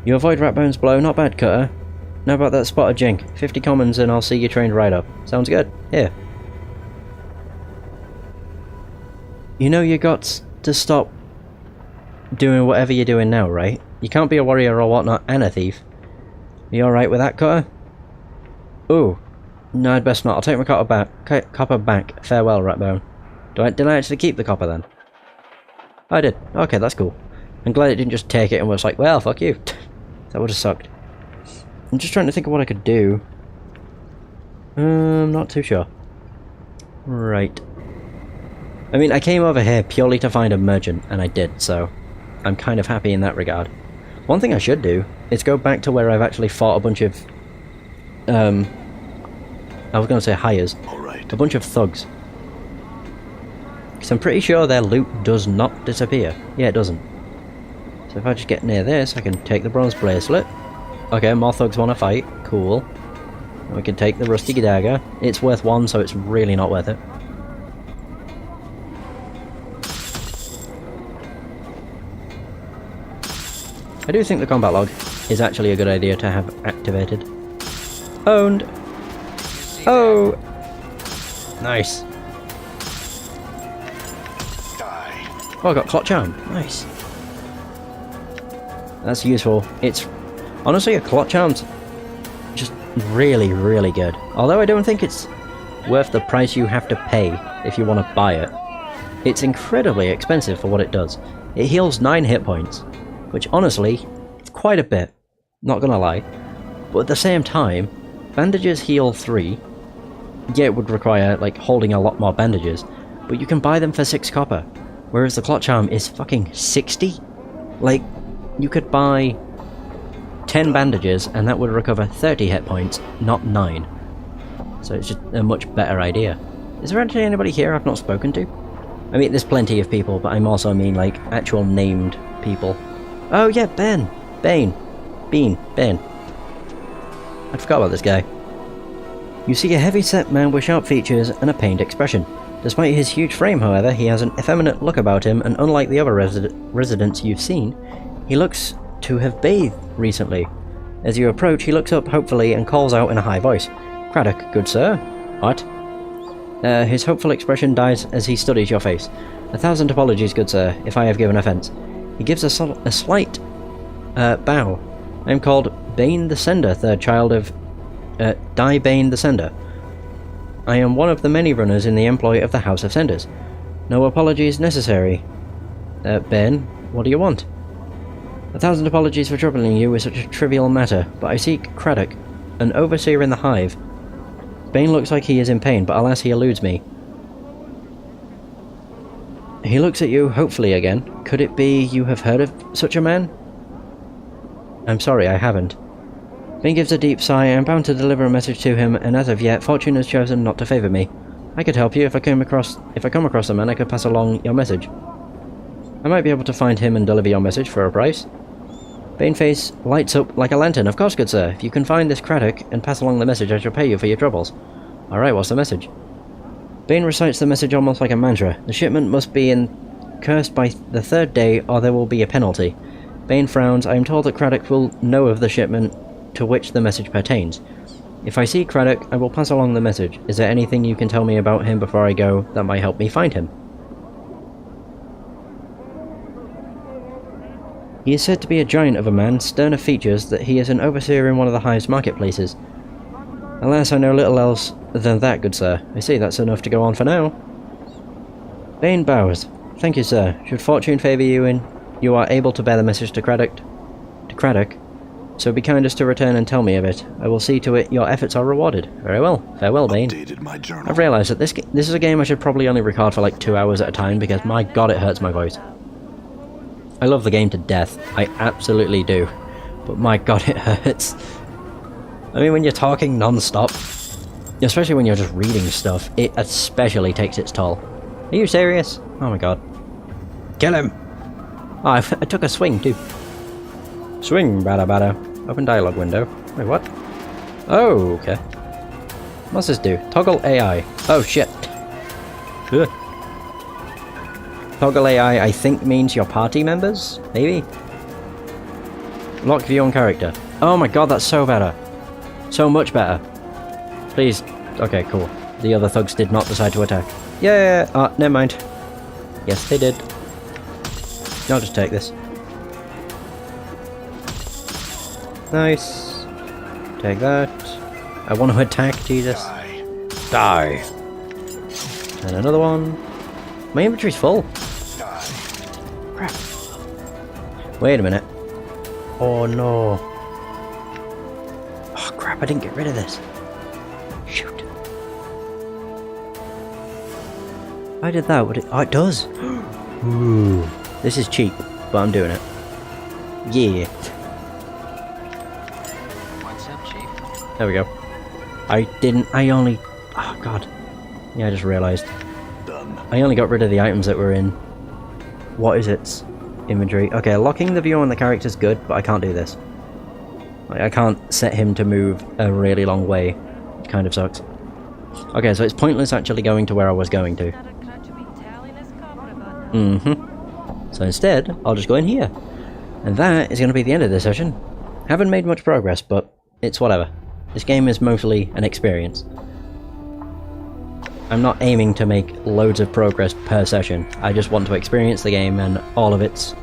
You avoid Ratbone's blow, not bad, Cutter. Now about that spot of jink. 50 commons and I'll see you trained right up. Sounds good. Here. You know you got to stop doing whatever you're doing now, right? You can't be a warrior or whatnot and a thief. You alright with that, Cutter? Ooh. No, I'd best not. I'll take my copper back. Farewell, Ratbone. Did I actually keep the copper then? I did. Okay, that's cool. I'm glad it didn't just take it and was like, well, fuck you. That would have sucked. I'm just trying to think of what I could do. Not too sure. Right. I mean, I came over here purely to find a merchant, and I did, so I'm kind of happy in that regard. One thing I should do is go back to where I've actually fought a bunch of... I was going to say hires. Alright. A bunch of thugs. Because I'm pretty sure their loot does not disappear. Yeah, it doesn't. So if I just get near this, I can take the bronze bracelet. Okay, more thugs want to fight. Cool. And we can take the rusty dagger. It's worth 1, so it's really not worth it. I do think the combat log is actually a good idea to have activated. Owned! Oh! Nice. Die. Oh, I got Clot Charm. Nice. That's useful. It's... honestly, a Clot Charm's just really, really good. Although I don't think it's worth the price you have to pay if you want to buy it. It's incredibly expensive for what it does. It heals 9 hit points, which honestly, it's quite a bit. Not gonna lie. But at the same time, bandages heal 3. Yeah, it would require, like, holding a lot more bandages, but you can buy them for 6 copper, whereas the Clot Charm is fucking 60? Like, you could buy 10 bandages and that would recover 30 hit points, not 9. So it's just a much better idea. Is there actually anybody here I've not spoken to? I mean, there's plenty of people, but I'm also mean, like, actual named people. Oh yeah, Ben! Bane! Bean! Ben! I forgot about this guy. You see a heavy-set man with sharp features and a pained expression. Despite his huge frame, however, he has an effeminate look about him, and unlike the other residents you've seen, he looks to have bathed recently. As you approach, he looks up hopefully and calls out in a high voice. Craddock, good sir? What? His hopeful expression dies as he studies your face. 1,000 apologies, good sir, if I have given offence. He gives a slight bow. I am called Bane the Sender, third child of Die Bane the Sender. I am one of the many runners in the employ of the House of Senders. No apologies necessary. Ben, what do you want? 1,000 apologies for troubling you with such a trivial matter, but I seek Craddock, an overseer in the hive. Bane looks like he is in pain, but alas, he eludes me. He looks at you, hopefully again. Could it be you have heard of such a man? I'm sorry, I haven't. Bane gives a deep sigh. I am bound to deliver a message to him, and as of yet, fortune has chosen not to favour me. I could help you if I come across a man. I could pass along your message. I might be able to find him and deliver your message for a price. Bane's face lights up like a lantern. Of course, good sir. If you can find this Craddock and pass along the message, I shall pay you for your troubles. Alright, what's the message? Bane recites the message almost like a mantra. The shipment must be cursed by the third day, or there will be a penalty. Bane frowns. I am told that Craddock will know of the shipment to which the message pertains. If I see Craddock, I will pass along the message. Is there anything you can tell me about him before I go that might help me find him? He is said to be a giant of a man, stern of features, that he is an overseer in one of the hive's marketplaces. Alas, I know little else than that, good sir. I see that's enough to go on for now. Bane bows. Thank you, sir. Should fortune favour you and you are able to bear the message to Craddock, so be kind as to return and tell me of it. I will see to it your efforts are rewarded. Very well. Farewell, Bane. My journal. I've realised that this is a game I should probably only record for like 2 hours at a time, because my god it hurts my voice. I love the game to death. I absolutely do. But my god it hurts. I mean, when you're talking non-stop, especially when you're just reading stuff, it especially takes its toll. Are you serious? Oh my god. Kill him! Oh, I took a swing too. Swing, bada bada. Open dialogue window. Wait, what? Oh, okay. What's this do? Toggle AI. Oh shit. Ugh. Toggle AI, I think, means your party members? Maybe? Lock view on character. Oh my god, that's so better. So much better. Please. Okay, cool. The other thugs did not decide to attack. Yeah. Never mind. Yes, they did. I'll just take this. Nice. Take that. I want to attack, Jesus. Die. And another one. My inventory's full. Crap. Wait a minute. Oh no. Oh crap, I didn't get rid of this. Shoot. I did that, would it? Oh, it does. Ooh. This is cheap, but I'm doing it. Yeah. What's up, Chief? There we go. Oh god. Yeah, I just realised. Done. I only got rid of the items that were in... What is its inventory? Okay, locking the view on the character's good, but I can't do this. Like, I can't set him to move a really long way. It kind of sucks. Okay, so it's pointless actually going to where I was going to. So instead, I'll just go in here. And that is going to be the end of this session. Haven't made much progress, but it's whatever. This game is mostly an experience. I'm not aiming to make loads of progress per session. I just want to experience the game and all of its...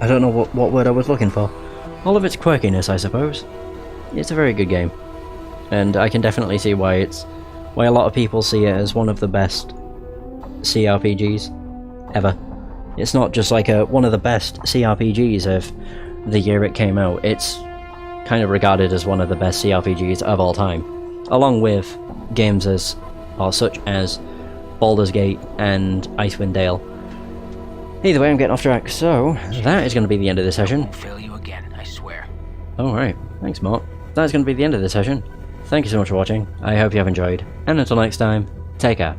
I don't know what word I was looking for. All of its quirkiness, I suppose. It's a very good game. And I can definitely see why a lot of people see it as one of the best CRPGs ever. It's not just like one of the best CRPGs of the year it came out. It's kind of regarded as one of the best CRPGs of all time, along with games such as Baldur's Gate and Icewind Dale. Either way, I'm getting off track, so that is going to be the end of this session. I won't fail you again, I swear. Alright, thanks Mark. That's going to be the end of this session. Thank you so much for watching, I hope you have enjoyed, and until next time, take care.